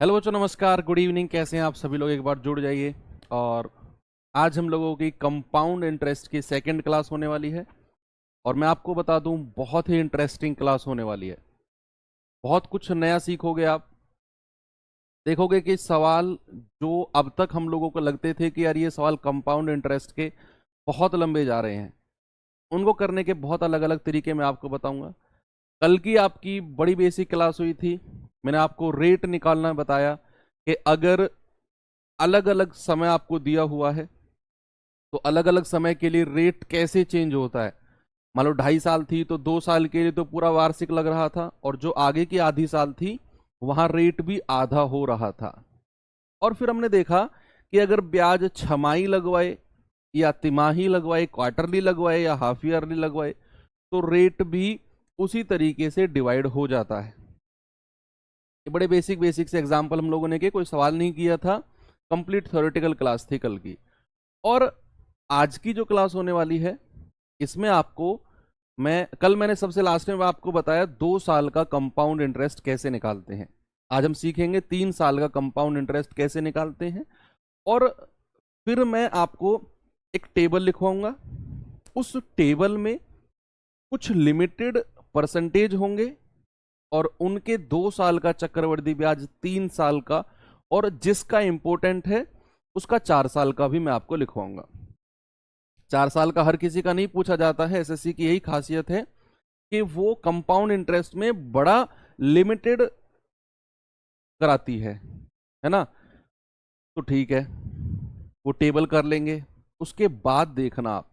Hello बच्चों, नमस्कार, good evening. कैसे हैं आप सभी लोग? एक बार जुड़ जाइए। और आज हम लोगों की कंपाउंड इंटरेस्ट की सेकंड क्लास होने वाली है। और मैं आपको बता दूं, बहुत ही इंटरेस्टिंग क्लास होने वाली है। बहुत कुछ नया सीखोगे आप। देखोगे कि सवाल जो अब तक हम लोगों को लगते थे कि यार ये सवाल कंपाउंड इंटरेस्ट के बहुत लंबे जा रहे हैं, उनको करने के बहुत अलग अलग तरीके मैं आपको बताऊंगा। कल की आपकी बड़ी बेसिक क्लास हुई थी। मैंने आपको रेट निकालना बताया कि अगर अलग अलग समय आपको दिया हुआ है तो अलग अलग समय के लिए रेट कैसे चेंज होता है। मान लो 2.5 साल थी तो 2 साल के लिए तो पूरा वार्षिक लग रहा था, और जो आगे की आधी साल थी वहां रेट भी आधा हो रहा था। और फिर हमने देखा कि अगर ब्याज छमाही लगवाए या तिमाही लगवाए, क्वार्टरली लगवाए या हाफ ईयरली लगवाए, तो रेट भी उसी तरीके से डिवाइड हो जाता है। ये बड़े बेसिक बेसिक से एग्जाम्पल हम लोगों ने किए, कोई सवाल नहीं किया था। कंप्लीट थ्योरेटिकल क्लास थी कल की। और आज की जो क्लास होने वाली है, इसमें आपको मैंने सबसे लास्ट में आपको बताया 2 साल का कंपाउंड इंटरेस्ट कैसे निकालते हैं। आज हम सीखेंगे 3 साल का कंपाउंड इंटरेस्ट कैसे निकालते हैं। और फिर मैं आपको एक टेबल लिखवाऊंगा। उस टेबल में कुछ लिमिटेड परसेंटेज होंगे, और उनके 2 साल का चक्रवृद्धि ब्याज, 3 साल का, और जिसका इंपॉर्टेंट है उसका 4 साल का भी मैं आपको लिखवाऊंगा। 4 साल का हर किसी का नहीं पूछा जाता है। एसएससी की यही खासियत है कि वो कंपाउंड इंटरेस्ट में बड़ा लिमिटेड कराती है ना। तो ठीक है, वो टेबल कर लेंगे। उसके बाद देखना, आप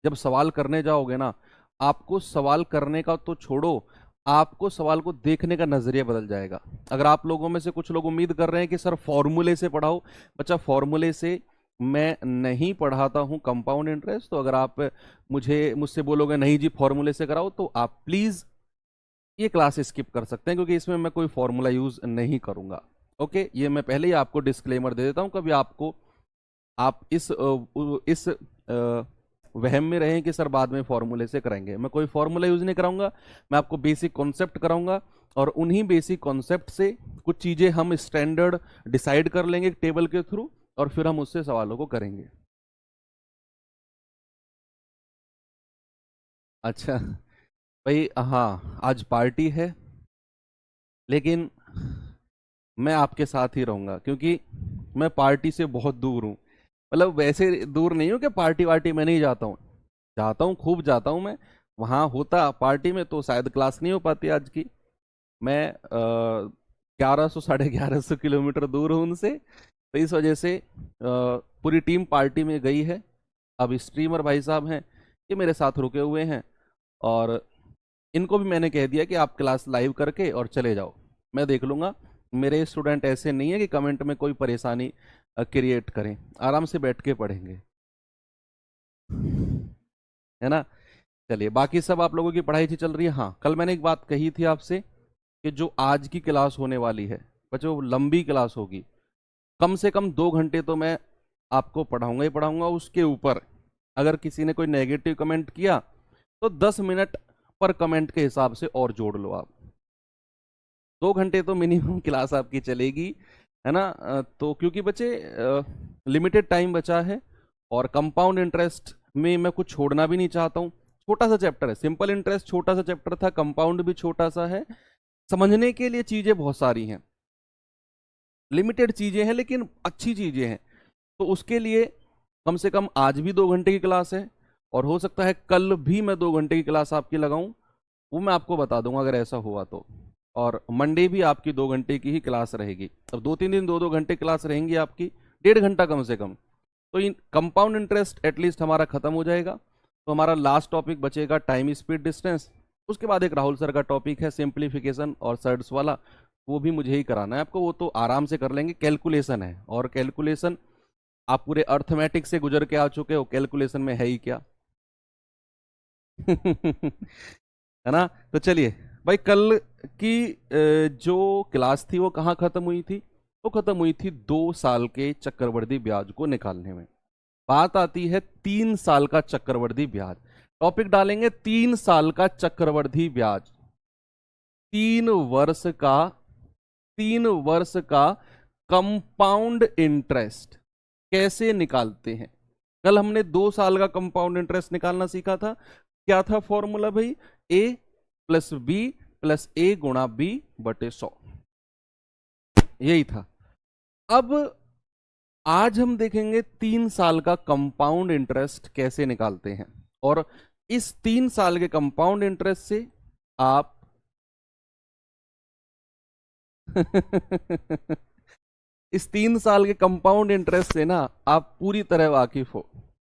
जब सवाल करने जाओगे ना, आपको सवाल करने का तो छोड़ो, आपको सवाल को देखने का नजरिया बदल जाएगा। अगर आप लोगों में से कुछ लोग उम्मीद कर रहे हैं कि सर फॉर्मूले से पढ़ाओ, बच्चा फॉर्मूले से मैं नहीं पढ़ाता हूं कंपाउंड इंटरेस्ट। तो अगर आप मुझसे बोलोगे नहीं जी फॉर्मूले से कराओ, तो आप प्लीज ये क्लास स्किप कर सकते हैं, क्योंकि इसमें मैं कोई फॉर्मूला यूज नहीं करूंगा। ओके, ये मैं पहले ही आपको डिस्क्लेमर दे देता हूं। कभी आपको आप इस वहम में रहें कि सर बाद में फॉर्मूले से कराएंगे, मैं कोई फॉर्मूला यूज नहीं कराऊंगा। मैं आपको बेसिक कॉन्सेप्ट कराऊंगा, और उन्हीं बेसिक कॉन्सेप्ट से कुछ चीजें हम स्टैंडर्ड डिसाइड कर लेंगे टेबल के थ्रू, और फिर हम उससे सवालों को करेंगे। अच्छा भाई, हाँ आज पार्टी है, लेकिन मैं आपके साथ ही रहूंगा, क्योंकि मैं पार्टी से बहुत दूर हूँ। मतलब वैसे दूर नहीं हूँ कि पार्टी वार्टी में नहीं जाता हूँ, जाता हूँ, खूब जाता हूँ मैं। वहाँ होता पार्टी में तो शायद क्लास नहीं हो पाती आज की। मैं 1100 साढ़े 1100 किलोमीटर दूर हूँ उनसे। तो इस वजह से पूरी टीम पार्टी में गई है। अब स्ट्रीमर भाई साहब हैं, ये मेरे साथ रुके हुए हैं। और इनको भी मैंने कह दिया कि आप क्लास लाइव करके और चले जाओ, मैं देख लूंगा। मेरे स्टूडेंट ऐसे नहीं है कि कमेंट में कोई परेशानी क्रिएट करें, आराम से बैठ के पढ़ेंगे, है ना। चलिए, बाकी सब आप लोगों की पढ़ाई अच्छी चल रही है। हाँ, कल मैंने एक बात कही थी आपसे कि जो आज की क्लास होने वाली है बच्चों, वो लंबी क्लास होगी। कम से कम 2 घंटे तो मैं आपको पढ़ाऊंगा ही पढ़ाऊंगा। उसके ऊपर अगर किसी ने कोई नेगेटिव कमेंट किया तो 10 मिनट पर कमेंट के हिसाब से और जोड़ लो आप। 2 घंटे तो मिनिमम क्लास आपकी चलेगी, है ना। तो क्योंकि बच्चे लिमिटेड टाइम बचा है, और कंपाउंड इंटरेस्ट में मैं कुछ छोड़ना भी नहीं चाहता हूँ। छोटा सा चैप्टर है, सिंपल इंटरेस्ट छोटा सा चैप्टर था, कंपाउंड भी छोटा सा है। समझने के लिए चीजें बहुत सारी हैं, लिमिटेड चीजें हैं, लेकिन अच्छी चीजें हैं। तो उसके लिए कम से कम आज भी 2 घंटे की क्लास है, और हो सकता है कल भी मैं 2 घंटे की क्लास आपकी लगाऊं। वो मैं आपको बता दूंगा अगर ऐसा हुआ तो। और मंडे भी आपकी 2 घंटे की ही क्लास रहेगी। अब 2-3 दिन 2-2 घंटे क्लास रहेंगी आपकी, 1.5 घंटा कम से कम। तो इन कंपाउंड इंटरेस्ट एटलीस्ट हमारा खत्म हो जाएगा। तो हमारा लास्ट टॉपिक बचेगा टाइम स्पीड डिस्टेंस। उसके बाद एक राहुल सर का टॉपिक है सिंप्लीफिकेशन और सर्ड्स वाला, वो भी मुझे ही कराना है आपको। वो तो आराम से कर लेंगे, कैलकुलेशन है, और कैलकुलेशन आप पूरे अर्थमेटिक से गुजर के आ चुके हो, कैलकुलेशन में है ही क्या। है ना। तो चलिए भाई, कल की जो क्लास थी वो कहाँ खत्म हुई थी? वो खत्म हुई थी 2 साल के चक्रवृद्धि ब्याज को निकालने में। बात आती है 3 साल का चक्रवृद्धि ब्याज। टॉपिक डालेंगे 3 साल का चक्रवृद्धि ब्याज, 3 वर्ष का 3 वर्ष का कंपाउंड इंटरेस्ट कैसे निकालते हैं। कल हमने 2 साल का कंपाउंड इंटरेस्ट निकालना सीखा था। क्या था फॉर्मूला भाई, ए प्लस बी प्लस ए गुणा बी बटे 100, यही था। अब आज हम देखेंगे 3 साल का कंपाउंड इंटरेस्ट कैसे निकालते हैं, और इस 3 साल के कंपाउंड इंटरेस्ट से आप इस 3 साल के कंपाउंड इंटरेस्ट से ना आप पूरी तरह वाकिफ हो,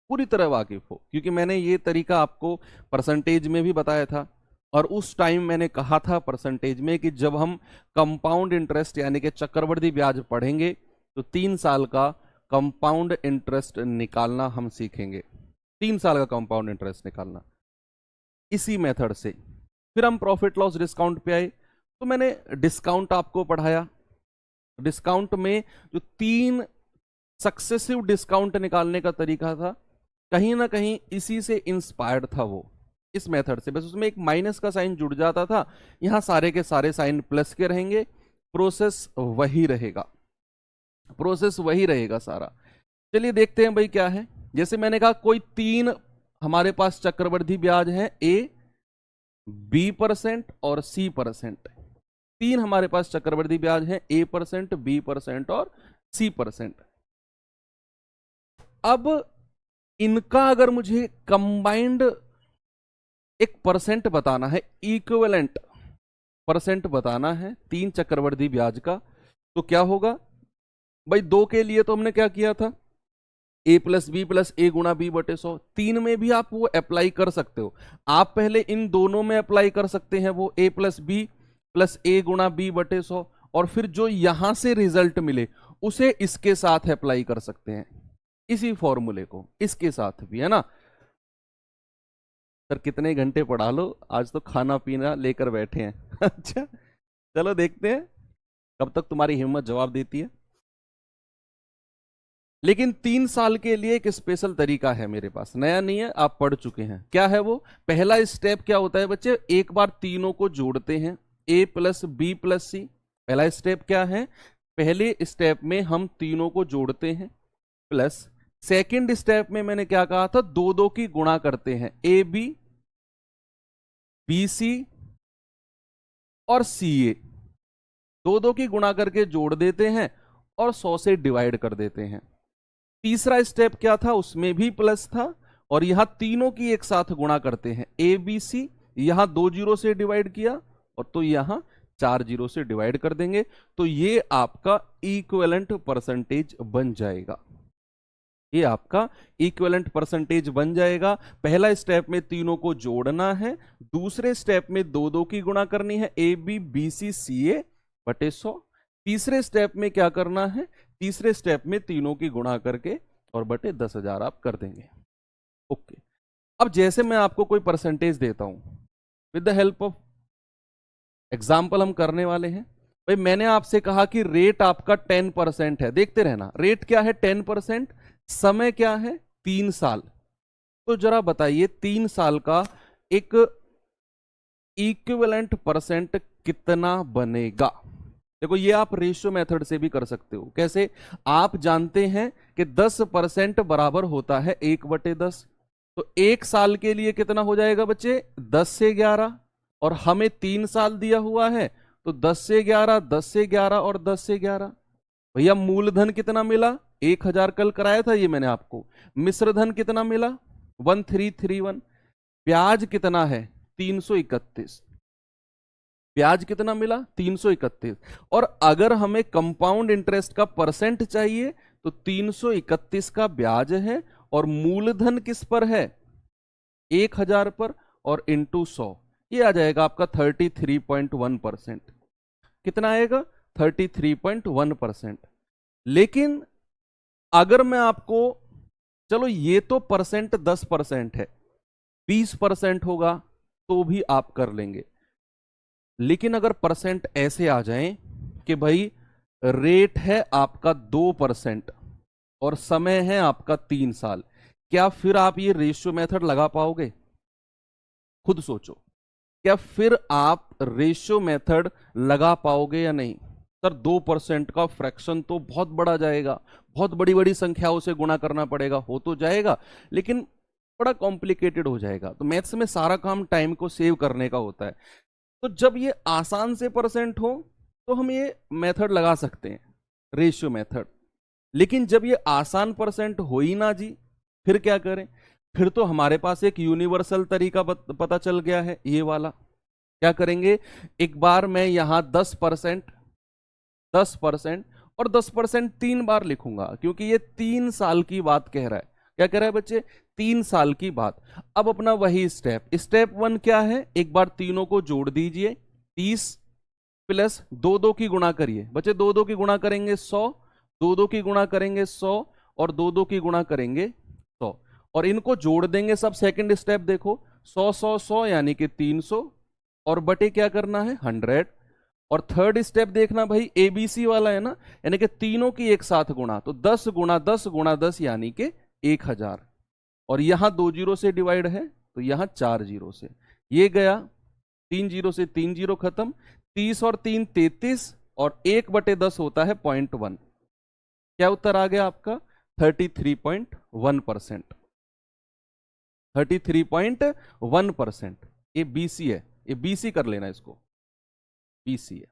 पूरी तरह वाकिफ हो, क्योंकि मैंने ये तरीका आपको परसेंटेज में भी बताया था, और उस टाइम मैंने कहा था परसेंटेज में कि जब हम कंपाउंड इंटरेस्ट यानी कि चक्रवृद्धि ब्याज पढ़ेंगे तो 3 साल का कंपाउंड इंटरेस्ट निकालना हम सीखेंगे। 3 साल का कंपाउंड इंटरेस्ट निकालना इसी मेथड से। फिर हम प्रॉफिट लॉस डिस्काउंट पे आए, तो मैंने डिस्काउंट आपको पढ़ाया। डिस्काउंट में जो 3 सक्सेसिव डिस्काउंट निकालने का तरीका था, कहीं ना कहीं इसी से इंस्पायर्ड था वो, इस मेथड से। बस उसमें एक माइनस का साइन जुड़ जाता था, यहां सारे के सारे साइन प्लस के रहेंगे, प्रोसेस वही रहेगा, प्रोसेस वही रहेगा सारा। चलिए देखते हैं भाई क्या है। जैसे मैंने कहा कोई 3 हमारे पास चक्रवृद्धि ब्याज है, ए बी परसेंट और सी परसेंट। 3 हमारे पास चक्रवृद्धि ब्याज है, ए परसेंट, बी परसेंट और सी परसेंट। अब इनका अगर मुझे कंबाइंड एक परसेंट बताना है, इक्विवेलेंट परसेंट बताना है 3 चक्रवृद्धि ब्याज का, तो क्या होगा भाई। 2 के लिए तो हमने क्या किया था, ए प्लस बी प्लस ए गुणा बी बटे 100। 3 में भी आप वो अप्लाई कर सकते हो, आप पहले इन दोनों में अप्लाई कर सकते हैं वो ए प्लस बी प्लस ए गुणा बी बटे 100, और फिर जो यहां से रिजल्ट मिले उसे इसके साथ अप्लाई कर सकते हैं, इसी फॉर्मूले को इसके साथ भी, है ना। सर कितने घंटे पढ़ा लो, आज तो खाना पीना लेकर बैठे हैं। अच्छा चलो देखते हैं कब तक तुम्हारी हिम्मत जवाब देती है। लेकिन 3 साल के लिए एक स्पेशल तरीका है मेरे पास, नया नहीं है, आप पढ़ चुके हैं। क्या है वो, पहला स्टेप क्या होता है बच्चे, एक बार तीनों को जोड़ते हैं, ए प्लस बी प्लस सी। पहला स्टेप क्या है, पहले स्टेप में हम तीनों को जोड़ते हैं, प्लस सेकंड स्टेप में मैंने क्या कहा था, 2 की गुणा करते हैं, ए बी बी सी और सी ए, 2 की गुणा करके जोड़ देते हैं और 100 से डिवाइड कर देते हैं। तीसरा स्टेप क्या था, उसमें भी प्लस था, और यहां तीनों की एक साथ गुणा करते हैं, ए बी सी, यहां 2 जीरो से डिवाइड किया और तो यहां 4 जीरो से डिवाइड कर देंगे, तो ये आपका इक्विवेलेंट परसेंटेज बन जाएगा, ये आपका इक्विवेलेंट परसेंटेज बन जाएगा। पहला स्टेप में तीनों को जोड़ना है, दूसरे स्टेप में 2 की गुणा करनी है, ए बी बी सी सी ए बटे 100। तीसरे स्टेप में क्या करना है, तीसरे स्टेप में तीनों की गुणा करके और बटे 10,000 आप कर देंगे। ओके, अब जैसे मैं आपको कोई परसेंटेज देता हूं, with the help of example हम करने वाले हैं। भाई मैंने आपसे कहा कि रेट आपका 10% है, देखते रहना, रेट क्या है 10%, समय क्या है 3 साल। तो जरा बताइए 3 साल का एक इक्विवेलेंट परसेंट कितना बनेगा। देखो ये आप रेशियो मेथड से भी कर सकते हो। कैसे, आप जानते हैं कि 10% बराबर होता है 1/10, तो 1 साल के लिए कितना हो जाएगा बच्चे, 10 से 11, और हमें 3 साल दिया हुआ है, तो 10 से 11, 10 से 11 और 10 से 11। भैया मूलधन कितना मिला, 1000 कल कराया था ये मैंने आपको। मिश्र धन कितना मिला, 1331। ब्याज कितना है, 331। ब्याज कितना मिला, 331। और अगर हमें कंपाउंड इंटरेस्ट का परसेंट चाहिए तो 331 का ब्याज है, और मूलधन किस पर है, 1000 पर, और इंटू 100, ये आ जाएगा आपका 33.1%। कितना आएगा, 33.1%। लेकिन अगर मैं आपको, चलो ये तो परसेंट 10% है, 20% होगा तो भी आप कर लेंगे। लेकिन अगर परसेंट ऐसे आ जाएं कि भाई रेट है आपका 2% और समय है आपका 3 साल, क्या फिर आप ये रेशियो मेथड लगा पाओगे, खुद सोचो, क्या फिर आप रेशियो मेथड लगा पाओगे या नहीं। सर 2% का फ्रैक्शन तो बहुत बड़ा जाएगा, बहुत बड़ी बड़ी संख्याओं से गुणा करना पड़ेगा। हो तो जाएगा लेकिन बड़ा कॉम्प्लिकेटेड हो जाएगा। तो मैथ्स में सारा काम टाइम को सेव करने का होता है। तो जब ये आसान से परसेंट हो तो हम ये मेथड लगा सकते हैं, रेशियो मेथड। लेकिन जब ये आसान परसेंट हो ही ना जी, फिर क्या करें? फिर तो हमारे पास एक यूनिवर्सल तरीका पता चल गया है, ये वाला। क्या करेंगे? एक बार मैं यहां 10% 10% और 10% 3 बार लिखूंगा, क्योंकि ये 3 साल की बात कह रहा है। क्या कह रहा है बच्चे? 3 साल की बात। अब अपना वही स्टेप 1 क्या है? एक बार तीनों को जोड़ दीजिए, 30 प्लस 2 की गुणा करिए बच्चे, 2 की गुणा करेंगे 100, 2 की गुणा करेंगे 100 और 2 की गुणा करेंगे 100 और इनको जोड़ देंगे सब। सेकंड स्टेप देखो, 100 100 100 यानी कि 300 और बटे क्या करना है? 100। और थर्ड स्टेप देखना भाई, एबीसी वाला है ना, यानी कि तीनों की एक साथ गुणा, तो 10 गुणा 10 गुणा 10 यानी कि 1000। और यहां 2 जीरो से डिवाइड है तो यहां 4 जीरो से, ये गया 3 जीरो से 3 जीरो खत्म, 30 और 3 33 और 1/10 होता है 0.1। क्या उत्तर आ गया आपका? 33.1%। 33.1%। ये बीसी है, ये बीसी कर लेना इसको, बीसी है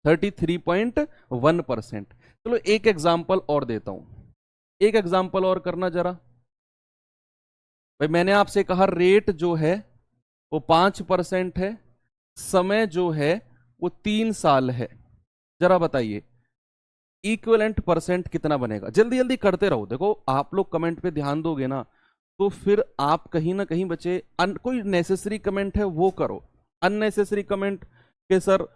33.1%। चलो एक एग्जाम्पल और देता हूं, एक एग्जाम्पल और करना जरा। भाई मैंने आपसे कहा रेट जो है वो 5% है, समय जो है वो 3 साल है। जरा बताइए इक्विवेलेंट परसेंट कितना बनेगा? जल्दी जल्दी करते रहो। देखो आप लोग कमेंट पे ध्यान दोगे ना तो फिर आप कहीं ना कहीं बचे। कोई नेसेसरी कमेंट है वो करो, अननेसेसरी कमेंट के सर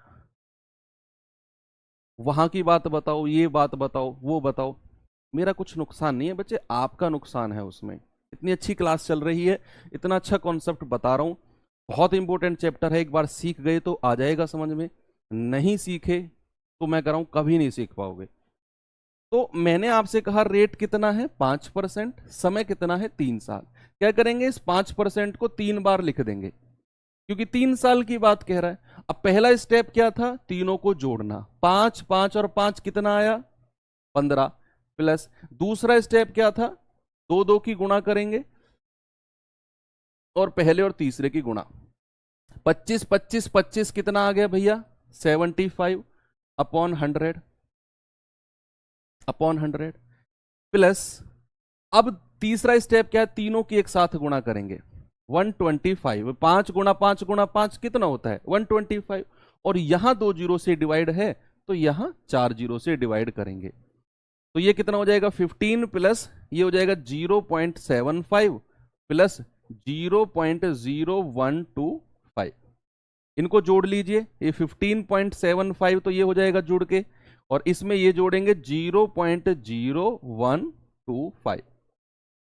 वहां की बात बताओ, ये बात बताओ, वो बताओ, मेरा कुछ नुकसान नहीं है बच्चे, आपका नुकसान है उसमें। इतनी अच्छी क्लास चल रही है, इतना अच्छा कॉन्सेप्ट बता रहा हूं, बहुत इंपॉर्टेंट चैप्टर है। एक बार सीख गए तो आ जाएगा समझ में, नहीं सीखे तो मैं कह रहा हूं कभी नहीं सीख पाओगे। तो मैंने आपसे कहा रेट कितना है? 5%, समय कितना है? 3 साल। क्या करेंगे? इस 5% को 3 बार लिख देंगे, क्योंकि 3 साल की बात कह रहा है। अब पहला स्टेप क्या था? तीनों को जोड़ना, 5 5 और 5 कितना आया? 15। प्लस दूसरा स्टेप क्या था? 2 की गुणा करेंगे और पहले और तीसरे की गुणा। 25 25 25 कितना आ गया भैया? 75 अपॉन 100 अपॉन 100। प्लस अब तीसरा स्टेप क्या है? तीनों की एक साथ गुणा करेंगे, 125। 5 गुणा 5 गुणा 5 कितना होता है? 125। और यहां 2 जीरो से डिवाइड है तो यहां 4 जीरो से डिवाइड करेंगे, तो ये कितना हो जाएगा? 15 प्लस ये हो जाएगा 0.75 प्लस 0.0125। इनको जोड़ लीजिए, ये 15.75 तो ये हो जाएगा जुड़ के, और इसमें ये जोड़ेंगे 0.0125।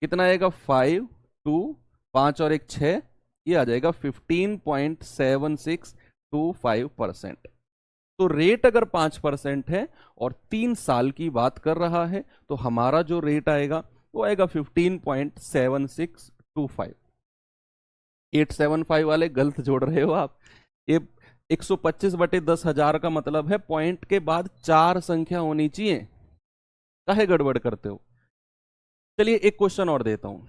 कितना आएगा? 5 2 5 और 1 6, ये आ जाएगा 15.7625%। तो रेट अगर 5% है और 3 साल की बात कर रहा है तो हमारा जो रेट आएगा वो आएगा 15.7625। 875 वाले गलत जोड़ रहे हो आप। ये 125/10,000 का मतलब है पॉइंट के बाद 4 संख्या होनी चाहिए, काहे गड़बड़ करते हो? चलिए एक क्वेश्चन और देता हूं।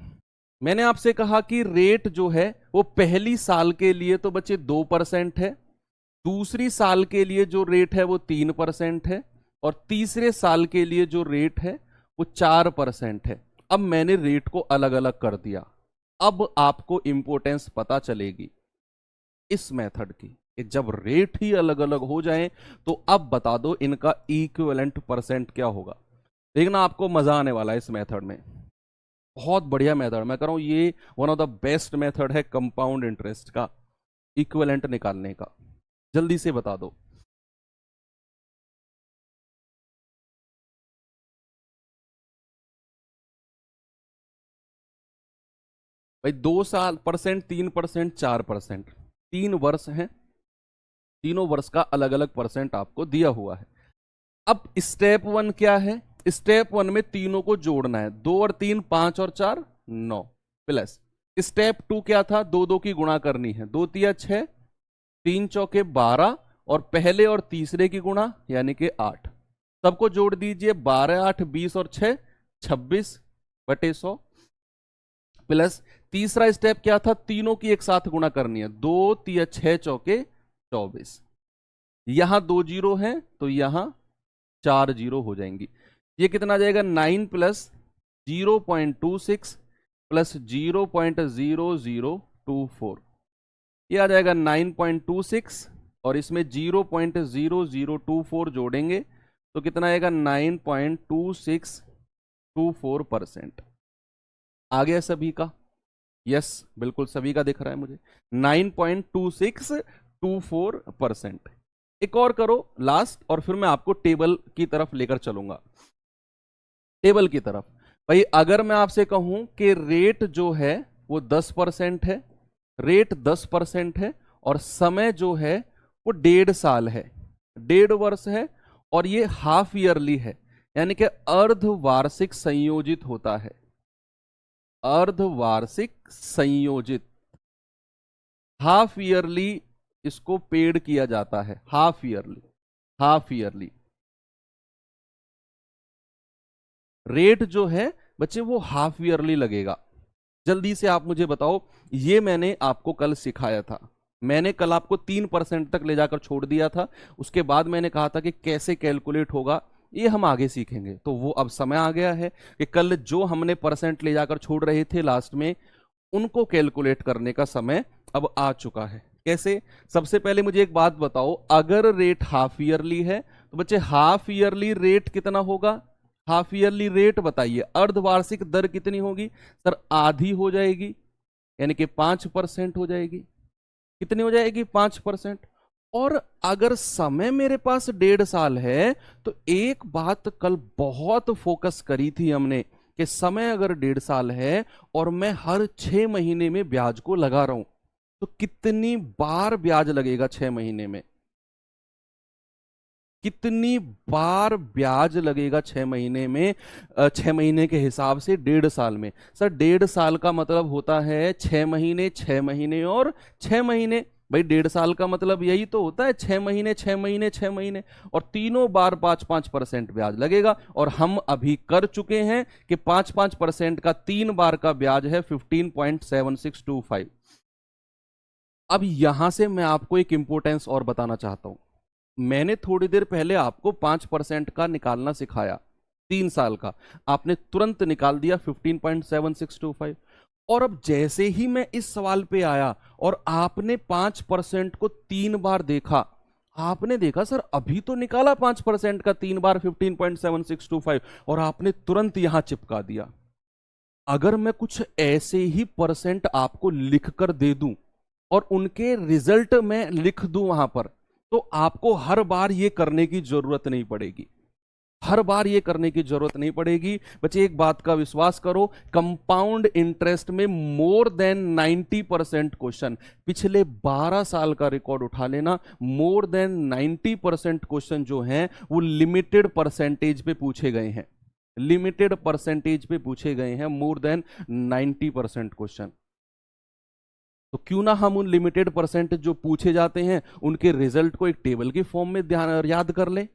मैंने आपसे कहा कि रेट जो है वो पहली साल के लिए तो बच्चे 2% है, दूसरी साल के लिए जो रेट है वो 3% है, और तीसरे साल के लिए जो रेट है वो 4% है। अब मैंने रेट को अलग अलग कर दिया। अब आपको इंपॉर्टेंस पता चलेगी इस मेथड की कि जब रेट ही अलग अलग हो जाएं तो अब बता दो इनका इक्विवेलेंट परसेंट क्या होगा। देखना आपको मजा आने वाला है इस मेथड में, बहुत बढ़िया मेथड। मैं कह रहा हूं ये one of the best method है कंपाउंड इंटरेस्ट का इक्विवेलेंट निकालने का। जल्दी से बता दो। भाई 2 साल 3%, 4%, 3 वर्ष हैं, तीनों वर्ष का अलग अलग परसेंट आपको दिया हुआ है। अब स्टेप 1 क्या है? स्टेप 1 में तीनों को जोड़ना है, 2 और 3 5 और 4 9 प्लस स्टेप 2 क्या था? 2 की गुणा करनी है, 2 तिया 6, 3 चौके 12 और पहले और तीसरे की गुणा यानी कि 8। सबको जोड़ दीजिए, 12 8 20 और 6 26/100 प्लस तीसरा स्टेप क्या था, तीनों की एक साथ गुणा करनी है, 2 3 6 चौके 24। यहां 2 जीरो हैं तो यहां 4 जीरो हो जाएंगी। ये कितना आ जाएगा, 9 प्लस 0.26 प्लस 0.0024, ये आ जाएगा 9.26 और इसमें 0.0024 जोड़ेंगे तो कितना आएगा, 9.2624%। आ गया सभी का? यस, बिल्कुल सभी का दिख रहा है मुझे, 9.2624%। एक और करो लास्ट और फिर मैं आपको टेबल की तरफ लेकर चलूंगा। टेबल की तरफ भाई, अगर मैं आपसे कहूं कि रेट जो है वो 10% है, रेट 10% है और समय जो है वो 1.5 साल है, 1.5 वर्ष है, और ये हाफ ईयरली है, यानी कि अर्धवार्षिक संयोजित होता है, अर्धवार्षिक संयोजित, हाफ ईयरली इसको पेड किया जाता है, half yearly, half yearly. Rate जो है बच्चे वो हाफ ईयरली लगेगा। जल्दी से आप मुझे बताओ, ये मैंने आपको कल सिखाया था, मैंने कल आपको 3% तक ले जाकर छोड़ दिया था, उसके बाद मैंने कहा था कि कैसे कैलकुलेट होगा ये हम आगे सीखेंगे। तो वो अब समय आ गया है कि कल जो हमने परसेंट ले जाकर छोड़ रहे थे लास्ट में, उनको कैलकुलेट करने का समय अब आ चुका है। कैसे? सबसे पहले मुझे एक बात बताओ, अगर रेट हाफ ईयरली है तो बच्चे हाफ ईयरली रेट कितना होगा, हाफ ईयरली रेट बताइए, अर्धवार्षिक दर कितनी होगी सर, आधी हो जाएगी, यानी कि 5% हो जाएगी। कितनी हो जाएगी, 5%। और अगर समय मेरे पास 1.5 साल है तो एक बात कल बहुत फोकस करी थी हमने कि समय अगर 1.5 साल है और मैं हर 6 महीने में ब्याज को लगा रहा हूं तो कितनी बार ब्याज लगेगा 6 महीने में, कितनी बार ब्याज लगेगा 6 महीने में, 6 महीने के हिसाब से 1.5 साल में। सर 1.5 साल का मतलब होता है 6 महीने, 6 महीने और 6 महीने। भाई 1.5 साल का मतलब यही तो होता है, 6 महीने 6 महीने 6 महीने, और तीनों बार 5-5% ब्याज लगेगा। और हम अभी कर चुके हैं कि 5-5% का 3 बार का ब्याज है 15.7625। अब यहां से मैं आपको एक इंपोर्टेंस और बताना चाहता हूं। मैंने थोड़ी देर पहले आपको 5% का निकालना सिखाया, 3 साल का, आपने तुरंत निकाल दिया 15.7625। और अब जैसे ही मैं इस सवाल पे आया और आपने 5% को 3 बार देखा, आपने देखा सर अभी तो निकाला 5% का 3 बार 15.7625, और आपने तुरंत यहां चिपका दिया। अगर मैं कुछ ऐसे ही परसेंट आपको लिखकर दे दूं और उनके रिजल्ट में लिख दूं वहां पर, तो आपको हर बार ये करने की जरूरत नहीं पड़ेगी, हर बार ये करने की जरूरत नहीं पड़ेगी। बच्चे एक बात का विश्वास करो, कंपाउंड इंटरेस्ट में मोर देन 90% क्वेश्चन, पिछले 12 साल का रिकॉर्ड उठा लेना, मोर देन 90% क्वेश्चन जो हैं वो लिमिटेड परसेंटेज पे पूछे गए हैं, लिमिटेड परसेंटेज पे पूछे गए हैं, मोर देन 90% क्वेश्चन। तो क्यों ना हम उन लिमिटेड परसेंट जो पूछे जाते हैं उनके रिजल्ट को एक टेबल की फॉर्म में ध्यान याद कर ले।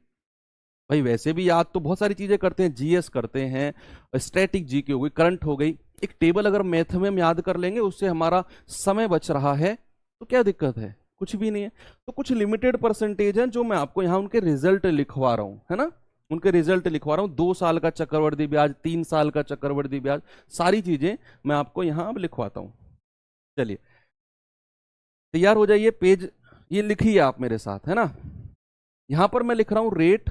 भाई वैसे भी याद तो बहुत सारी चीजें करते हैं, जीएस करते हैं, स्टैटिक जीके हो गई, करंट हो गई, एक टेबल अगर मैथ में हम याद कर लेंगे उससे हमारा समय बच रहा है तो क्या दिक्कत है, कुछ भी नहीं है। तो कुछ लिमिटेड परसेंटेज हैं जो मैं आपको यहाँ उनके रिजल्ट लिखवा रहा हूँ, है ना, उनके रिजल्ट लिखवा रहा हूँ। 2 साल का चक्रवर्ती ब्याज, 3 साल का चक्रवर्ती ब्याज, सारी चीजें मैं आपको यहाँ अब लिखवाता हूँ। चलिए तैयार हो जाइए, पेज ये लिखिए आप मेरे साथ, है ना। यहां पर मैं लिख रहा हूं रेट,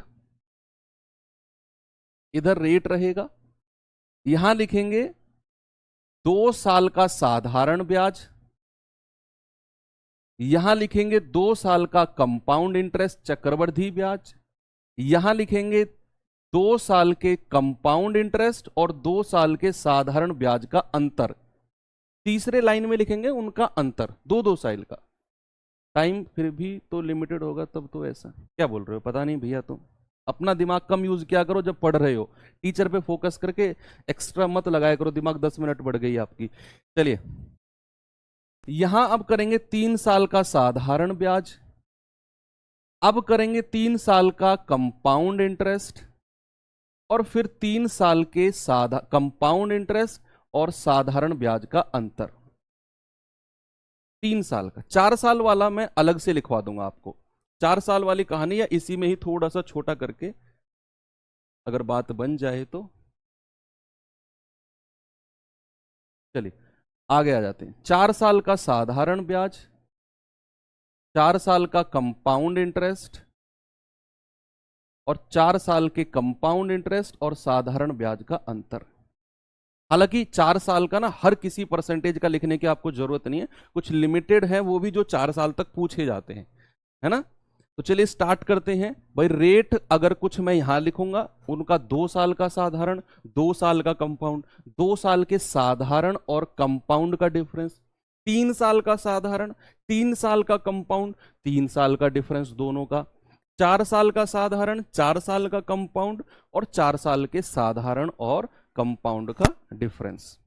इधर रेट रहेगा, यहां लिखेंगे 2 साल का साधारण ब्याज, यहां लिखेंगे 2 साल का कंपाउंड इंटरेस्ट चक्रवृद्धि ब्याज, यहां लिखेंगे 2 साल के कंपाउंड इंटरेस्ट और 2 साल के साधारण ब्याज का अंतर, तीसरे लाइन में लिखेंगे उनका अंतर, 2-2 साल का। टाइम फिर भी तो लिमिटेड होगा, तब तो ऐसा क्या बोल रहे हो, पता नहीं भैया, तुम अपना दिमाग कम यूज किया करो जब पढ़ रहे हो, टीचर पे फोकस करके एक्स्ट्रा मत लगाया करो दिमाग, 10 मिनट बढ़ गई आपकी। चलिए यहां अब करेंगे 3 साल का साधारण ब्याज, अब करेंगे 3 साल का कंपाउंड इंटरेस्ट और फिर 3 साल के कंपाउंड इंटरेस्ट और साधारण ब्याज का अंतर। 3 साल का, 4 साल वाला मैं अलग से लिखवा दूंगा आपको। 4 साल वाली कहानी या इसी में ही थोड़ा सा छोटा करके अगर बात बन जाए तो चलिए आगे आ जाते हैं। 4 साल का साधारण ब्याज, 4 साल का कंपाउंड इंटरेस्ट और 4 साल के कंपाउंड इंटरेस्ट और साधारण ब्याज का अंतर। हालांकि 4 साल का ना हर किसी परसेंटेज का लिखने की आपको जरूरत नहीं है, कुछ लिमिटेड है वो भी जो 4 साल तक पूछे जाते हैं, है ना। तो चलिए स्टार्ट करते हैं भाई। रेट अगर कुछ मैं यहां लिखूंगा, उनका 2 साल का साधारण, 2 साल का कंपाउंड, 2 साल के साधारण और कंपाउंड का डिफरेंस, 3 साल का साधारण, 3 साल का कंपाउंड, 3 साल का डिफरेंस दोनों का, 4 साल का साधारण, 4 साल का कंपाउंड और 4 साल के साधारण और कंपाउंड का डिफरेंस।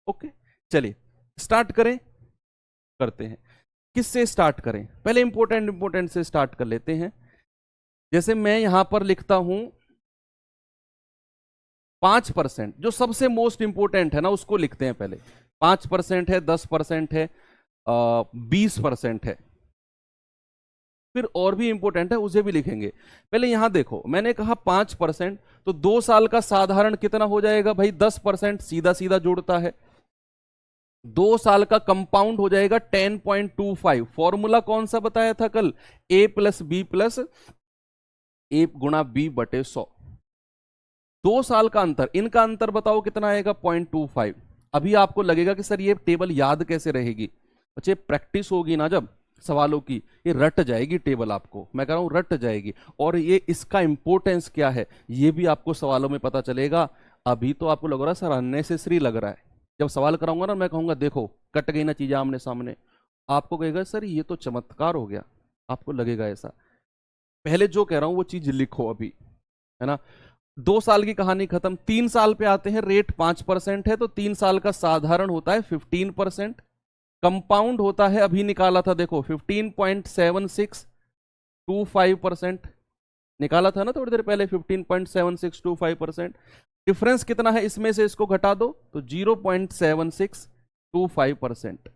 ओके चलिए स्टार्ट करें, करते हैं। किससे स्टार्ट करें? पहले इंपॉर्टेंट से स्टार्ट कर लेते हैं। जैसे मैं यहां पर लिखता हूं 5%, जो सबसे मोस्ट इंपॉर्टेंट है ना उसको लिखते हैं पहले। 5% है, 10% है, 20% है, फिर और भी इंपॉर्टेंट है उसे भी लिखेंगे। पहले यहां देखो, मैंने कहा 5%, तो 2 साल का साधारण कितना हो जाएगा भाई? 10%, सीधा सीधा जुड़ता है। 2 साल का कंपाउंड हो जाएगा 10.25। फॉर्मूला कौन सा बताया था कल? A प्लस बी प्लस ए गुणा बी बटे 100। 2 साल का अंतर, इनका अंतर बताओ कितना आएगा? 0.25। अभी आपको लगेगा कि सर ये टेबल याद कैसे रहेगी? बच्चे प्रैक्टिस होगी ना जब सवालों की, ये रट जाएगी टेबल, आपको मैं कह रहा हूं रट जाएगी। और ये इसका इंपॉर्टेंस क्या है ये भी आपको सवालों में पता चलेगा। अभी तो आपको लग रहा है सर अननेसेसरी लग रहा है, जब सवाल कराऊंगा ना मैं कहूंगा देखो कट गई ना चीजें आमने सामने, आपको कहेगा सर ये तो चमत्कार हो गया, आपको लगेगा ऐसा। पहले जो कह रहा हूं वो चीज लिखो अभी, है ना। 2 साल की कहानी खत्म। 3 साल पे आते हैं। रेट 5% है तो 3 साल का साधारण होता है 15%, कंपाउंड होता है, अभी निकाला था देखो 15.7625%, निकाला था ना थोड़ी देर पहले, 15.7625%। डिफरेंस कितना है इसमें से, इसको घटा दो तो 0.7625%।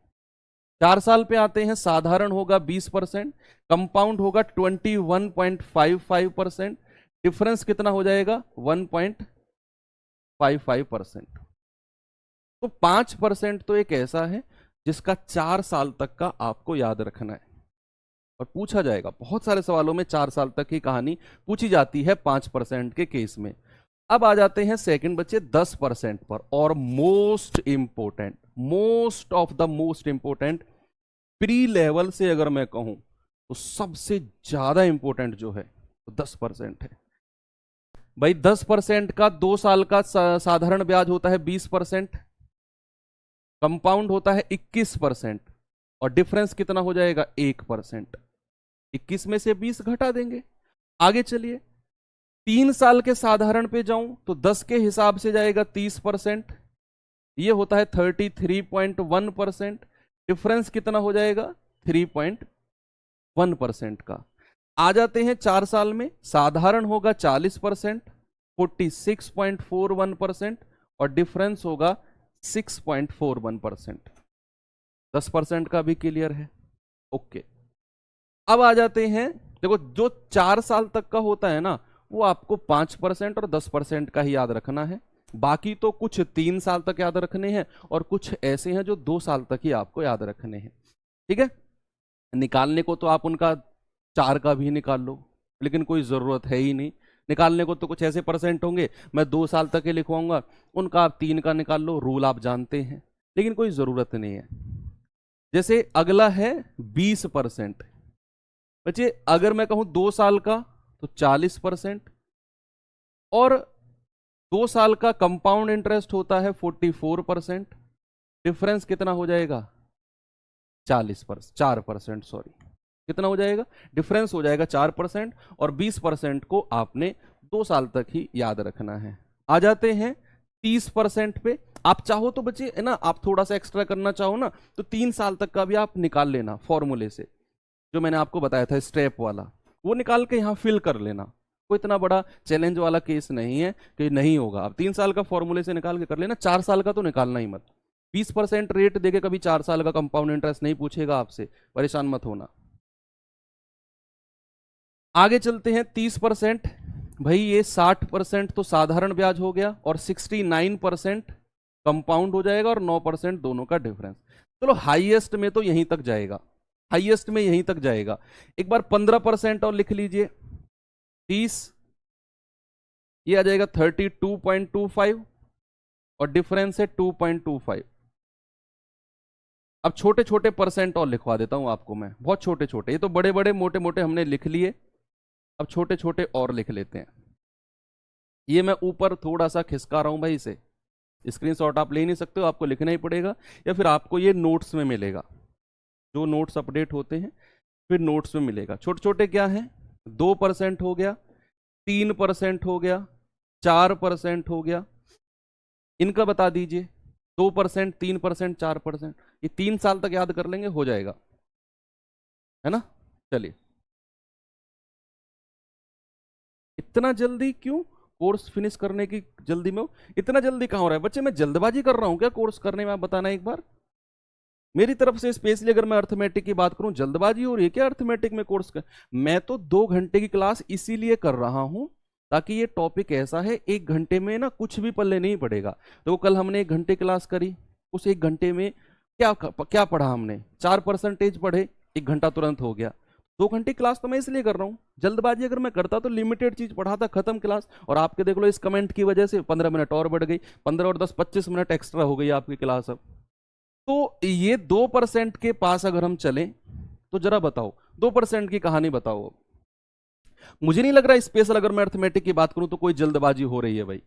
4 साल पे आते हैं। साधारण होगा 20%, कंपाउंड होगा 21.55%, डिफरेंस कितना हो जाएगा? 1.55%। तो 5% तो एक ऐसा है जिसका 4 साल तक का आपको याद रखना है और पूछा जाएगा। बहुत सारे सवालों में 4 साल तक की कहानी पूछी जाती है 5% के केस में। अब आ जाते हैं सेकंड बच्चे 10% पर, और most important, most of the most important, pre level से अगर मैं कहूं तो सबसे ज्यादा इंपोर्टेंट जो है तो 10% है भाई। 10% का 2 साल का साधारण ब्याज होता है 20%, कंपाउंड होता है 21% और डिफरेंस कितना हो जाएगा? 1%। 21 में से 20 घटा देंगे। आगे चलिए, 3 साल के साधारण पे जाऊं तो 10 के हिसाब से जाएगा 30%, ये होता है 33.1%, डिफरेंस कितना हो जाएगा? 3.1% का। आ जाते हैं 4 साल में। साधारण होगा 40%, 46.41% और डिफरेंस होगा 6.41%। 10% का भी क्लियर है? ओके। अब आ जाते हैं, देखो जो 4 साल तक का होता है ना वो आपको 5% और 10% का ही याद रखना है। बाकी तो कुछ 3 साल तक याद रखने हैं और कुछ ऐसे हैं जो 2 साल तक ही आपको याद रखने हैं। ठीक है, निकालने को तो आप उनका 4 का भी निकाल लो, लेकिन कोई जरूरत है ही नहीं। निकालने को तो कुछ ऐसे परसेंट होंगे, मैं 2 साल तक ही लिखवाऊंगा, उनका आप 3 का निकाल लो, रूल आप जानते हैं, लेकिन कोई जरूरत नहीं है। जैसे अगला है 20%। बच्चे अगर मैं कहूं 2 साल का तो 40%, और 2 साल का कंपाउंड इंटरेस्ट होता है 44%, डिफरेंस कितना हो जाएगा? 4%, सॉरी, कितना हो जाएगा? डिफरेंस हो जाएगा 4%, और 20% को आपने 2 साल तक ही याद रखना है। आ जाते हैं 30% पे। आप चाहो तो बच्चे है ना, आप थोड़ा सा एक्स्ट्रा करना चाहो ना तो 3 साल तक का भी आप निकाल लेना फॉर्मूले से, जो मैंने आपको बताया था स्टेप वाला। वो निकाल के यहाँ फिल कर लेना। कोई इतना बड़ा चैलेंज वाला केस नहीं है कि नहीं होगा। अब 3 साल का फॉर्मूले से निकाल के कर लेना, 4 साल का तो निकालना ही मत। 20% रेट देके कभी 4 साल का कंपाउंड इंटरेस्ट नहीं पूछेगा आपसे, परेशान मत होना। आगे चलते हैं 30%। भाई ये 60% तो साधारण ब्याज हो गया और 69% कंपाउंड हो जाएगा और 9% दोनों का डिफरेंस। चलो हाईएस्ट में तो यहीं तक जाएगा, हाईएस्ट में यहीं तक जाएगा। एक बार 15% और लिख लीजिए, 30, ये आ जाएगा 32.25 और डिफरेंस है 2.25। अब छोटे छोटे परसेंट और लिखवा देता हूं आपको मैं, बहुत छोटे छोटे, ये तो बड़े बड़े मोटे मोटे हमने लिख लिए, अब छोटे छोटे और लिख लेते हैं। ये मैं ऊपर थोड़ा सा खिसका रहा हूं भाई, इसे स्क्रीनशॉट आप ले नहीं सकते हो, आपको लिखना ही पड़ेगा, या फिर आपको ये नोट्स में मिलेगा, जो नोट्स अपडेट होते हैं फिर नोट्स में मिलेगा। छोटे छोटे क्या है, 2% हो गया, 3% हो गया, 4% हो गया, इनका बता दीजिए। 2%, 3%, 4%, ये 3 साल तक याद कर लेंगे, हो जाएगा, है ना। चलिए, इतना जल्दी क्यों कोर्स फिनिश करने की जल्दी में हो? इतना जल्दी कहाँ हो रहा है बच्चे, मैं जल्दबाजी कर रहा हूँ क्या कोर्स करने में? आप बताना एक बार मेरी तरफ से स्पेशली। अगर मैं अर्थमेटिक की बात करूं, जल्दबाजी हो रही है क्या अर्थमेटिक में कोर्स कर? मैं तो 2 घंटे की क्लास इसीलिए कर रहा हूं ताकि ये टॉपिक ऐसा है 1 घंटे में ना कुछ भी पल्ले नहीं पड़ेगा। तो कल हमने 1 घंटे क्लास करी, उस 1 घंटे में क्या क्या पढ़ा हमने? 4% पढ़े, 1 घंटा तुरंत हो गया। 2 घंटे क्लास तो मैं इसलिए कर रहा हूँ, जल्दबाजी अगर मैं करता तो लिमिटेड चीज पढ़ाता, खत्म क्लास। और आपके देख लो इस कमेंट की वजह से 15 मिनट और बढ़ गई, 15 और 10 25 मिनट एक्स्ट्रा हो गई आपकी क्लास। अब तो ये 2% के पास अगर हम चलें तो जरा बताओ, 2% की कहानी बताओ। मुझे नहीं लग रहा स्पेशल अगर मैं अर्थमेटिक की बात करूं तो कोई जल्दबाजी हो रही है भाई।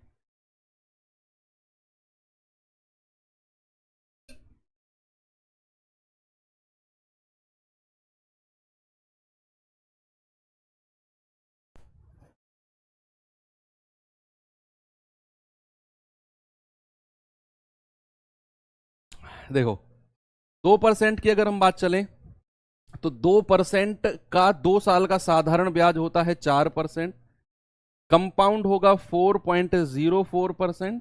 देखो, 2% की अगर हम बात चलें तो 2% का 2 साल का साधारण ब्याज होता है 4%, कंपाउंड होगा 4.04%,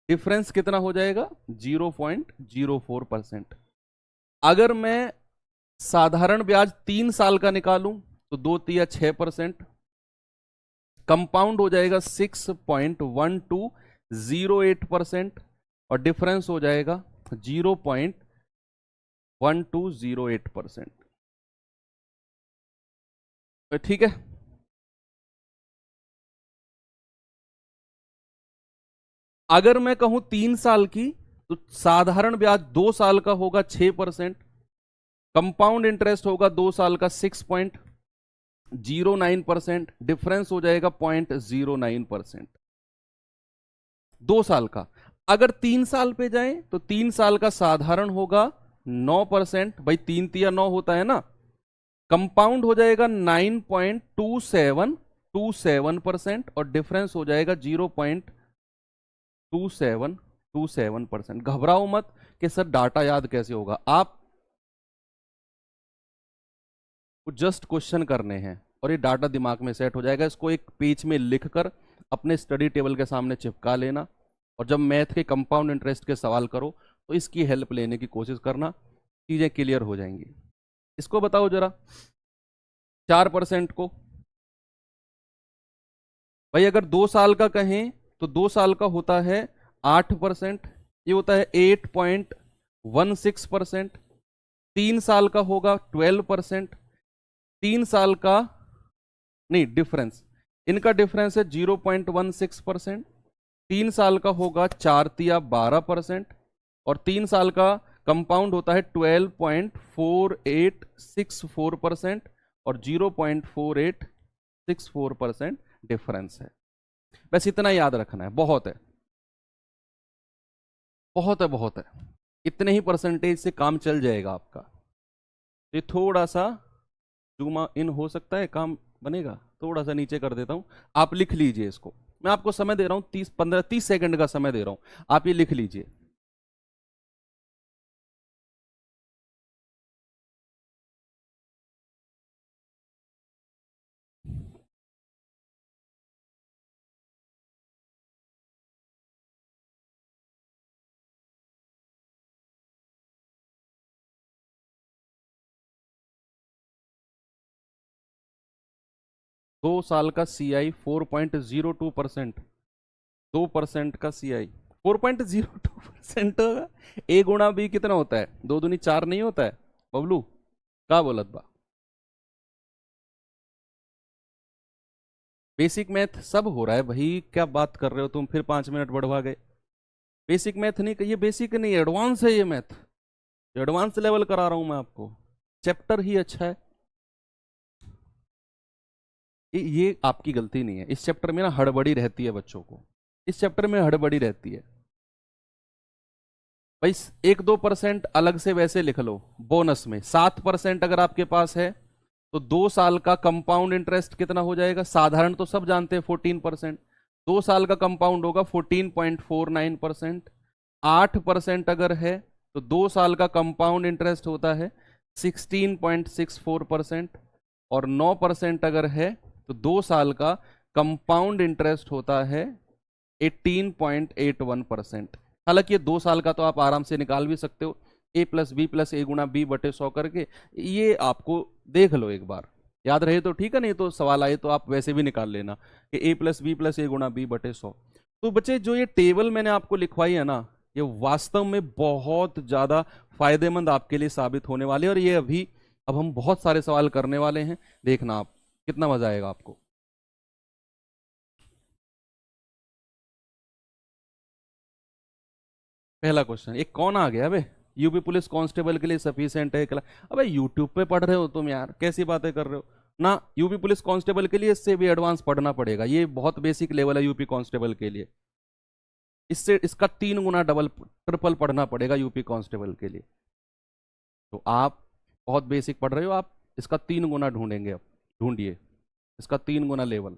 डिफरेंस कितना हो जाएगा? 0.04%। अगर मैं साधारण ब्याज 3 साल का निकालूं तो 2 तिया 6%, कंपाउंड हो जाएगा 6.1208% और डिफरेंस हो जाएगा 0.1208%। तो ठीक है, अगर मैं कहूं 3 साल की तो साधारण ब्याज 2 साल का होगा 6%, कंपाउंड इंटरेस्ट होगा 2 साल का 6.09%, डिफरेंस हो जाएगा 0.09%। 2 साल का। अगर 3 साल पे जाएं तो 3 साल का साधारण होगा 9%, भाई 3 तिया 9 होता है ना, कंपाउंड हो जाएगा 9.2727% और डिफरेंस हो जाएगा 0.2727%। घबराओ मत कि सर डाटा याद कैसे होगा, आप जस्ट क्वेश्चन करने हैं और ये डाटा दिमाग में सेट हो जाएगा। इसको एक पेज में लिखकर अपने स्टडी टेबल के सामने चिपका लेना और जब मैथ के कंपाउंड इंटरेस्ट के सवाल करो तो इसकी हेल्प लेने की कोशिश करना, चीजें क्लियर हो जाएंगी। इसको बताओ जरा, 4% को भाई अगर 2 साल का कहें तो 2 साल का होता है 8%, ये होता है 8.16%। 3 साल का होगा 12%, 3 साल का नहीं, डिफरेंस इनका डिफरेंस है 0.16%। 3 साल का होगा 4 तिया 12% और 3 साल का कंपाउंड होता है 12.4864% और 0.4864% डिफरेंस है। बस इतना याद रखना है, बहुत है, बहुत है, बहुत है। इतने ही परसेंटेज से काम चल जाएगा आपका। ये थोड़ा सा जूम इन हो सकता है, काम बनेगा। थोड़ा सा नीचे कर देता हूं, आप लिख लीजिए इसको। मैं आपको समय दे रहा हूं 30 15 30 सेकंड का समय दे रहा हूं, आप ये लिख लीजिए। 2 साल का CI 4.02%, 2% का CI 4.02% होगा। A गुणा B कितना होता है? 2 दूनी 4 नहीं होता है बबलू? का बोलत बा? बेसिक मैथ सब हो रहा है भाई, क्या बात कर रहे हो तुम? फिर 5 मिनट बढ़वा गए। बेसिक मैथ नहीं, ये बेसिक नहीं, एडवांस है ये मैथ, एडवांस लेवल करा रहा हूं मैं आपको। चैप्टर ही अच्छा है। ये आपकी गलती नहीं है, इस चैप्टर में ना हड़बड़ी रहती है बच्चों को, इस चैप्टर में हड़बड़ी रहती है भाई। 1-2% अलग से वैसे लिख लो, बोनस में 7% अगर आपके पास है तो 2 साल का कंपाउंड इंटरेस्ट कितना हो जाएगा? साधारण तो सब जानते हैं 14%, 2 साल का कंपाउंड होगा 14.49%। 8% अगर है तो 2 साल का कंपाउंड इंटरेस्ट होता है 16.64%। और 9% अगर है तो 2 साल का कंपाउंड इंटरेस्ट होता है 18.81%। हालांकि ये 2 साल का तो आप आराम से निकाल भी सकते हो, A+B+A×B/100 करके। ये आपको देख लो एक बार, याद रहे तो ठीक है, नहीं तो सवाल आए तो आप वैसे भी निकाल लेना कि A+B+A×B/100। तो बच्चे जो ये टेबल मैंने आपको लिखवाई है ना, ये वास्तव में बहुत ज्यादा फायदेमंद आपके लिए साबित होने वाले हैं। और ये अभी अब हम बहुत सारे सवाल करने वाले हैं, देखना आप कितना मजा आएगा आपको। पहला क्वेश्चन, एक कौन आ गया बे? यूपी पुलिस कांस्टेबल के लिए सफिशिएंट है क्लास? अबे यूट्यूब पे पढ़ रहे हो तुम यार, कैसी बातें कर रहे हो ना। यूपी पुलिस कांस्टेबल के लिए इससे भी एडवांस पढ़ना पड़ेगा, ये बहुत बेसिक लेवल है यूपी कांस्टेबल के लिए। इससे इसका 3 गुना डबल ट्रिपल पढ़ना पड़ेगा यूपी कांस्टेबल के लिए। तो आप बहुत बेसिक पढ़ रहे हो, आप इसका 3 गुना ढूंढेंगे। अब ढूंढिए इसका 3 गुना लेवल।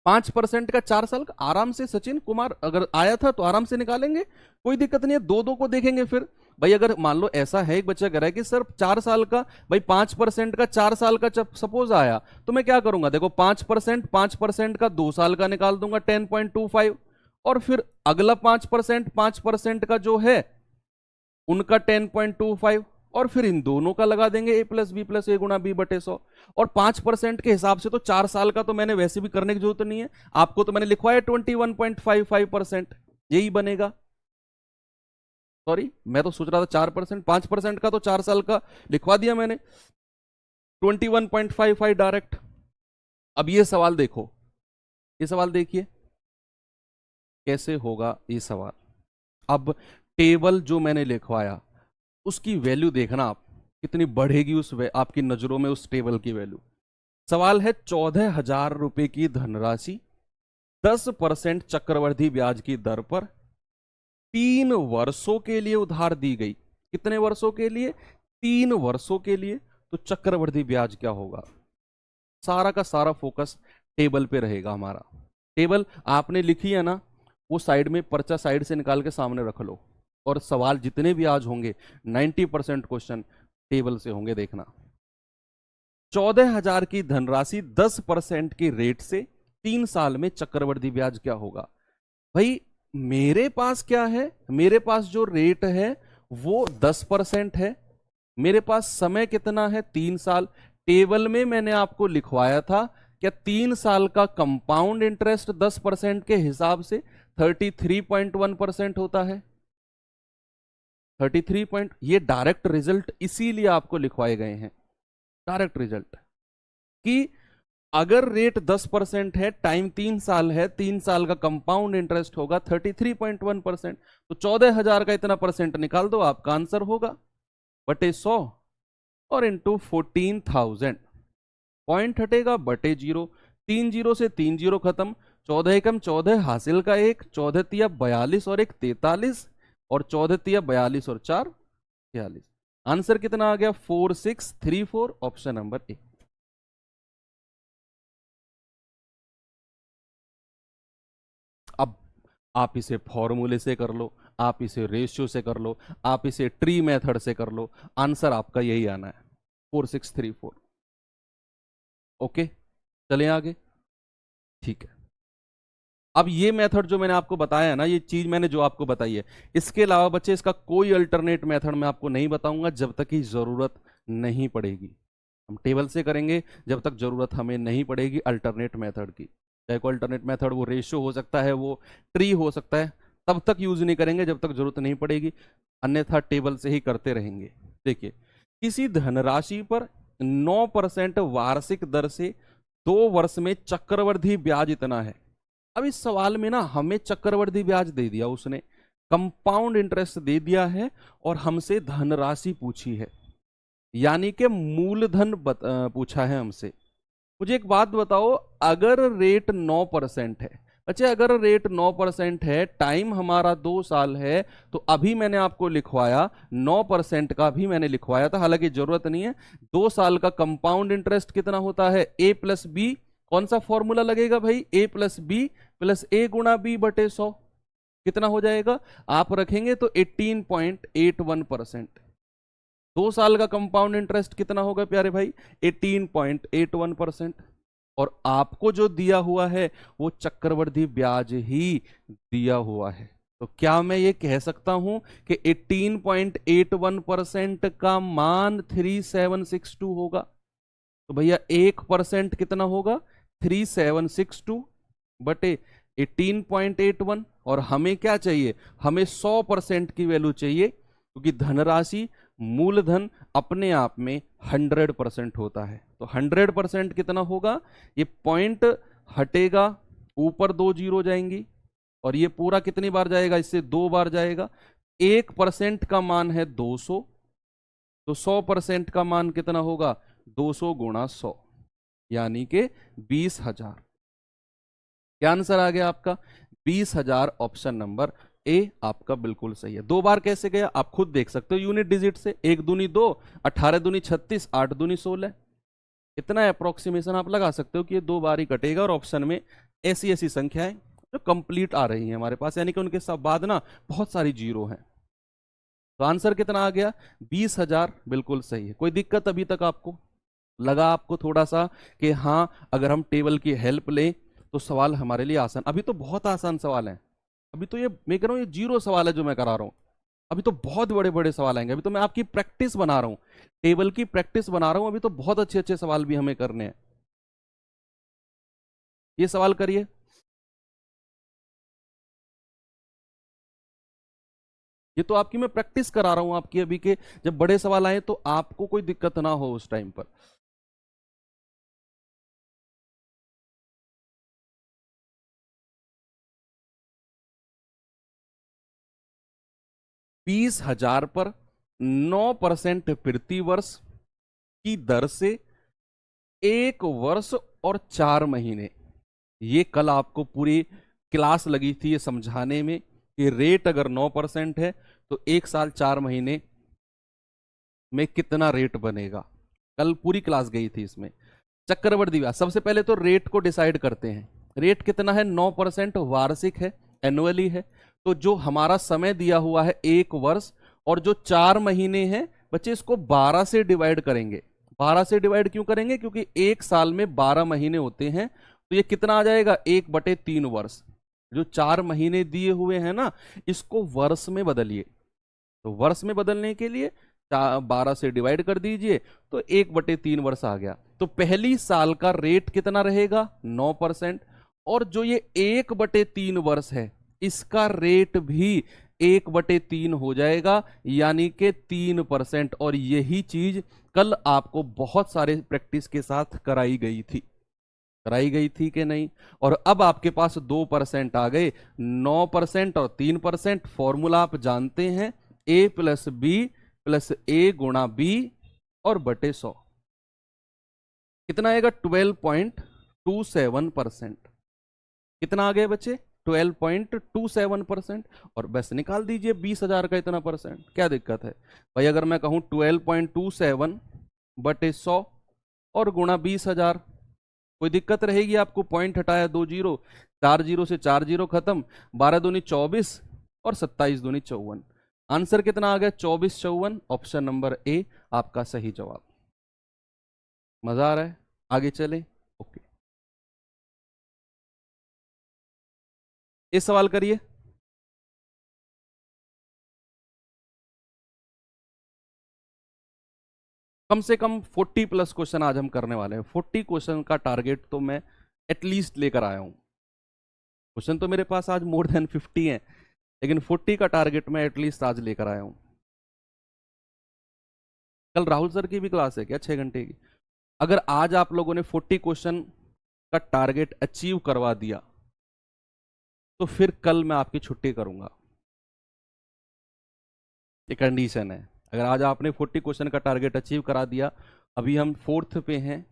5% का 4 साल का आराम से, सचिन कुमार अगर आया था तो आराम से निकालेंगे, कोई दिक्कत नहीं है। दो दो को देखेंगे फिर। भाई अगर मान लो ऐसा है, एक बच्चा कह रहा है कि सर 4 साल का, भाई 5% का 4 साल का जब सपोज आया तो मैं क्या करूंगा? देखो 5% का 2 साल का निकाल दूंगा 10.25, और फिर अगला 5% का जो है उनका 10.25, और फिर इन दोनों का लगा देंगे A+B+A×B/100। और 5% के हिसाब से तो 4 साल का तो मैंने वैसे भी करने की जरूरत नहीं है, आपको तो मैंने लिखवाया 21.55%, यही बनेगा। सॉरी, मैं तो सोच रहा था 4%, 5% का तो 4 साल का लिखवा दिया मैंने, 21.55 डायरेक्ट। अब ये सवाल देखो, ये सवाल देखिए कैसे होगा ये सवाल। अब टेबल जो मैंने लिखवाया उसकी वैल्यू देखना आप कितनी बढ़ेगी, आपकी नजरों में उस टेबल की वैल्यू। सवाल है 14,000 रुपए की धनराशि 10% चक्रवृद्धि ब्याज की दर पर 3 वर्षों के लिए उधार दी गई। कितने वर्षों के लिए? 3 वर्षों के लिए। तो चक्रवृद्धि ब्याज क्या होगा? सारा का सारा फोकस टेबल पे रहेगा हमारा। टेबल आपने लिखी है ना, वो साइड में पर्चा साइड से निकाल के सामने रख लो, और सवाल जितने भी आज होंगे 90% क्वेश्चन टेबल से होंगे, देखना। 14,000 की धनराशि 10% की रेट से 3 साल में चक्रवृद्धि ब्याज क्या होगा? भाई मेरे पास क्या है? मेरे पास जो रेट है वो 10% है, मेरे पास समय कितना है? 3 साल। टेबल में मैंने आपको लिखवाया था क्या 3 साल का कंपाउंड इंटरेस्ट 10% के हिसाब से 33.1% होता है। 33 पॉइंट, ये डायरेक्ट रिजल्ट इसीलिए आपको लिखवाए गए हैं, डायरेक्ट रिजल्ट, कि अगर रेट 10% है, टाइम 3 साल है, 3 साल का कंपाउंड इंटरेस्ट होगा 33.1%, तो 14,000 का इतना परसेंट निकाल दो, आपका आंसर होगा बटे 100 और इंटू 14,000। पॉइंट हटेगा बटे 0, 3 0 से 3 0 खत्म, 14 एकम 14 हासिल का 1, 14 तिया 42 और 1 43, और 14 तिया 42 और 4 46। आंसर कितना आ गया? 4634, ऑप्शन नंबर ए। अब आप इसे फॉर्मूले से कर लो, आप इसे रेशियो से कर लो, आप इसे ट्री मेथड से कर लो, आंसर आपका यही आना है 4634। ओके, चलें आगे। ठीक है। अब ये मेथड जो मैंने आपको बताया है ना, ये चीज मैंने जो आपको बताई है, इसके अलावा बच्चे इसका कोई अल्टरनेट मेथड मैं आपको नहीं बताऊंगा जब तक की जरूरत नहीं पड़ेगी। हम टेबल से करेंगे जब तक जरूरत हमें नहीं पड़ेगी अल्टरनेट मेथड की। चाहे कोई अल्टरनेट मेथड वो रेशियो हो सकता है, वो ट्री हो सकता है, तब तक यूज नहीं करेंगे जब तक जरूरत नहीं पड़ेगी, अन्यथा टेबल से ही करते रहेंगे। देखिए, किसी धनराशि पर 9% वार्षिक दर से 2 वर्ष में चक्रवृद्धि ब्याज इतना है। अब इस सवाल में ना हमें चक्रवृद्धि ब्याज दे दिया उसने, कंपाउंड इंटरेस्ट दे दिया है, और हमसे धनराशि पूछी है, यानी कि मूलधन पूछा है हमसे। मुझे एक बात बताओ, अगर रेट 9% है, अच्छा अगर रेट 9% है, टाइम हमारा 2 साल है, तो अभी मैंने आपको लिखवाया 9% का भी मैंने लिखवाया था, हालांकि जरूरत नहीं है। 2 साल का कंपाउंड इंटरेस्ट कितना होता है, ए प्लस बी। कौन सा फॉर्मूला लगेगा भाई, ए प्लस बी प्लस ए गुणा बी बटे 100। कितना हो जाएगा, आप रखेंगे तो 18.81%। 2 साल का कंपाउंड इंटरेस्ट कितना होगा प्यारे भाई, 18.81%। और आपको जो दिया हुआ है वो चक्रवृद्धि ब्याज ही दिया हुआ है। तो क्या मैं ये कह सकता हूं कि 18.81% का मान 3762 होगा? तो भैया 1% कितना होगा, 3762 बटे 18.81। और हमें क्या चाहिए, हमें 100% की वैल्यू चाहिए, क्योंकि धनराशि मूलधन अपने आप में 100% होता है। तो 100% कितना होगा, ये पॉइंट हटेगा, ऊपर 2 जीरो जाएंगी, और ये पूरा कितनी बार जाएगा, इससे 2 बार जाएगा। 1% का मान है 200, तो 100% का मान कितना होगा, 200 गुणा 100, यानी कि 20,000। क्या आंसर आ गया आपका, 20,000। ऑप्शन नंबर ए आपका बिल्कुल सही है। 2 बार कैसे गया आप खुद देख सकते हो, यूनिट डिजिट से। 1 दूनी 2, 18 दूनी 36, 8 दूनी 16। इतना अप्रोक्सीमेशन आप लगा सकते हो कि ये 2 बार ही कटेगा। और ऑप्शन में ऐसी ऐसी संख्याएं जो कंप्लीट आ रही हैं हमारे पास, यानी कि उनके सब बाद ना बहुत सारी जीरो हैं। तो आंसर कितना आ गया, 20,000 बिल्कुल सही है। कोई दिक्कत अभी तक आपको लगा, आपको थोड़ा सा कि हाँ अगर हम टेबल की हेल्प लें तो सवाल हमारे लिए आसान? अभी तो बहुत आसान सवाल है, अभी तो ये मैं कह रहा हूँ ये जीरो सवाल है जो मैं करा रहा हूँ। अभी तो बहुत बड़े बड़े सवाल आएंगे, अभी तो मैं आपकी प्रैक्टिस बना रहा हूँ, टेबल की प्रैक्टिस बना रहा हूँ। अभी तो बहुत अच्छे अच्छे सवाल भी हमें करने हैं। ये सवाल करिए। ये तो आपकी मैं प्रैक्टिस करा रहा हूं आपकी अभी के, जब बड़े सवाल आए तो आपको कोई दिक्कत ना हो उस टाइम पर। 20,000 पर 9% प्रति वर्ष की दर से 1 वर्ष और 4 महीने। ये कल आपको पूरी क्लास लगी थी ये समझाने में कि रेट अगर 9% है तो 1 साल 4 महीने में कितना रेट बनेगा। कल पूरी क्लास गई थी इसमें। चक्रवृद्धि ब्याज, सबसे पहले तो रेट को डिसाइड करते हैं। रेट कितना है, 9% वार्षिक है, एनुअली है। तो जो हमारा समय दिया हुआ है 1 वर्ष, और जो 4 महीने हैं बच्चे, इसको 12 से डिवाइड करेंगे। 12 से डिवाइड क्यों करेंगे, क्योंकि 1 साल में 12 महीने होते हैं। तो ये कितना आ जाएगा, 1/3 वर्ष। जो 4 महीने दिए हुए हैं ना, इसको वर्ष में बदलिए। तो वर्ष में बदलने के लिए 12 से डिवाइड कर दीजिए, तो 1/3 वर्ष आ गया। तो पहली साल का रेट कितना रहेगा, 9%। और जो ये 1/3 वर्ष है, इसका रेट भी 1/3 हो जाएगा, यानी कि 3%। और यही चीज कल आपको बहुत सारे प्रैक्टिस के साथ कराई गई थी कि नहीं? और अब आपके पास 2% आ गए, 9% और 3%। फॉर्मूला आप जानते हैं, ए प्लस बी प्लस ए गुणा बी और बटे 100। कितना आएगा, 12.27%। कितना आ गया बच्चे, 12.27%। और बस निकाल दीजिए 20,000 का इतना परसेंट, क्या दिक्कत है भाई? अगर मैं कहूं 12.27 बटे 100 और गुणा 20,000, कोई दिक्कत रहेगी आपको? पॉइंट हटाया 2 जीरो, 4 जीरो से 4 जीरो खत्म, 12 दूनी 24 और 27 दूनी 54। आंसर कितना आ गया, 2454। ऑप्शन नंबर ए आपका सही जवाब। मजा आ रहा है? आगे चले। ओके। इस सवाल करिए। कम से कम 40 प्लस क्वेश्चन आज हम करने वाले हैं। 40 क्वेश्चन का टारगेट तो मैं एटलीस्ट लेकर आया हूं। क्वेश्चन तो मेरे पास आज मोर देन 50 हैं, लेकिन 40 का टारगेट मैं एटलीस्ट आज लेकर आया हूं। कल राहुल सर की भी क्लास है क्या 6 घंटे की? अगर आज आप लोगों ने 40 क्वेश्चन का टारगेट अचीव करवा दिया तो फिर कल मैं आपकी छुट्टी करूंगा। ये कंडीशन है। अगर आज आपने 40 क्वेश्चन का टारगेट अचीव करा दिया, अभी हम 4th पे हैं,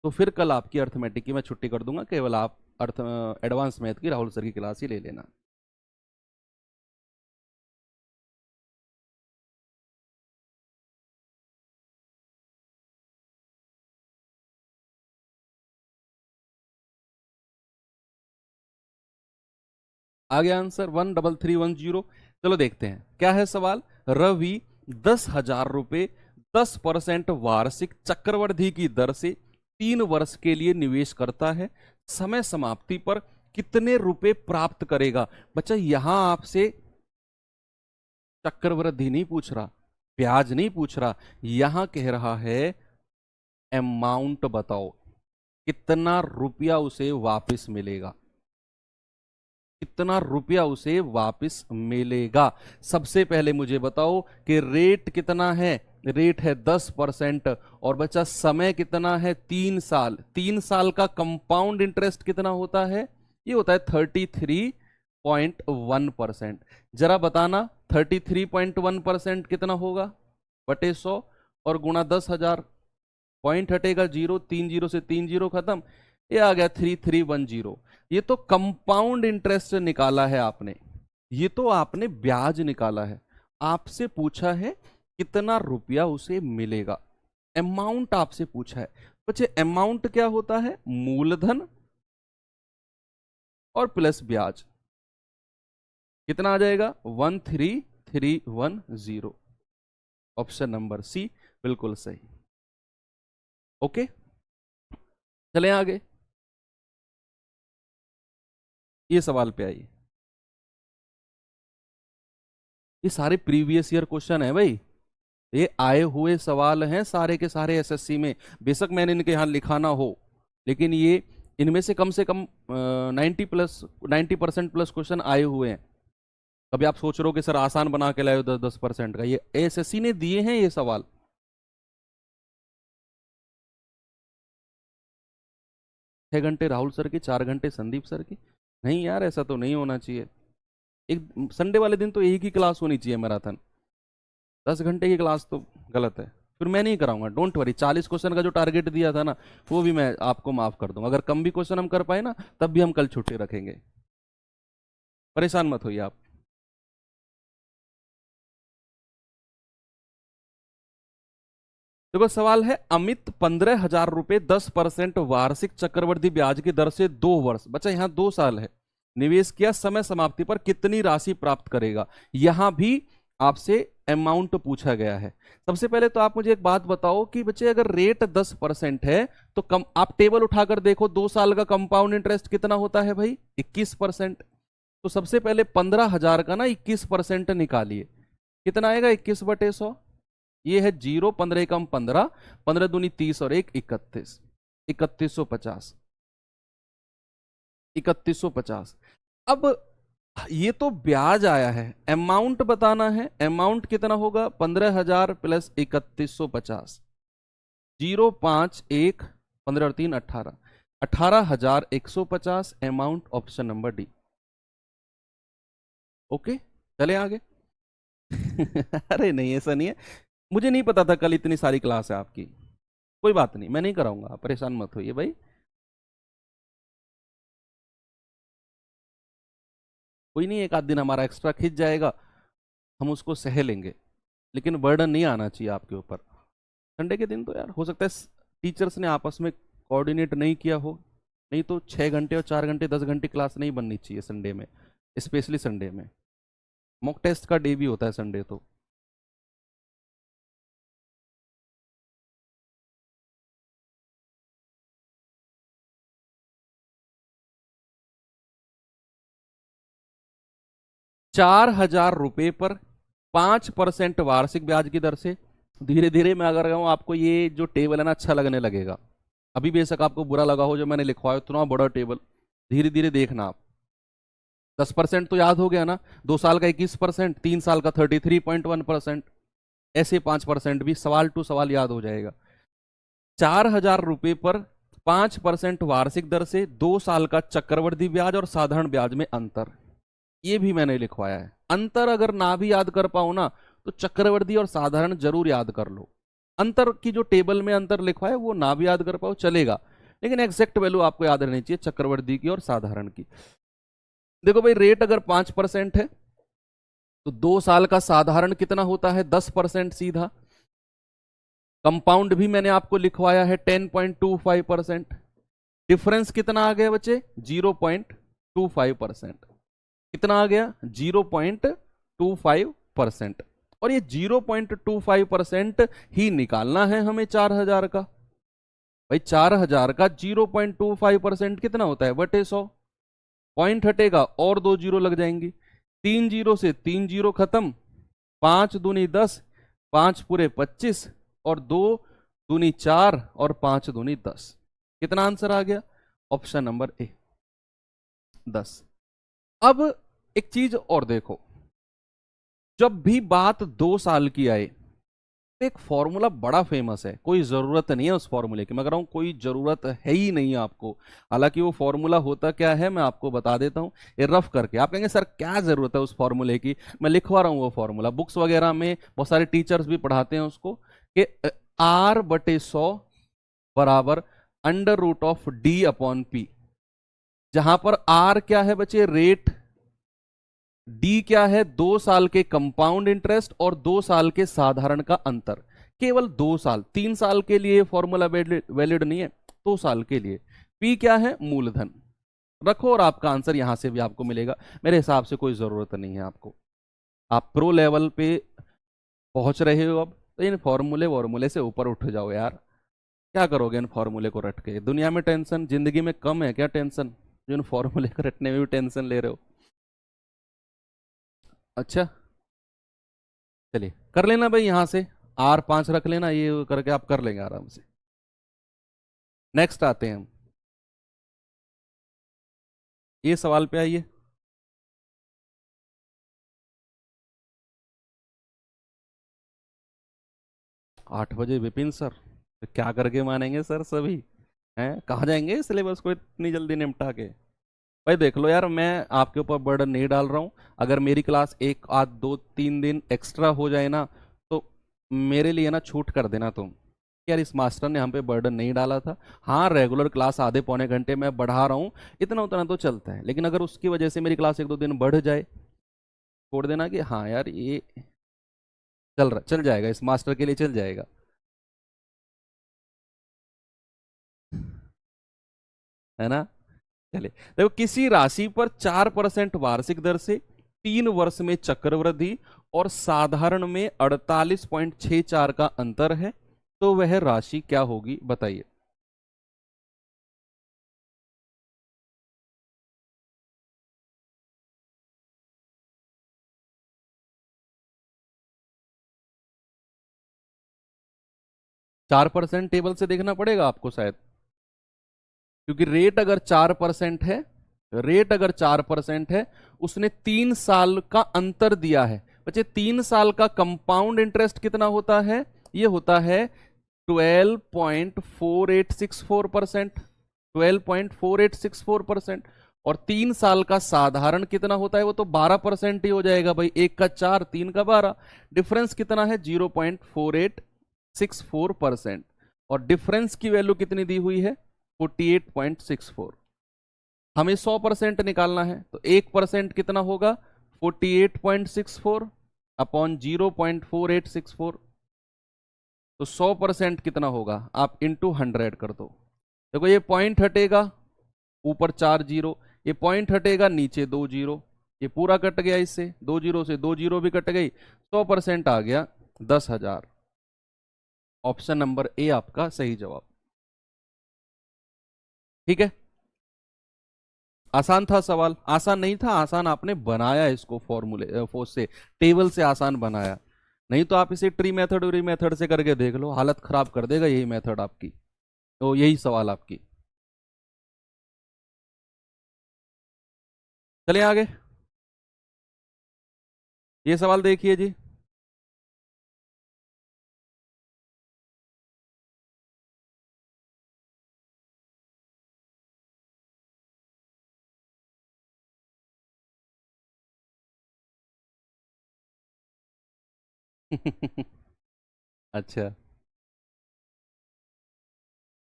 तो फिर कल आपकी अर्थमेटिक की मैं छुट्टी कर दूंगा। केवल आप अर्थ एडवांस मैथ की राहुल सर की क्लास ही ले लेना। आ गया आंसर 13310। चलो देखते हैं क्या है सवाल। रवि 10,000 रुपए 10% वार्षिक चक्रवृद्धि की दर से 3 वर्ष के लिए निवेश करता है। समय समाप्ति पर कितने रुपए प्राप्त करेगा? बच्चा यहां आपसे चक्रवृद्धि नहीं पूछ रहा, ब्याज नहीं पूछ रहा, यहां कह रहा है अमाउंट बताओ, कितना रुपया उसे वापस मिलेगा, कितना रुपया उसे वापस मिलेगा। सबसे पहले मुझे बताओ कि रेट कितना है। रेट है 10%। और बच्चा समय कितना है? 3 साल। 3 साल का कंपाउंड इंटरेस्ट कितना होता है? ये होता है 33.1%। जरा बताना 33.1% कितना होगा? बटे 100 और गुणा 10,000। पॉइंट हटेगा 0, 3 0 से 3 0 खत्म। ये आ गया 3310। ये तो कंपाउंड इंटरेस्ट निकाला है आपने, ये तो आपने ब्याज निकाला है। आपसे पूछा है कितना रुपया उसे मिलेगा, अमाउंट आपसे पूछा है। बच्चे अमाउंट क्या होता है? मूलधन और प्लस ब्याज। कितना आ जाएगा? 13310। ऑप्शन नंबर सी बिल्कुल सही। ओके, चलें आगे। ये सवाल पे आइए। ये सारे प्रीवियस ईयर क्वेश्चन है भाई, ये आए हुए सवाल हैं सारे के सारे एसएससी में। बेशक मैंने इनके यहाँ लिखा ना हो, लेकिन ये इनमें से कम 90% प्लस क्वेश्चन आए हुए हैं। कभी आप सोच रहे हो कि सर आसान बना के लाए हो 10% का, ये एसएससी ने दिए हैं ये सवाल। 6 घंटे राहुल सर की, 4 घंटे संदीप सर की। नहीं यार, ऐसा तो नहीं होना चाहिए। एक संडे वाले दिन तो एक ही क्लास होनी चाहिए मैराथन। 10 घंटे की क्लास तो गलत है। फिर मैं नहीं कराऊंगा, डोंट वरी। 40 क्वेश्चन का जो टारगेट दिया था ना, वो भी मैं आपको माफ कर दूंगा। अगर कम भी क्वेश्चन हम कर पाए ना, तब भी हम कल छुट्टी रखेंगे। परेशान मत होइए आप। देखो सवाल है, अमित 15,000 रुपए 10% वार्षिक चक्रवृद्धि ब्याज की दर से 2 वर्ष, बच्चा यहां 2 साल है, निवेश किया। समय समाप्ति पर कितनी राशि प्राप्त करेगा? यहां भी आपसे अमाउंट पूछा गया है। सबसे पहले तो आप मुझे एक बात बताओ कि बच्चे अगर रेट 10% है तो कम, आप टेबल उठाकर देखो 2 साल का कंपाउंड इंटरेस्ट कितना होता है भाई? 21%। तो सबसे पहले 15,000 का ना 21% निकालिए। कितना आएगा? 21/100। ये है 0, 15 एकम 15, 15 दूनी 30 और 1 31। 3150। 3150। अब ये तो ब्याज आया है, अमाउंट बताना है। अमाउंट कितना होगा? 15,000 प्लस 3150। 0, 5, 1, 15 और 3 18। 18,150 amount, option number D. Okay, चले आगे। अरे नहीं, ऐसा नहीं है। मुझे नहीं पता था कल इतनी सारी क्लास है आपकी। कोई बात नहीं, मैं नहीं कराऊंगा, आप परेशान मत होइए भाई। कोई नहीं, एक आध दिन हमारा एक्स्ट्रा खिंच जाएगा, हम उसको सह लेंगे। लेकिन बर्डन नहीं आना चाहिए आपके ऊपर। संडे के दिन तो यार हो सकता है टीचर्स ने आपस में कोऑर्डिनेट नहीं किया हो। नहीं तो 6 घंटे और 4 घंटे 10 घंटे क्लास नहीं बननी चाहिए संडे में, स्पेशली संडे में। मॉक टेस्ट का डे भी होता है संडे तो। 4,000 रुपए पर 5% वार्षिक ब्याज की दर से। धीरे धीरे मैं अगर कहूँ आपको ये जो टेबल है ना अच्छा लगने लगेगा। अभी बेशक आपको बुरा लगा हो जो मैंने लिखवाया इतना बड़ा टेबल, धीरे धीरे देखना आप। 10% तो याद हो गया ना, 2 साल का 21%, 3 साल का 33.1%, ऐसे 5% भी सवाल टू सवाल याद हो जाएगा। 4,000 रुपए पर 5% वार्षिक दर से 2 साल का चक्रवृद्धि ब्याज और साधारण ब्याज में अंतर, ये भी मैंने लिखवाया है। अंतर अगर ना भी याद कर पाओ ना तो चक्रवृद्धि और साधारण जरूर याद कर लो। अंतर की जो टेबल में अंतर लिखवाया है वो ना भी याद कर पाओ चलेगा, लेकिन एग्जैक्ट वैल्यू आपको याद रहनी चाहिए चक्रवृद्धि की और साधारण की। देखो भाई, रेट अगर 5% है तो 2 साल का साधारण कितना होता है 10% सीधा। कंपाउंड भी मैंने आपको लिखवाया है 10.25%। डिफरेंस कितना आ गया बच्चे 0.25%। कितना आ गया 0.25%। और ये 0.25% ही निकालना है हमें 4,000 का। भाई 4,000 का 0.25% कितना होता है बटे 100। पॉइंट हटेगा और 2 जीरो लग जाएंगी, 3 जीरो से 3 जीरो खत्म, 5 दूनी 10, 5 पूरे 25 और 2 दूनी 4 और 5 दूनी 10। कितना आंसर आ गया ऑप्शन नंबर ए 10। अब एक चीज और देखो, जब भी बात 2 साल की आए तो एक फॉर्मूला बड़ा फेमस है, कोई जरूरत नहीं है उस फॉर्मूले की। मैं कह रहा हूं कोई जरूरत है ही नहीं है आपको। हालांकि वो फॉर्मूला होता क्या है मैं आपको बता देता हूं ये रफ करके। आप कहेंगे सर क्या जरूरत है उस फॉर्मूले की, मैं लिखवा रहा हूं वो फॉर्मूला। बुक्स वगैरह में बहुत सारे टीचर्स भी पढ़ाते हैं उसको कि R/100 बराबर √D/P, जहां पर R क्या है बच्चे रेट, डी क्या है 2 साल के कंपाउंड इंटरेस्ट और 2 साल के साधारण का अंतर। केवल 2 साल, 3 साल के लिए फॉर्मूला वैलिड नहीं है, 2 साल के लिए। पी क्या है मूलधन रखो और आपका आंसर यहां से भी आपको मिलेगा। मेरे हिसाब से कोई जरूरत नहीं है आपको, आप प्रो लेवल पे पहुंच रहे हो अब, तो इन फॉर्मूले से ऊपर उठ जाओ यार। क्या करोगे इन फॉर्मूले को रट के, दुनिया में टेंशन जिंदगी में कम है क्या टेंशन जो इन फॉर्मूले को रटने में भी टेंशन ले रहे हो। अच्छा चलिए कर लेना भाई, यहां से R5 रख लेना, ये करके आप कर लेंगे आराम से। नेक्स्ट आते हैं हम, ये सवाल पे आइए। 8 बजे विपिन सर, तो क्या करके मानेंगे सर सभी, हैं कहाँ जाएंगे सिलेबस को इतनी जल्दी निपटा के। भाई देख लो यार, मैं आपके ऊपर बर्डन नहीं डाल रहा हूँ। अगर मेरी क्लास 1 आध 2 3 दिन एक्स्ट्रा हो जाए ना तो मेरे लिए ना छूट कर देना तुम, यार इस मास्टर ने हम पे बर्डन नहीं डाला था। हाँ रेगुलर क्लास आधे पौने घंटे मैं बढ़ा रहा हूँ, इतना उतना तो चलता है, लेकिन अगर उसकी वजह से मेरी क्लास 1 2 दिन बढ़ जाए, छोड़ देना कि हाँ यार ये चल जाएगा, इस मास्टर के लिए चल जाएगा। है ना। चलिए देखो, किसी राशि पर 4% वार्षिक दर से 3 वर्ष में चक्रवृद्धि और साधारण में 48.64 का अंतर है, तो वह राशि क्या होगी बताइए। चार परसेंट टेबल से देखना पड़ेगा आपको शायद, क्योंकि रेट अगर 4% है, उसने 3 साल का अंतर दिया है। बच्चे 3 साल का कंपाउंड इंटरेस्ट कितना होता है, ये होता है 12.4864%, 12.4864%। और 3 साल का साधारण कितना होता है, वो तो 12% ही हो जाएगा भाई, 1 का 4 3 का 12। डिफरेंस कितना है 0.4864%। और डिफरेंस की वैल्यू कितनी दी हुई है 48.64। हमें 100% निकालना है तो 1% कितना होगा 48.64 अपॉन 0.4864। तो 100% कितना होगा, आप इंटू 100 कर दो। देखो ये पॉइंट हटेगा, ऊपर 4 जीरो, ये पॉइंट हटेगा नीचे 2 जीरो, ये पूरा कट गया, इससे 2 जीरो से 2 जीरो भी कट गई, 100% आ गया 10,000। ऑप्शन नंबर ए आपका सही जवाब। ठीक है। आसान था सवाल? आसान नहीं था, आसान आपने बनाया इसको फॉर्मूले फोर्स से, टेबल से आसान बनाया। नहीं तो आप इसे ट्री मेथड उरी मेथड से करके देख लो, हालत खराब कर देगा यही मेथड आपकी, तो यही सवाल आपकी। चलिए आगे, ये सवाल देखिए जी। अच्छा,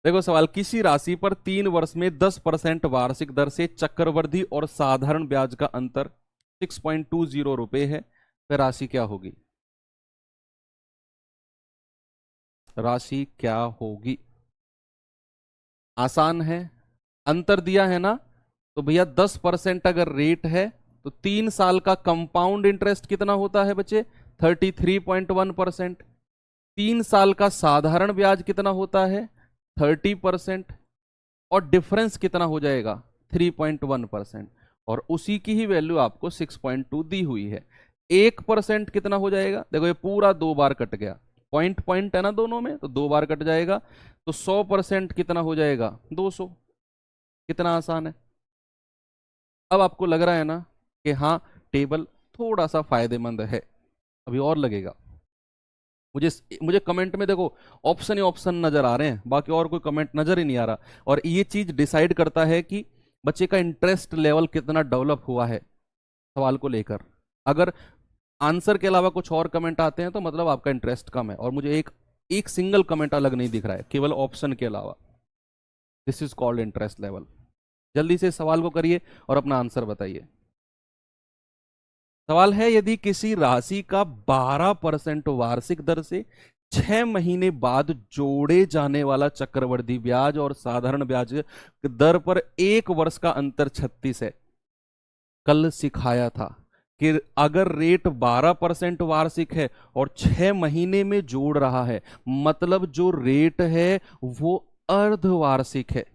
देखो सवाल, किसी राशि पर 3 वर्ष में 10% वार्षिक दर से चक्रवृद्धि और साधारण ब्याज का अंतर 6.20 रुपए है, फिर राशि क्या होगी? राशि क्या होगी? आसान है, अंतर दिया है ना, तो भैया 10% अगर रेट है तो 3 साल का कंपाउंड इंटरेस्ट कितना होता है बच्चे? 33.1%। 3 साल का साधारण ब्याज कितना होता है? 30%। और डिफरेंस कितना हो जाएगा? 3.1%। और उसी की ही वैल्यू आपको 6.2 दी हुई है। 1% कितना हो जाएगा? देखो ये पूरा 2 बार कट गया, पॉइंट पॉइंट है ना दोनों में, तो 2 बार कट जाएगा। तो 100% कितना हो जाएगा? 200। कितना आसान है। अब आपको लग रहा है ना कि हाँ, टेबल थोड़ा सा फायदेमंद है, अभी और लगेगा। मुझे मुझे कमेंट में देखो ऑप्शन ही ऑप्शन नजर आ रहे हैं, बाकी और कोई कमेंट नजर ही नहीं आ रहा। और ये चीज डिसाइड करता है कि बच्चे का इंटरेस्ट लेवल कितना डेवलप हुआ है सवाल को लेकर। अगर आंसर के अलावा कुछ और कमेंट आते हैं तो मतलब आपका इंटरेस्ट कम है। और मुझे एक एक सिंगल कमेंट अलग नहीं दिख रहा है, केवल ऑप्शन के अलावा। This is called interest level. जल्दी से सवाल को करिए और अपना आंसर बताइए। सवाल है, यदि किसी राशि का 12% वार्षिक दर से 6 महीने बाद जोड़े जाने वाला चक्रवृद्धि ब्याज और साधारण ब्याज दर पर 1 वर्ष का अंतर 36 है। कल सिखाया था कि अगर रेट 12% वार्षिक है और 6 महीने में जोड़ रहा है, मतलब जो रेट है वो अर्धवार्षिक है,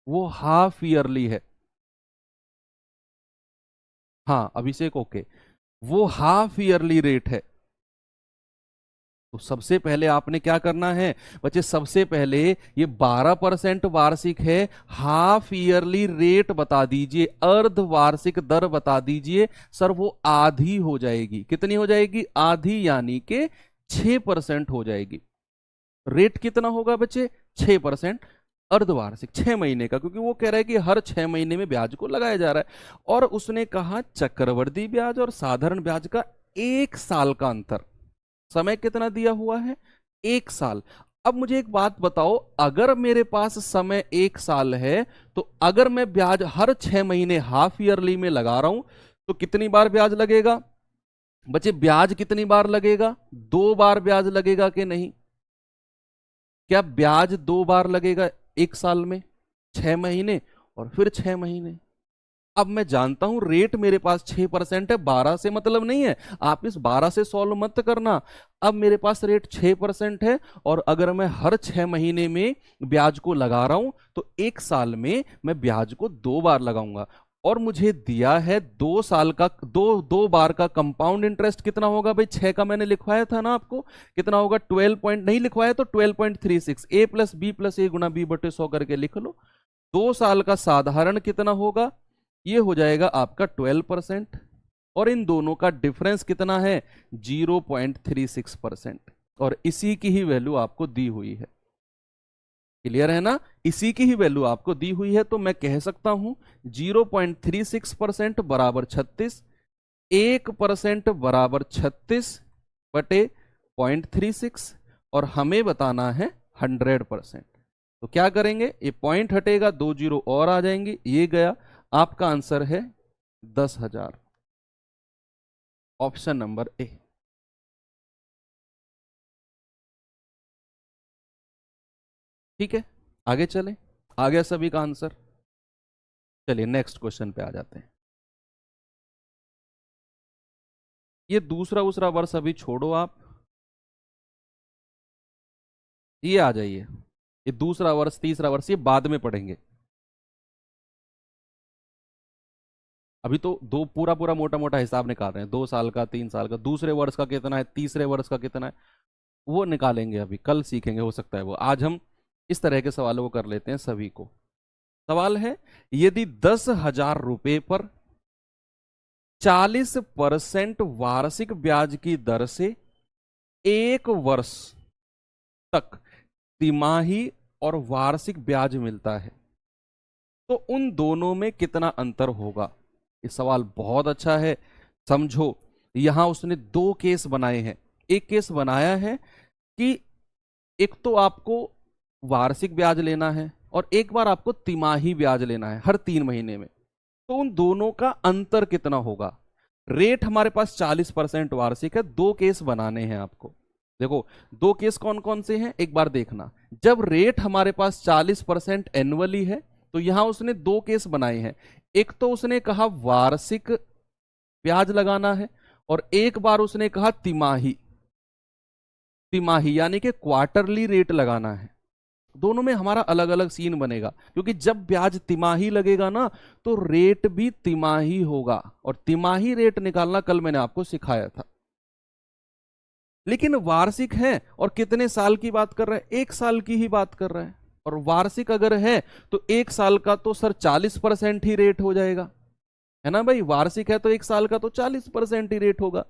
वो हाफ ईयरली है। हाँ अभिषेक, ओके, वो हाफ ईयरली रेट है। तो सबसे पहले आपने क्या करना है बच्चे? सबसे पहले ये 12% वार्षिक है, हाफ ईयरली रेट बता दीजिए, अर्ध वार्षिक दर बता दीजिए। सर वो आधी हो जाएगी। कितनी हो जाएगी? आधी, यानी कि 6% हो जाएगी। रेट कितना होगा बच्चे? 6%। अर्धवार्षिक 6 महीने का, क्योंकि वो कह रहा है कि हर 6 महीने में ब्याज को लगाया जा रहा है। और उसने कहा चक्रवृद्धि ब्याज और साधारण ब्याज का 1 साल का अंतर, समय कितना दिया हुआ है? 1 साल। अब मुझे एक बात बताओ, अगर मेरे पास समय 1 साल है, तो अगर मैं ब्याज हर 6 महीने हाफ ईयरली में लगा रहा हूं, तो कितनी बार ब्याज लगेगा बच्चे? ब्याज कितनी बार लगेगा? 2 बार ब्याज लगेगा कि नहीं? क्या ब्याज 2 बार लगेगा 1 साल में? 6 महीने और फिर 6 महीने। अब मैं जानता हूं रेट मेरे पास 6% है, 12 से मतलब नहीं है, आप इस 12 से सॉल्व मत करना। अब मेरे पास रेट 6% है, और अगर मैं हर 6 महीने में ब्याज को लगा रहा हूं, तो 1 साल में मैं ब्याज को 2 बार लगाऊंगा। और मुझे दिया है 2 साल का, दो बार का कंपाउंड इंटरेस्ट कितना होगा भाई? 6 का मैंने लिखवाया था ना आपको, कितना होगा? 12 पॉइंट नहीं लिखवाया तो 12.36, ए प्लस बी प्लस ए गुना बी बटे 100 करके लिख लो। 2 साल का साधारण कितना होगा? ये हो जाएगा आपका 12%। और इन दोनों का डिफरेंस कितना है? 0.36%। और इसी की ही वैल्यू आपको दी हुई है। क्लियर है ना? इसी की ही वैल्यू आपको दी हुई है, तो मैं कह सकता हूं 0.36% बराबर 36, 1% बराबर 36 बटे 0.36, और हमें बताना है 100%। तो क्या करेंगे? ये पॉइंट हटेगा, 2 जीरो और आ जाएंगे, ये गया। आपका आंसर है 10,000, ऑप्शन नंबर ए। ठीक है, आगे चलें। आ गया सभी का आंसर? चलिए नेक्स्ट क्वेश्चन पे आ जाते हैं। ये दूसरा दूसरा वर्ष अभी छोड़ो आप, ये आ जाइए। ये दूसरा वर्ष तीसरा वर्ष ये बाद में पढ़ेंगे। अभी तो दो पूरा पूरा मोटा मोटा हिसाब निकाल रहे हैं, 2 साल का, 3 साल का, दूसरे वर्ष का कितना है, तीसरे वर्ष का कितना है, वो निकालेंगे, अभी कल सीखेंगे, हो सकता है वो। आज हम इस तरह के सवालों को कर लेते हैं सभी को। सवाल है, यदि 10,000 रुपए पर 40% वार्षिक ब्याज की दर से 1 वर्ष तक तिमाही और वार्षिक ब्याज मिलता है, तो उन दोनों में कितना अंतर होगा। ये सवाल बहुत अच्छा है। समझो, यहां उसने दो केस बनाए हैं। एक केस बनाया है कि एक तो आपको वार्षिक ब्याज लेना है और एक बार आपको तिमाही ब्याज लेना है हर 3 महीने में, तो उन दोनों का अंतर कितना होगा। रेट हमारे पास 40% वार्षिक है, दो केस बनाने हैं आपको। देखो, दो केस कौन कौन से हैं एक बार देखना। जब रेट हमारे पास 40% एनुअली है, तो यहां उसने दो केस बनाए हैं। एक तो उसने कहा वार्षिक ब्याज लगाना है, और एक बार उसने कहा तिमाही। तिमाही यानी कि क्वार्टरली रेट लगाना है। दोनों में हमारा अलग अलग सीन बनेगा, क्योंकि जब ब्याज तिमाही लगेगा ना, तो रेट भी तिमाही होगा, और तिमाही रेट निकालना कल मैंने आपको सिखाया था। लेकिन वार्षिक है और कितने साल की बात कर रहे हैं, 1 साल की ही बात कर रहे हैं। और वार्षिक अगर है तो 1 साल का तो सर 40% ही रेट हो जाएगा, है ना भाई। वार्षिक है तो 1 साल का तो 40% ही रेट होगा।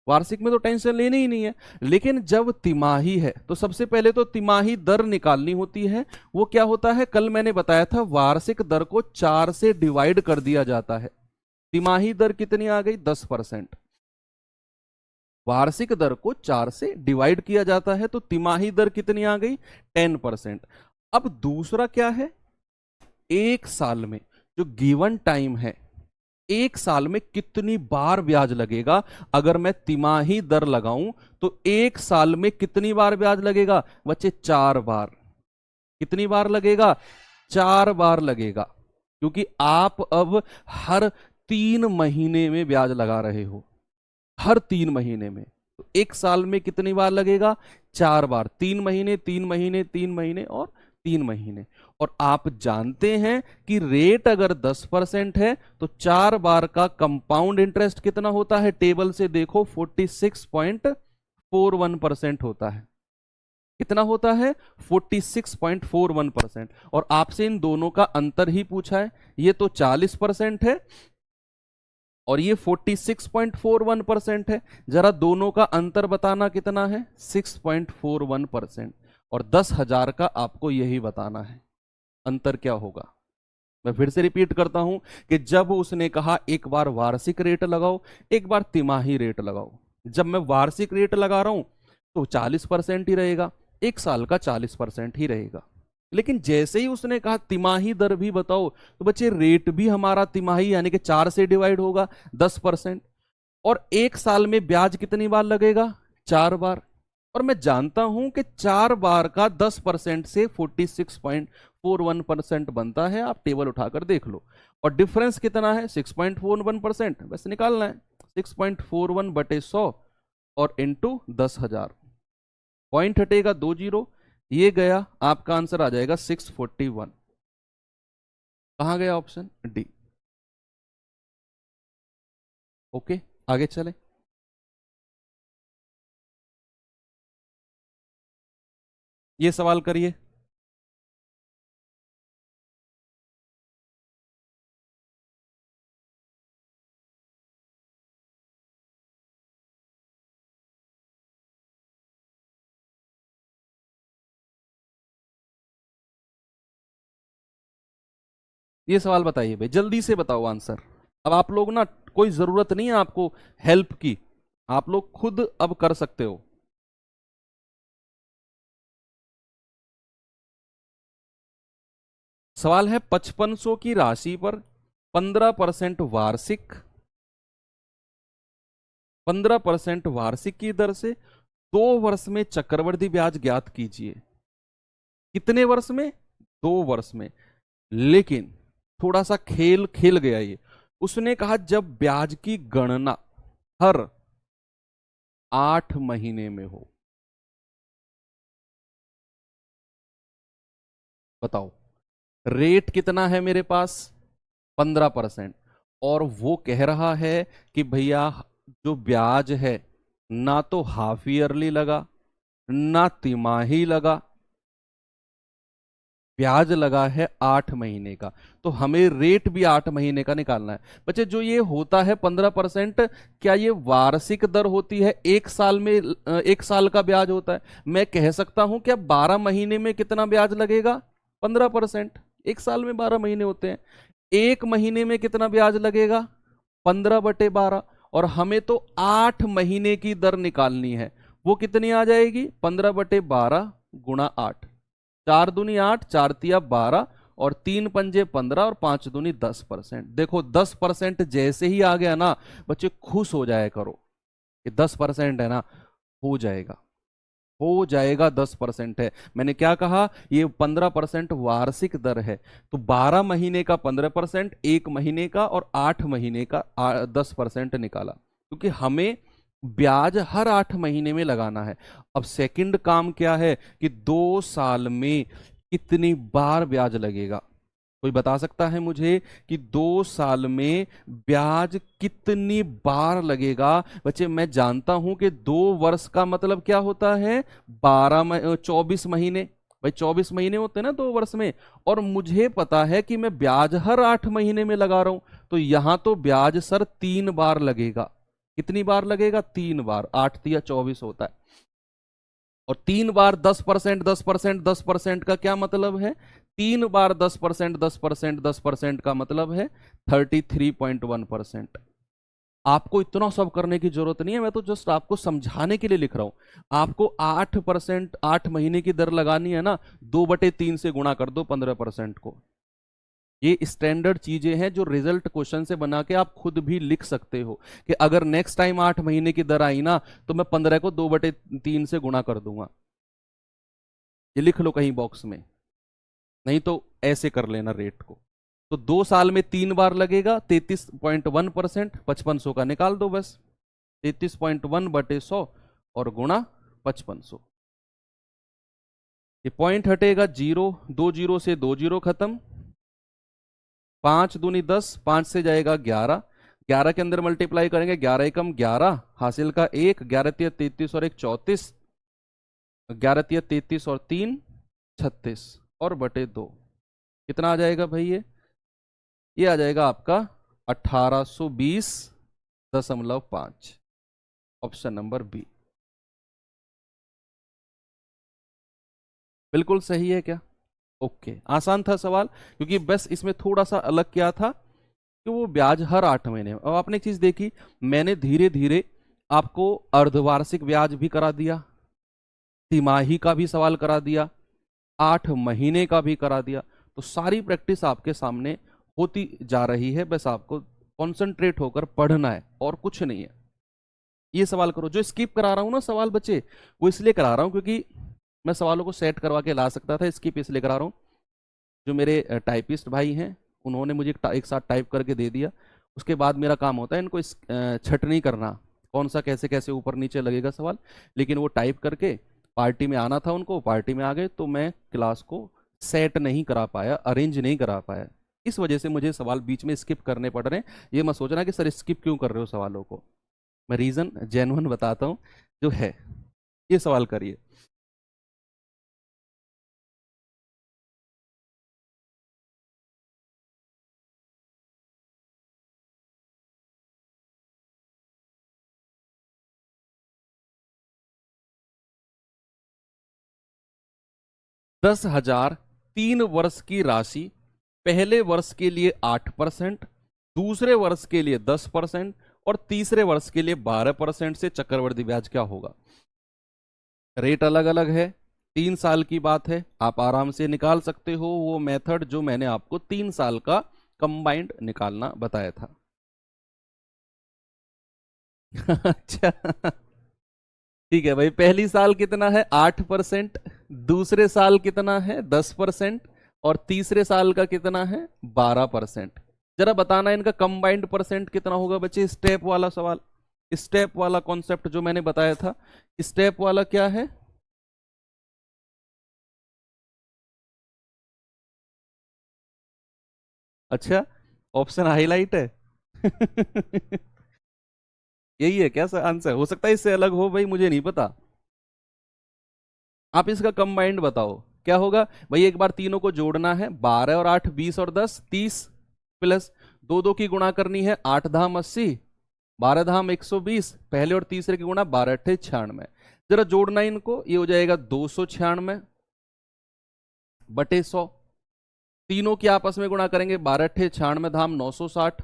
वार्षिक में तो टेंशन लेनी ही नहीं है। लेकिन जब तिमाही है तो सबसे पहले तो तिमाही दर निकालनी होती है। वो क्या होता है, कल मैंने बताया था, वार्षिक दर को 4 से डिवाइड कर दिया जाता है। तिमाही दर कितनी आ गई, 10%। वार्षिक दर को 4 से डिवाइड किया जाता है, तो तिमाही दर कितनी आ गई, 10%। अब दूसरा क्या है, 1 साल में जो गिवन टाइम है, 1 साल में कितनी बार ब्याज लगेगा। अगर मैं तिमाही दर लगाऊं तो 1 साल में कितनी बार ब्याज लगेगा बच्चे, 4 बार। कितनी बार लगेगा, 4 बार लगेगा, क्योंकि आप अब हर 3 महीने में ब्याज लगा रहे हो, हर 3 महीने में। तो 1 साल में कितनी बार लगेगा, 4 बार। 3 महीने, 3 महीने, 3 महीने और 3 महीने। और आप जानते हैं कि रेट अगर 10% है तो 4 बार का कंपाउंड इंटरेस्ट कितना होता है, टेबल से देखो, 46.41% होता है। कितना होता है, 46.41%। और आपसे इन दोनों का अंतर ही पूछा है। ये तो 40% है और ये 46.41% है। जरा दोनों का अंतर बताना कितना है, 6.41%। और 10,000 का आपको यही बताना है अंतर क्या होगा। मैं फिर से रिपीट करता हूं कि जब उसने कहा एक बार वार्षिक रेट लगाओ, एक बार तिमाही रेट लगाओ। जब मैं वार्षिक रेट लगा रहा हूं तो 40% ही रहेगा, 1 साल का 40% ही रहेगा। लेकिन जैसे ही उसने कहा तिमाही दर भी बताओ, तो बच्चे रेट भी हमारा तिमाही यानी कि 4 से डिवाइड होगा, 10%। और 1 साल में ब्याज कितनी बार लगेगा, 4 बार। और मैं जानता हूं कि 4 बार का 10% से 46.41% बनता है। आप टेबल उठाकर देख लो। और डिफरेंस कितना है, 6.41%, बस निकालना है। 6.41/100 और इंटू 10,000। पॉइंट हटेगा 2 जीरो, ये गया, आपका आंसर आ जाएगा 641। कहां गया ऑप्शन डी। ओके, आगे चले। ये सवाल करिए। ये सवाल बताइए भाई, जल्दी से बताओ आंसर। अब आप लोग ना, कोई जरूरत नहीं है आपको हेल्प की, आप लोग खुद अब कर सकते हो। सवाल है, 5500 की राशि पर 15% वार्षिक, 15% वार्षिक की दर से 2 वर्ष में चक्रवृद्धि ब्याज ज्ञात कीजिए। कितने वर्ष में, 2 वर्ष में। लेकिन थोड़ा सा खेल खेल गया ये। उसने कहा जब ब्याज की गणना हर 8 महीने में हो। बताओ, रेट कितना है मेरे पास, 15%। और वो कह रहा है कि भैया जो ब्याज है ना तो हाफ ईयरली लगा ना तिमाही लगा, ब्याज लगा है 8 महीने का। तो हमें रेट भी 8 महीने का निकालना है। बच्चे जो ये होता है 15%, क्या ये वार्षिक दर होती है, एक साल में 1 साल का ब्याज होता है? मैं कह सकता हूं क्या 12 महीने में कितना ब्याज लगेगा? 15%। एक साल में 12 महीने होते हैं। एक महीने में कितना ब्याज लगेगा? 15/12। और हमें तो 8 महीने की दर निकालनी है। वो कितनी आ जाएगी? 15/12 गुणा 8। 4 दूनी 8, 4 तिया 12, और 3 पंजे 15, और 5 दूनी 10%। देखो 10% जैसे ही आ गया ना, बच्चे खुश हो जाया करो कि 10% है ना, हो जाएगा, हो जाएगा। 10% है, मैंने क्या कहा, ये 15% वार्षिक दर है। तो 12 महीने का 15%, एक महीने का, और 8 महीने का 10% निकाला, क्योंकि हमें ब्याज हर 8 महीने में लगाना है। अब सेकंड काम क्या है कि 2 साल में कितनी बार ब्याज लगेगा? कोई बता सकता है मुझे कि 2 साल में ब्याज कितनी बार लगेगा? बच्चे मैं जानता हूं कि 2 वर्ष का मतलब क्या होता है, 24 महीने। भाई 24 महीने होते हैं ना 2 वर्ष में। और मुझे पता है कि मैं ब्याज हर 8 महीने में लगा रहा हूं, तो यहां तो ब्याज सर 3 बार लगेगा। कितनी बार लगेगा? 3 बार। 8 तिया 24 होता है। और 3 बार 10%, 10%, 10% का क्या मतलब है? 3 बार 10%, 10%, 10% का मतलब है 33.1%। आपको इतना सब करने की जरूरत नहीं है, मैं तो जस्ट आपको समझाने के लिए लिख रहा हूं। आपको 8%, 8 महीने की दर लगानी है ना, 2/3 से गुणा कर दो 15% को। ये स्टैंडर्ड चीजें हैं जो रिजल्ट क्वेश्चन से बना के आप खुद भी लिख सकते हो कि अगर नेक्स्ट टाइम 8 महीने की दर आई ना, तो मैं 15 को 2/3 से गुणा कर दूंगा। ये लिख लो कहीं बॉक्स में, नहीं तो ऐसे कर लेना रेट को। तो 2 साल में 3 बार लगेगा, 33.1%, 5500 का निकाल दो बस। 33.1/100 और गुणा 5500। ये पॉइंट हटेगा 0, 2 जीरो से 2 जीरो खत्म। 5 दूनी 10, 5 से जाएगा 11, 11 के अंदर मल्टीप्लाई करेंगे, 11 एकम 11, हासिल का 1, 11 तिया 33 और 1 34, 11 तिया 33 और 3 36, और बटे 2। कितना आ जाएगा भाई? ये आ जाएगा आपका 1820.5। ऑप्शन नंबर बी बिल्कुल सही है क्या? ओके, आसान था सवाल, क्योंकि बस इसमें थोड़ा सा अलग क्या था कि वो ब्याज हर 8 महीने में। अब आपने एक चीज देखी, मैंने धीरे धीरे आपको अर्धवार्षिक ब्याज भी करा दिया, तिमाही का भी सवाल करा दिया, 8 महीने का भी करा दिया। तो सारी प्रैक्टिस आपके सामने होती जा रही है, बस आपको कॉन्सेंट्रेट होकर पढ़ना है और कुछ नहीं है। ये सवाल करो। जो स्किप करा रहा हूं ना सवाल बच्चे, वो इसलिए करा रहा हूं क्योंकि मैं सवालों को सेट करवा के ला सकता था, स्किप इसलिए करा रहा हूं। जो मेरे टाइपिस्ट भाई हैं, उन्होंने मुझे एक साथ टाइप करके दे दिया। उसके बाद मेरा काम होता है इनको छटनी करना, कौन सा कैसे कैसे ऊपर नीचे लगेगा सवाल। लेकिन वो टाइप करके पार्टी में आना था उनको, पार्टी में आ गए, तो मैं क्लास को सेट नहीं करा पाया, अरेंज नहीं करा पाया। इस वजह से मुझे सवाल बीच में स्किप करने पड़ रहे हैं। ये मत सोचना कि सर स्किप क्यों कर रहे हो सवालों को, मैं रीजन जेन्युइन बताता हूँ जो है। ये सवाल करिए। 10,000 3 वर्ष की राशि, पहले वर्ष के लिए 8%, दूसरे वर्ष के लिए 10%, और तीसरे वर्ष के लिए 12% से चक्रवृद्धि ब्याज क्या होगा? रेट अलग अलग है, 3 साल की बात है, आप आराम से निकाल सकते हो वो मेथड जो मैंने आपको 3 साल का कंबाइंड निकालना बताया था। अच्छा, ठीक है भाई। पहली साल कितना है? 8%। दूसरे साल कितना है? 10%। और तीसरे साल का कितना है? 12%। जरा बताना इनका कंबाइंड परसेंट कितना होगा बच्चे? स्टेप वाला सवाल, स्टेप वाला कॉन्सेप्ट जो मैंने बताया था। स्टेप वाला क्या है? अच्छा, ऑप्शन हाईलाइट है। यही है क्या आंसर? हो सकता है इससे अलग हो भाई, मुझे नहीं पता। आप इसका कंबाइंड बताओ क्या होगा भाई। एक बार तीनों को जोड़ना है, 12 और 8 20 और 10 30, प्लस दो दो की गुणा करनी है, 8 धाम 80, 12 धाम 120, पहले और तीसरे की गुणा 12 अट्ठे 96। जरा जोड़ना है इनको, ये हो जाएगा 296 बटे 100। तीनों की आपस में गुणा करेंगे, 12 अट्ठे 96 धाम 960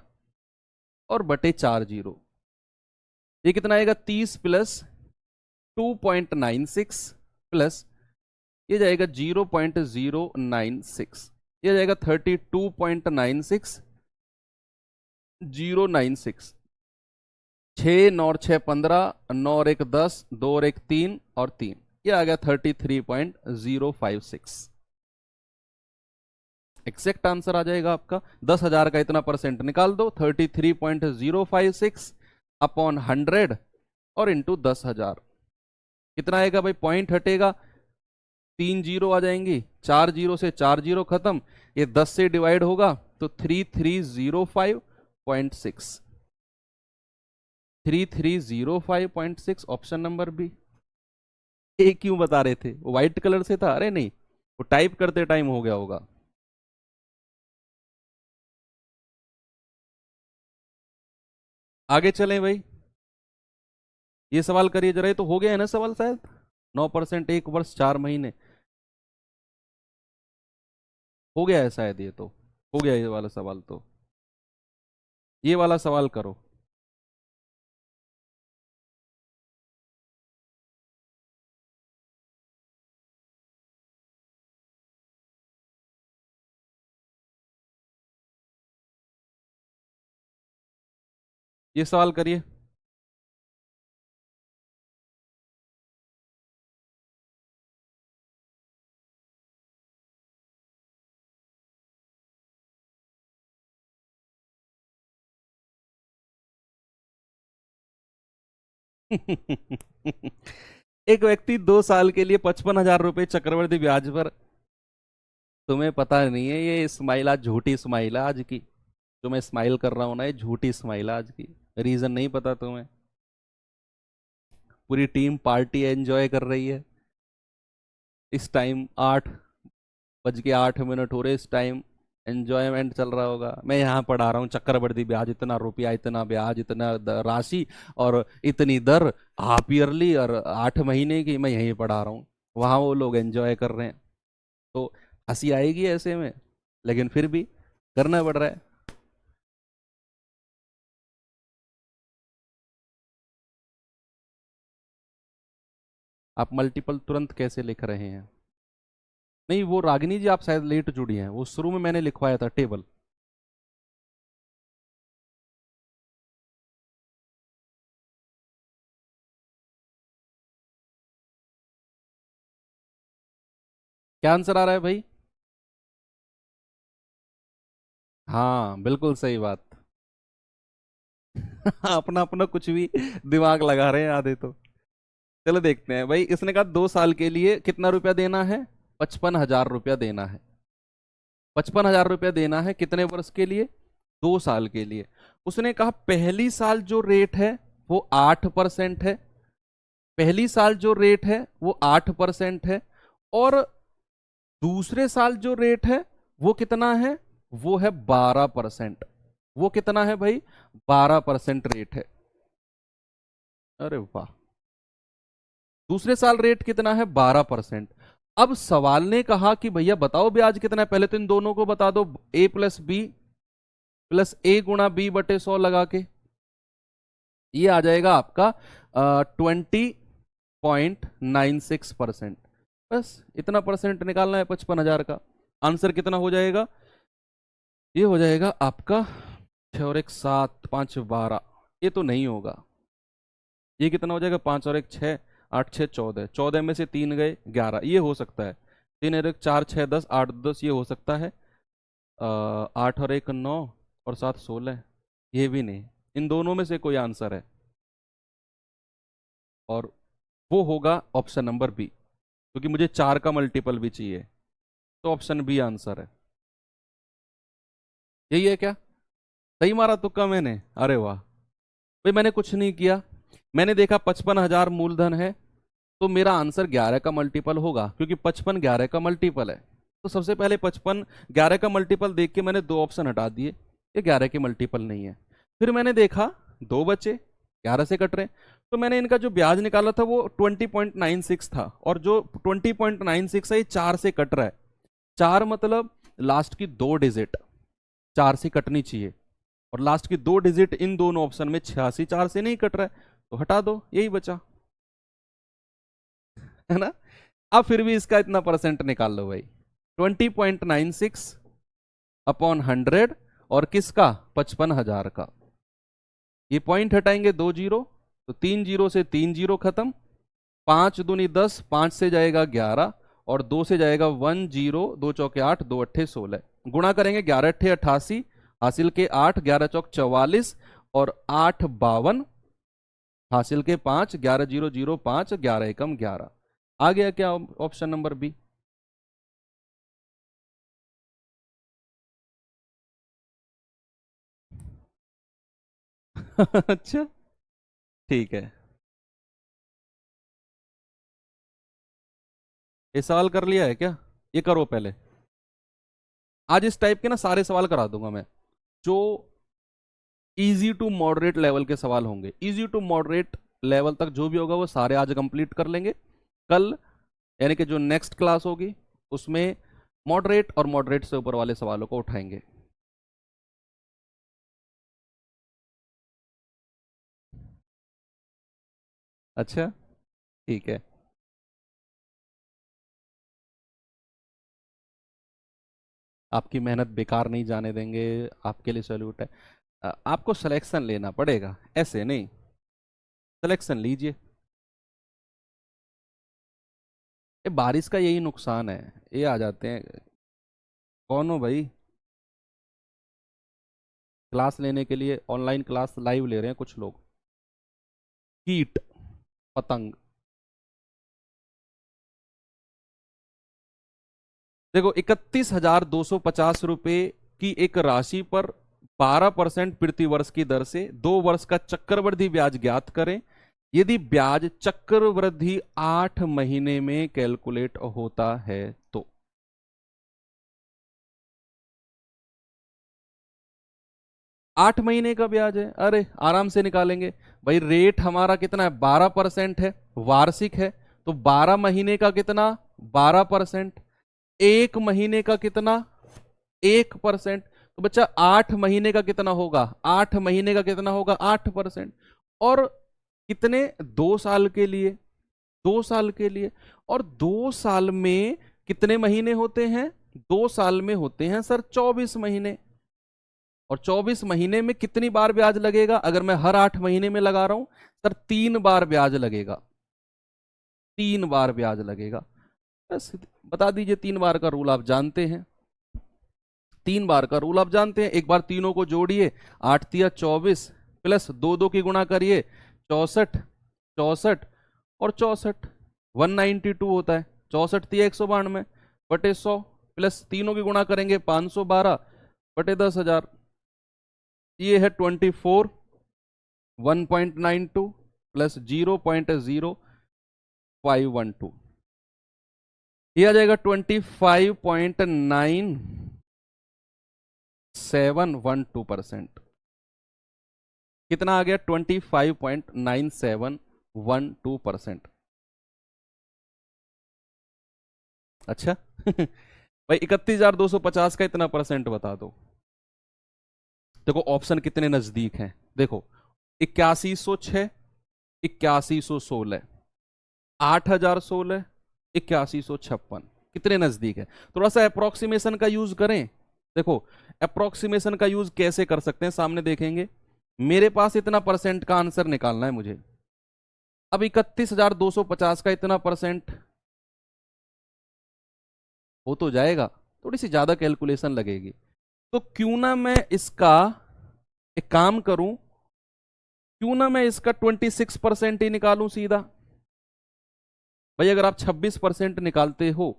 और बटे 4 जीरो। ये कितना आएगा? 30 प्लस 2.96 प्लस ये जाएगा 0.096, ये जाएगा 32.96096। 6 और 6 15, 9 और 1 10, 2 और 1 3 और 3, ये आ गया 33.056। एग्जैक्ट आंसर आ जाएगा आपका। 10,000 का इतना परसेंट निकाल दो, 33.056 अपॉन 100 और इंटू 10,000। कितना आएगा भाई? पॉइंट हटेगा, 3 जीरो आ जाएंगी, 4 जीरो से 4 जीरो खत्म, ये 10 से डिवाइड होगा तो 3305.6, 3305.6 ऑप्शन नंबर बी। ए क्यों बता रहे थे? वो व्हाइट कलर से था? अरे नहीं, वो टाइप करते टाइम हो गया होगा। आगे चलें भाई, ये सवाल करिए जरा। ये तो हो गया है ना सवाल शायद। 9% 1 वर्ष 4 महीने हो गया है शायद, ये तो हो गया ये वाला सवाल। तो ये वाला सवाल करो। ये सवाल करिए। एक व्यक्ति 2 साल के लिए 55,000 रुपए चक्रवृद्धि ब्याज पर। तुम्हें पता नहीं है ये स्माइल आज झूठी स्माइल है आज की। जो मैं स्माइल कर रहा हूं ना, ये झूठी स्माइल है आज की। रीजन नहीं पता तुम्हें? पूरी टीम पार्टी एंजॉय कर रही है इस टाइम। 8:08 हो रहे इस टाइम। एंजॉयमेंट चल रहा होगा। मैं यहाँ पढ़ा रहा हूँ चक्रवृद्धि ब्याज, इतना रुपया, इतना ब्याज, इतना राशि और इतनी दर, हाफ ईयरली और 8 महीने की, मैं यहीं पढ़ा रहा हूँ। वहाँ वो लोग एंजॉय कर रहे हैं, तो हंसी आएगी ऐसे में, लेकिन फिर भी करना पड़ रहा है। आप मल्टीपल तुरंत कैसे लिख रहे हैं? नहीं, वो रागिनी जी आप शायद लेट जुड़ी हैं, वो शुरू में मैंने लिखवाया था टेबल। क्या आंसर आ रहा है भाई? हाँ बिल्कुल सही बात। अपना अपना कुछ भी दिमाग लगा रहे हैं आधे तो। चलो देखते हैं भाई। इसने कहा 2 साल के लिए कितना रुपया देना है? 55,000 रुपया देना है। 55,000 रुपया देना है कितने वर्ष के लिए? 2 साल के लिए। उसने कहा पहली साल जो रेट है वो 8% है। पहली साल जो रेट है वो 8% है। और दूसरे साल जो रेट है वो कितना है? वो है 12%। वो कितना है भाई? 12% रेट है। अरे वाह! दूसरे साल रेट कितना है? 12%। अब सवाल ने कहा कि भैया बताओ ब्याज कितना है। पहले तो इन दोनों को बता दो, ए प्लस बी प्लस ए गुणा बी बटे 100 लगा के, ये आ जाएगा आपका 20.96%। बस इतना परसेंट निकालना है 55,000 का। आंसर कितना हो जाएगा? ये हो जाएगा आपका 6 और 1 7, 5 12। ये तो नहीं होगा। ये कितना हो जाएगा? 5 और 1 6, 8 6 14, 14 में से 3 गए 11, ये हो सकता है। 3 और 1 4 6 10, 8 10, ये हो सकता है। 8 और 1 9 और 7 16, ये भी नहीं। इन दोनों में से कोई आंसर है, और वो होगा ऑप्शन नंबर बी, क्योंकि मुझे 4 का मल्टीपल भी चाहिए। तो ऑप्शन बी आंसर है। यही है क्या? सही मारा तुक्का मैंने, अरे वाह। भाई मैंने कुछ नहीं किया, मैंने देखा 55,000 मूलधन है, तो मेरा आंसर 11 का मल्टीपल होगा, क्योंकि 55 11 का मल्टीपल है। तो सबसे पहले 55 11 का मल्टीपल देख के मैंने दो ऑप्शन हटा दिए, ये 11 के मल्टीपल नहीं है। फिर मैंने देखा दो बचे, 11 से कट रहे, तो मैंने इनका जो ब्याज निकाला था वो 20.96 था, और जो 20.96 है ये 4 से कट रहा है। 4 मतलब लास्ट की दो डिजिट 4 से कटनी चाहिए, और लास्ट की दो डिजिट इन दोनों ऑप्शन में 86 4 से नहीं कट रहा है, तो हटा दो, यही बचा, है ना। अब फिर भी इसका इतना परसेंट निकाल लो भाई, 20.96 अपॉन 100, और किसका 55,000 का। ये पॉइंट हटाएंगे 2 जीरो, तो 3 जीरो से 3 जीरो खत्म, 5 दूनी 10, 5 से जाएगा 11, और 2 से जाएगा 1 जीरो, 2 चौके 8, 2 अट्ठे 16, गुणा करेंगे 11 अट्ठे 88, हासिल के 8, 11 चौक 44, और 8 52, हासिल के 5, 11 जीरो जीरो 5, 11 एकम 11। आ गया क्या ऑप्शन नंबर बी? अच्छा, ठीक है। ये सवाल कर लिया है क्या? ये करो पहले। आज इस टाइप के ना सारे सवाल करा दूंगा मैं, जो इजी टू मॉडरेट लेवल के सवाल होंगे। इजी टू मॉडरेट लेवल तक जो भी होगा वो सारे आज कंप्लीट कर लेंगे। कल यानी कि जो नेक्स्ट क्लास होगी उसमें मॉडरेट और मॉडरेट से ऊपर वाले सवालों को उठाएंगे। अच्छा, ठीक है। आपकी मेहनत बेकार नहीं जाने देंगे, आपके लिए सैल्यूट है। आपको सिलेक्शन लेना पड़ेगा, ऐसे नहीं, सिलेक्शन लीजिए। ये बारिश का यही नुकसान है, ये आ जाते हैं। कौन हो भाई? क्लास लेने के लिए ऑनलाइन क्लास लाइव ले रहे हैं कुछ लोग। कीट, पतंग। देखो 31,250 रुपये की एक राशि पर 12% प्रति वर्ष की दर से 2 वर्ष का चक्रवृद्धि ब्याज ज्ञात करें। यदि ब्याज चक्रवृद्धि 8 महीने में कैलकुलेट होता है तो। 8 महीने का ब्याज है, अरे आराम से निकालेंगे भाई। रेट हमारा कितना है? 12% है, वार्षिक है, तो 12 महीने का कितना? 12%। 1 महीने का कितना? 1%। तो बच्चा 8 महीने का कितना होगा? 8 महीने का कितना होगा? 8%। और कितने? 2 साल के लिए, 2 साल के लिए। और 2 साल में कितने महीने होते हैं? 2 साल में होते हैं सर 24 महीने। और 24 महीने में कितनी बार ब्याज लगेगा? अगर मैं हर 8 महीने में लगा रहा हूं सर, 3 बार ब्याज लगेगा, 3 बार ब्याज लगेगा। बस बता दीजिए, 3 बार का रूल आप जानते हैं, 3 बार का रूल आप जानते हैं। एक बार तीनों को जोड़िए, 8 तिया 24, प्लस दो दो की गुणा करिए, 64, 64 और 64, 192 होता है। 64 तिया 192 बटे 100, प्लस तीनों की गुणा करेंगे 512 बटे 10,000। ये है 24, 1.92 प्लस 0.0512, ये आ जाएगा 25.9712%। कितना आ गया? 25.9712%। अच्छा भाई 31,250 का इतना परसेंट बता दो। देखो ऑप्शन कितने नजदीक हैं, देखो 8106, 8116, 8,016, 8156, कितने नजदीक है। थोड़ा सा अप्रोक्सीमेशन का यूज करें। देखो अप्रोक्सीमेशन का यूज कैसे कर सकते हैं, सामने देखेंगे। मेरे पास इतना परसेंट का आंसर निकालना है मुझे। अब 31,250 का इतना परसेंट हो तो जाएगा, थोड़ी सी ज्यादा कैलकुलेशन लगेगी। तो क्यों ना मैं इसका एक काम करूं, क्यों ना मैं इसका 26% ही निकालूं सीधा। भाई अगर आप 26% निकालते हो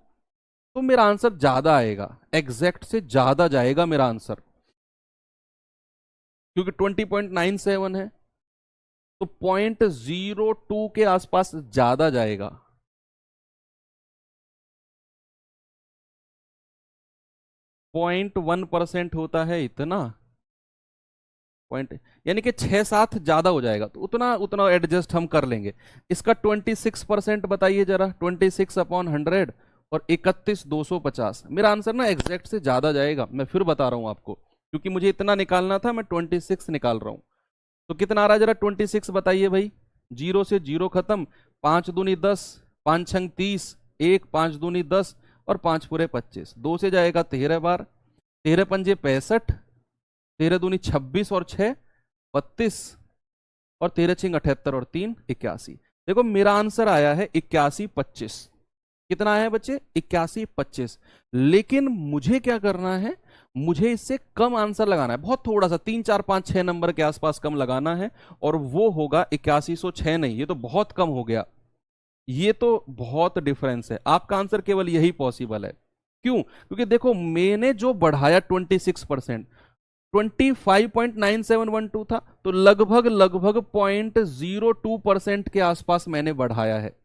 तो मेरा आंसर ज्यादा आएगा, एग्जैक्ट से ज्यादा जाएगा मेरा आंसर। क्योंकि 20.97 है, तो 0.02 के आसपास ज्यादा जाएगा। 0.1% होता है इतना पॉइंट, यानी कि 6-7 ज्यादा हो जाएगा, तो उतना उतना एडजस्ट हम कर लेंगे। इसका 26% बताइए जरा, 26/100 और 31,250। मेरा आंसर ना एग्जैक्ट से ज्यादा जाएगा, मैं फिर बता रहा हूं आपको, क्योंकि मुझे इतना निकालना था, मैं 26 निकाल रहा हूं। तो कितना आ रहा है जरा 26 बताइए भाई। जीरो से जीरो खत्म, 5 दूनी 10, 5 छंग 30, 1 5 दूनी 10 और 5 पूरे 25, 2 से जाएगा 13 बार, 13 पंजे 65, 13 दूनी 26 और 6 32 और 13 छिंग 78 और 3 81। देखो मेरा आंसर आया है 81-25। कितना आया है बच्चे? 81-25। लेकिन मुझे क्या करना है, मुझे इससे कम आंसर लगाना है, बहुत थोड़ा सा, 3 4 5 6 नंबर के आसपास कम लगाना है, और वो होगा 8106। नहीं, ये तो बहुत कम हो गया, ये तो बहुत डिफरेंस है। आपका आंसर केवल यही पॉसिबल है। क्यों? क्योंकि देखो मैंने जो बढ़ाया 26%, 25.9712 था, तो लगभग लगभग 0.02% के आसपास मैंने बढ़ाया है,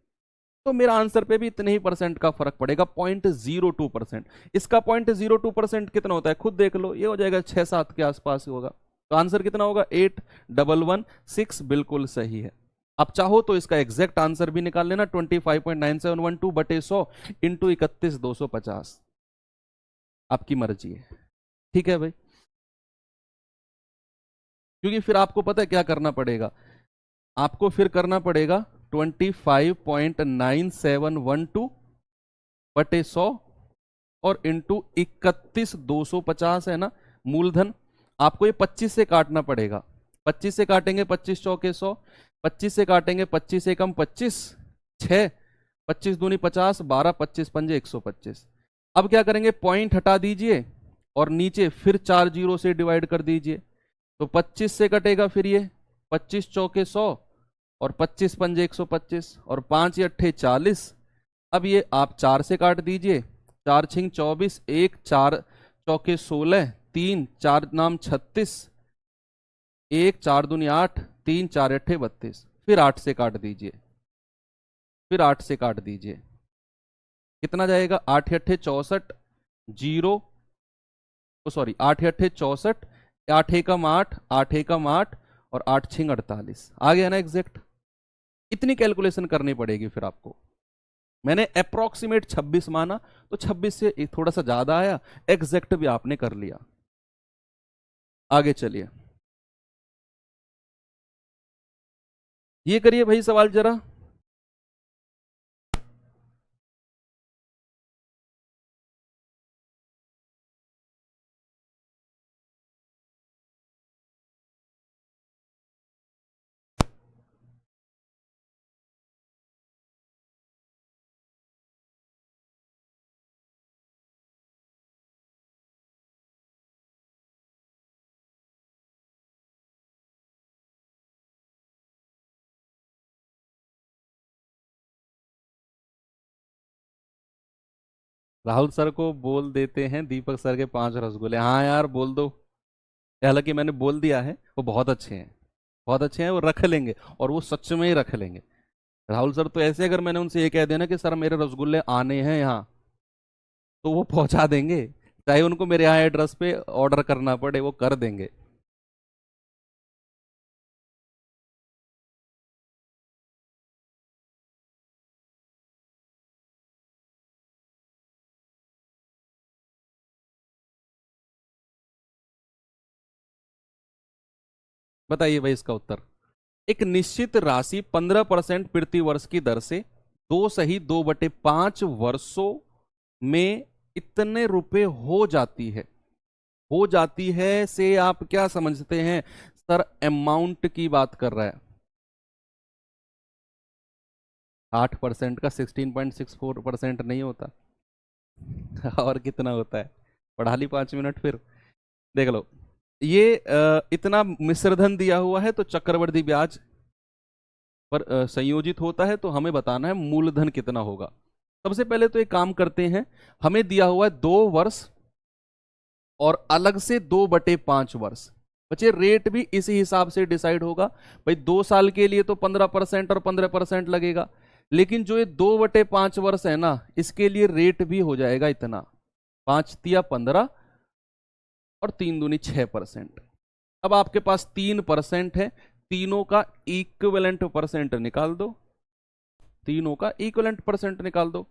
तो मेरा आंसर पे भी इतने ही परसेंट का फर्क पड़ेगा, 0.02%। इसका 0.02% कितना होता है खुद देख लो, ये हो जाएगा 6-7 के आसपास ही होगा। तो आंसर कितना होगा? 8116 बिल्कुल सही है। आप चाहो तो इसका एग्जैक्ट आंसर भी निकाल लेना, 25.9712/100 इंटू 31,250, आपकी मर्जी है। ठीक है भाई, क्योंकि फिर आपको पता है क्या करना पड़ेगा, आपको फिर करना पड़ेगा 25.9712/100 और इंटू 31,250 है ना मूलधन। आपको ये 25 से काटना पड़ेगा, 25 से काटेंगे 25 चौके 100, 25 से काटेंगे 25 एकम 25, 6 25 दूनी 50, 12 25 पंजे 125। अब क्या करेंगे, पॉइंट हटा दीजिए और नीचे फिर 4 जीरो से डिवाइड कर दीजिए, तो 25 से कटेगा फिर ये 25 चौके 100 और 25 पंजे 125 और 5 अट्ठे 40। अब ये आप 4 से काट दीजिए, 4 छिंग 24, 1 4 चौके 16, 3 4 नाम 36, 1 4 दूनी 8, 3 4 अट्ठे 32, फिर 8 से काट दीजिए, फिर 8 से काट दीजिए, कितना जाएगा? 8 अट्ठे 64, जीरो, सॉरी 8 अट्ठे 64, 8 एकम 8, 8 एकम 8 और 8 छिंग 48। आ गया ना एग्जैक्ट? इतनी कैलकुलेशन करनी पड़ेगी फिर आपको। मैंने अप्रोक्सीमेट 26 माना, तो 26 से थोड़ा सा ज्यादा आया, एग्जैक्ट भी आपने कर लिया। आगे चलिए, ये करिए भाई सवाल जरा। राहुल सर को बोल देते हैं दीपक सर के 5 रसगुल्ले। हाँ यार बोल दो, हालांकि मैंने बोल दिया है, वो बहुत अच्छे हैं, बहुत अच्छे हैं, वो रख लेंगे, और वो सच में ही रख लेंगे। राहुल सर तो ऐसे, अगर मैंने उनसे ये कह दिया ना कि सर मेरे रसगुल्ले आने हैं यहाँ, तो वो पहुंचा देंगे, चाहे उनको मेरे यहाँ एड्रेस पे ऑर्डर करना पड़े, वो कर देंगे। बताइए भाई इसका उत्तर। एक निश्चित राशि 15% प्रति वर्ष की दर से 2 सही 2/5 वर्षों में इतने रुपए हो जाती है। हो जाती है से आप क्या समझते हैं सर? अमाउंट की बात कर रहा है। 8% का 16.64% नहीं होता। और कितना होता है? पढ़ा ली 5 मिनट फिर। देख लो, ये इतना मिश्रधन दिया हुआ है, तो चक्रवृद्धि ब्याज पर संयोजित होता है, तो हमें बताना है मूलधन कितना होगा। सबसे पहले तो एक काम करते हैं, हमें दिया हुआ है 2 वर्ष और अलग से 2/5 वर्ष। बच्चे रेट भी इसी हिसाब से डिसाइड होगा। भाई 2 साल के लिए तो 15% और 15% लगेगा, लेकिन जो ये 2/5 वर्ष है ना, इसके लिए रेट भी हो जाएगा इतना, 5×3 = 15 और 3×2 = 6%। अब आपके पास 3% है, तीनों का इक्विवेलेंट परसेंट निकाल दो, तीनों का इक्विवेलेंट परसेंट निकाल दो।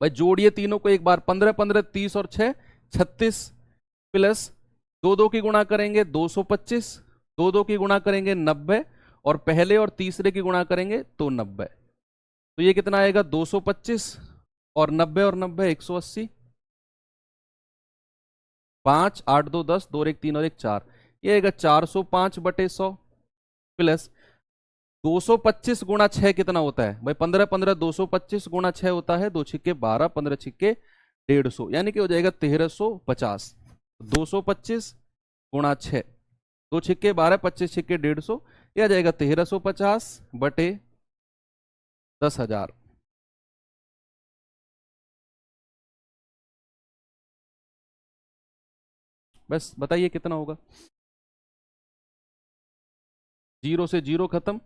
भाई जोड़िए तीनों को एक बार, 15 15 30 और 6 36, प्लस दो दो की गुणा करेंगे 225, दो दो की गुणा करेंगे 90, और पहले और तीसरे की गुणा करेंगे तो 90। तो ये कितना आएगा, 225 और 90 180, 5 8 2 10, 2 और 1 3 और 1 4, ये आएगा 405/100, प्लस 225 गुणा 6 कितना होता है भाई, 15 15 225 गुणा 6 होता है 2×6 = 12, 15×6 = 150, यानी कि हो जाएगा 1350। 225 गुणा 6, 2×6 = 12, 25×6 = 150, यह आ जाएगा 1350/10,000। बस बताइए कितना होगा। जीरो से जीरो खत्म,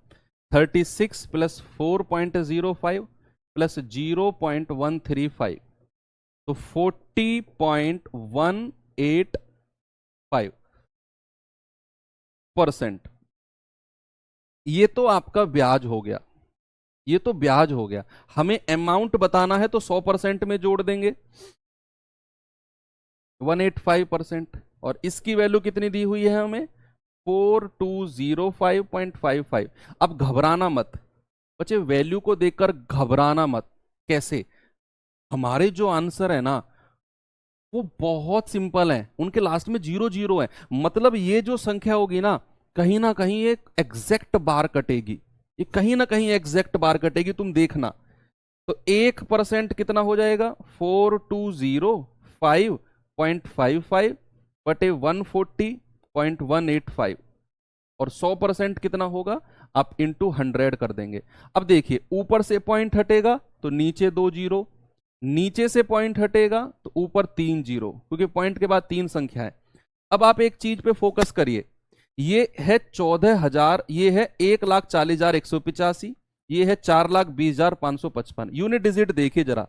36 + 4.05 + 0.135, तो 40.185%। ये तो आपका ब्याज हो गया, ये तो ब्याज हो गया। हमें अमाउंट बताना है तो 100% में जोड़ देंगे, 185%। और इसकी वैल्यू कितनी दी हुई है हमें, 4205.55। अब घबराना मत बच्चे, वैल्यू को देखकर घबराना मत। कैसे, हमारे जो आंसर है ना वो बहुत सिंपल है, उनके लास्ट में 0 0 है, मतलब ये जो संख्या होगी ना कहीं ये एग्जैक्ट बार कटेगी, ये कहीं ना कहीं एग्जैक्ट बार कटेगी, तुम देखना। तो 1% कितना हो जाएगा, 4205.55/140.185, और 100% कितना होगा, आप इंटू 100 कर देंगे। अब देखिए ऊपर से पॉइंट हटेगा तो नीचे 2 जीरो, नीचे से पॉइंट हटेगा तो ऊपर 3 जीरो, क्योंकि पॉइंट के बाद 3 संख्या है। अब आप एक चीज पे फोकस करिए, ये है 14,000, ये है 1,40,185, ये है 4,20,555। यूनिट डिजिट देखिए जरा,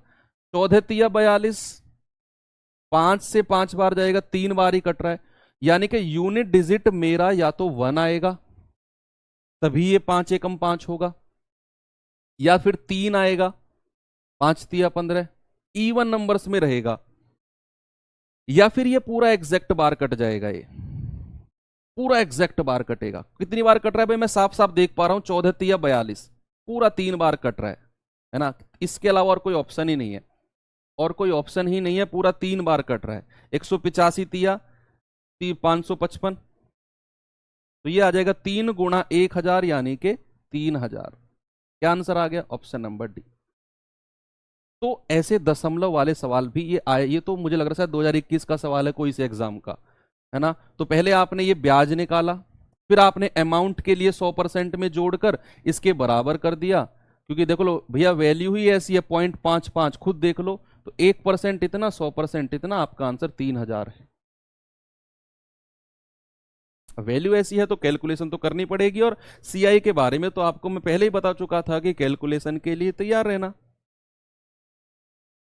14×3 = 42, 5 से 5 बार जाएगा, 3 बार ही कट रहा है, यानी कि यूनिट डिजिट मेरा या तो 1 आएगा, तभी ये 5 एकम 5 होगा, या फिर 3 आएगा, 5×3 = 15, इवन नंबर्स में रहेगा, या फिर ये पूरा एग्जैक्ट बार कट जाएगा, ये पूरा एग्जैक्ट बार कटेगा। कितनी बार कट रहा है भाई, मैं साफ साफ देख पा रहा हूं, 14×3 = 42, पूरा 3 बार कट रहा है ना, इसके अलावा और कोई ऑप्शन ही नहीं है, और कोई ऑप्शन ही नहीं है, पूरा 3 बार कट रहा है। 185×3 = 555, तो ये आ जाएगा 3×1000, यानी कि 3000। क्या आंसर आ गया, ऑप्शन नंबर डी। तो ऐसे दशमलव वाले सवाल भी ये आए, ये तो मुझे लग रहा है 2021 का सवाल है कोई से एग्जाम का, है ना। तो पहले आपने ये ब्याज निकाला, फिर आपने अमाउंट के लिए 100% में जोड़कर इसके बराबर कर दिया, क्योंकि देखो लो भैया वैल्यू ही ऐसी है 0.55, खुद देख लो, तो 1% इतना, 100% इतना, आपका आंसर 3000 है। वैल्यू ऐसी है तो कैलकुलेशन तो करनी पड़ेगी, और सीआई के बारे में तो आपको मैं पहले ही बता चुका था कि कैलकुलेशन के लिए तैयार रहना।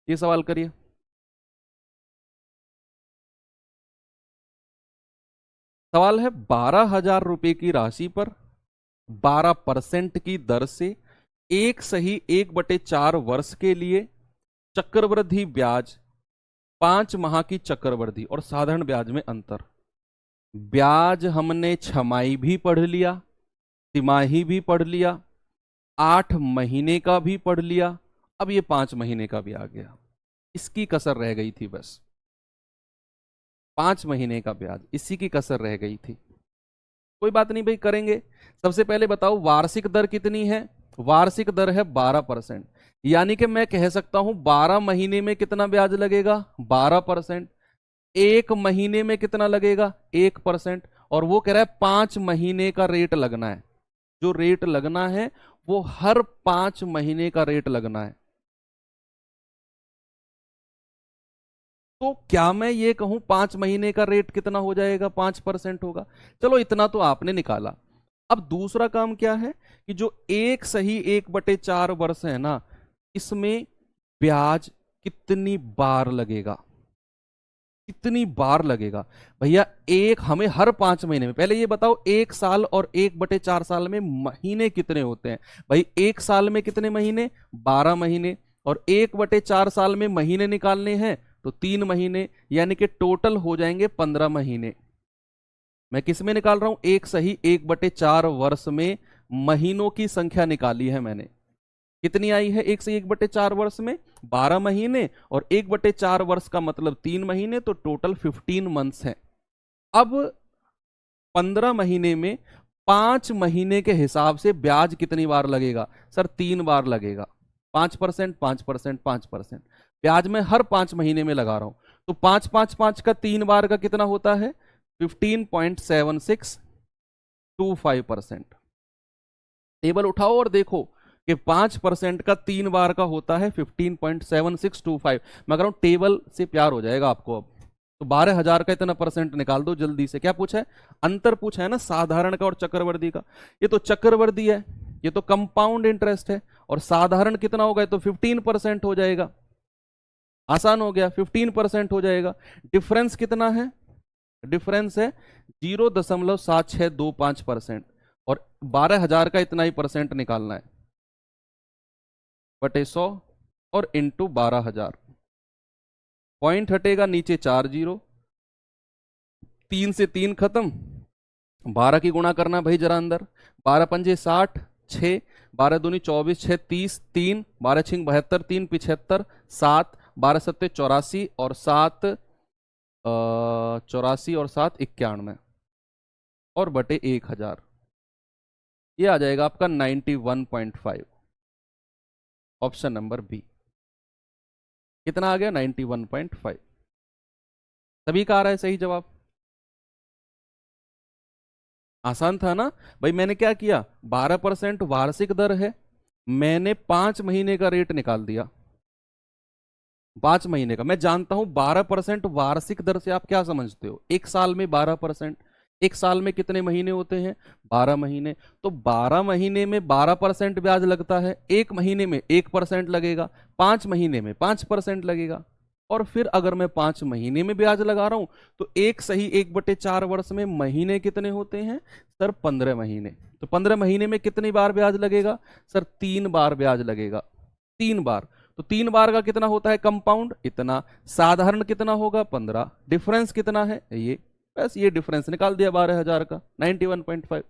ये सवाल करिए। सवाल है 12,000 रुपए की राशि पर 12% की दर से एक सही 1/4 वर्ष के लिए चक्रवृद्धि ब्याज, 5 माह की चक्रवृद्धि और साधारण ब्याज में अंतर। ब्याज हमने छमाही भी पढ़ लिया, तिमाही भी पढ़ लिया, 8 महीने का भी पढ़ लिया, अब ये 5 महीने का भी आ गया, इसकी कसर रह गई थी बस, 5 महीने का ब्याज, इसी की कसर रह गई थी। कोई बात नहीं भाई, करेंगे। सबसे पहले बताओ वार्षिक दर कितनी है, वार्षिक दर है 12%, यानी कि मैं कह सकता हूं 12 महीने में कितना ब्याज लगेगा, 12%। 1 महीने में कितना लगेगा, 1%, और वो कह रहा है 5 महीने का रेट लगना है। जो रेट लगना है वो हर 5 महीने का रेट लगना है। तो क्या मैं ये कहूं 5 महीने का रेट कितना हो जाएगा? 5% होगा। चलो इतना तो आपने निकाला। अब दूसरा काम क्या है कि जो 1/4 वर्ष है ना, इसमें ब्याज कितनी बार लगेगा? कितनी बार लगेगा भैया? एक हमें हर 5 महीने में, पहले ये बताओ 1 साल और 1/4 साल में महीने कितने होते हैं? भाई 1 साल में कितने महीने? 12 महीने। और 1/4 साल में महीने निकालने हैं तो 3 महीने, यानी कि टोटल हो जाएंगे 15 महीने। मैं किस में निकाल रहा हूं? 1/4 वर्ष में महीनों की संख्या निकाली है मैंने। कितनी आई है 1/4 वर्ष में? 12 महीने। और 1/4 वर्ष का मतलब 3 महीने, तो टोटल 15 मंथ्स है। अब 15 महीने में 5 महीने के हिसाब से ब्याज कितनी बार लगेगा? सर 3 बार लगेगा। 5%, 5%, 5%। ब्याज मैं हर 5 महीने में लगा रहा हूं, तो 5 5 5 का 3 बार का कितना होता है? 15.7625%। टेबल उठाओ और देखो कि 5% का 3 बार का होता है 15.7625। मैं कह रहा हूं टेबल से प्यार हो जाएगा आपको। अब तो 12,000 का इतना परसेंट निकाल दो जल्दी से। क्या पूछा है? अंतर पूछा है ना, साधारण का और चक्रवर्ती का। ये तो चक्रवर्ती है, ये तो कंपाउंड इंटरेस्ट है। और साधारण कितना होगा? ये तो 15% हो जाएगा। आसान हो गया, 15% हो जाएगा। डिफरेंस कितना है? डिफरेंस है 0.7625%। और 12,000 का इतना ही परसेंट निकालना है, बटे 100 और इंटू 12,000। पॉइंट हटेगा नीचे 4 जीरो, 3 से 3 खत्म। 12 की गुणा करना भाई जरा अंदर। 12 पंजे 60, 6, 12 दूनी 24, 6 30, 3, 12 छिंग 72, 3 75, 7, 12 सत्ते 84 और 7 84 और 7 91 और बटे 1,000। ये आ जाएगा आपका 91.5। Option number B. कितना आ गया? 91.5। सभी का आ रहा है सही जवाब। आसान था ना भाई? मैंने क्या किया? 12% वार्षिक दर है, मैंने 5 महीने का रेट निकाल दिया। 5 महीने का मैं जानता हूं। 12% वार्षिक दर से आप क्या समझते हो? एक साल में 12%। एक साल में कितने महीने होते हैं? 12 महीने। तो 12 महीने में 12% ब्याज लगता है, एक महीने में 1% लगेगा, 5 महीने में 5% लगेगा। और फिर अगर मैं 5 महीने में ब्याज लगा रहा हूं तो 1/4 वर्ष में महीने कितने होते हैं? सर 15 महीने। तो 15 महीने में कितनी बार ब्याज लगेगा? सर 3 बार ब्याज लगेगा। 3 बार। तो 3 बार का कितना होता है कंपाउंड? इतना। साधारण कितना होगा? 15। डिफरेंस कितना है? ये। बस ये डिफरेंस निकाल दिया 12,000 का, 91.5।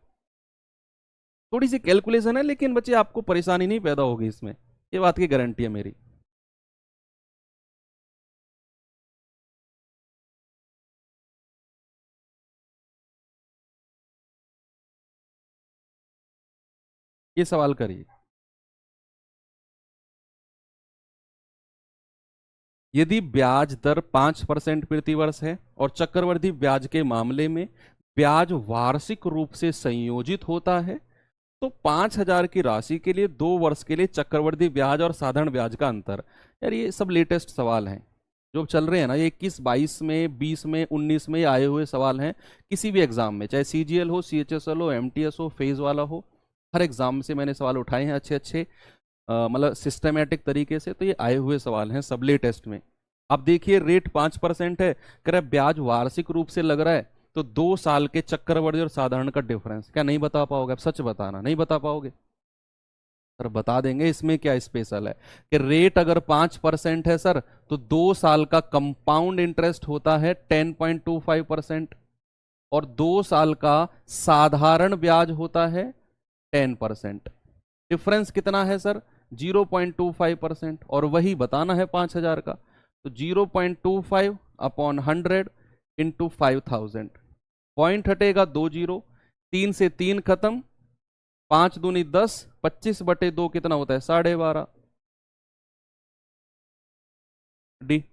थोड़ी सी कैलकुलेशन है, लेकिन बच्चे आपको परेशानी नहीं पैदा होगी इसमें, ये बात की गारंटी है मेरी। ये सवाल करिए। यदि ब्याज दर 5% प्रति वर्ष है और चक्रवृद्धि ब्याज के मामले में ब्याज वार्षिक रूप से संयोजित होता है, तो 5,000 की राशि के लिए 2 वर्ष के लिए चक्रवृद्धि ब्याज और साधारण ब्याज का अंतर। यार ये सब लेटेस्ट सवाल हैं जो चल रहे हैं ना, ये 21 22 में 20 में 19 में आए हुए सवाल हैं। किसी भी एग्जाम में, चाहे सीजीएल हो, सीएचएसएल हो, एमटीएस हो, फेज वाला हो, हर एग्जाम से मैंने सवाल उठाए हैं अच्छे अच्छे, मतलब सिस्टमेटिक तरीके से। तो ये आए हुए सवाल हैं सब लेटेस्ट में। अब देखिए रेट 5% है, कह रहा है ब्याज वार्षिक रूप से लग रहा है, तो 2 साल के चक्रवृद्धि और साधारण का डिफरेंस क्या नहीं बता पाओगे? अब सच बताना, नहीं बता पाओगे? सर बता देंगे, इसमें क्या स्पेशल है कि रेट अगर 5% है सर, तो 2 साल का कंपाउंड इंटरेस्ट होता है 10.25%। और 2 साल का साधारण ब्याज होता है 10%। डिफरेंस कितना है सर? 0.25%। और वही बताना है 5,000 का, तो 0.25 अपॉन 100 इंटू 5,000। पॉइंट हटेगा 2 जीरो, 3 से 3 खत्म, 5 दूनी 10, 25/2 कितना होता है? 12.5। डी।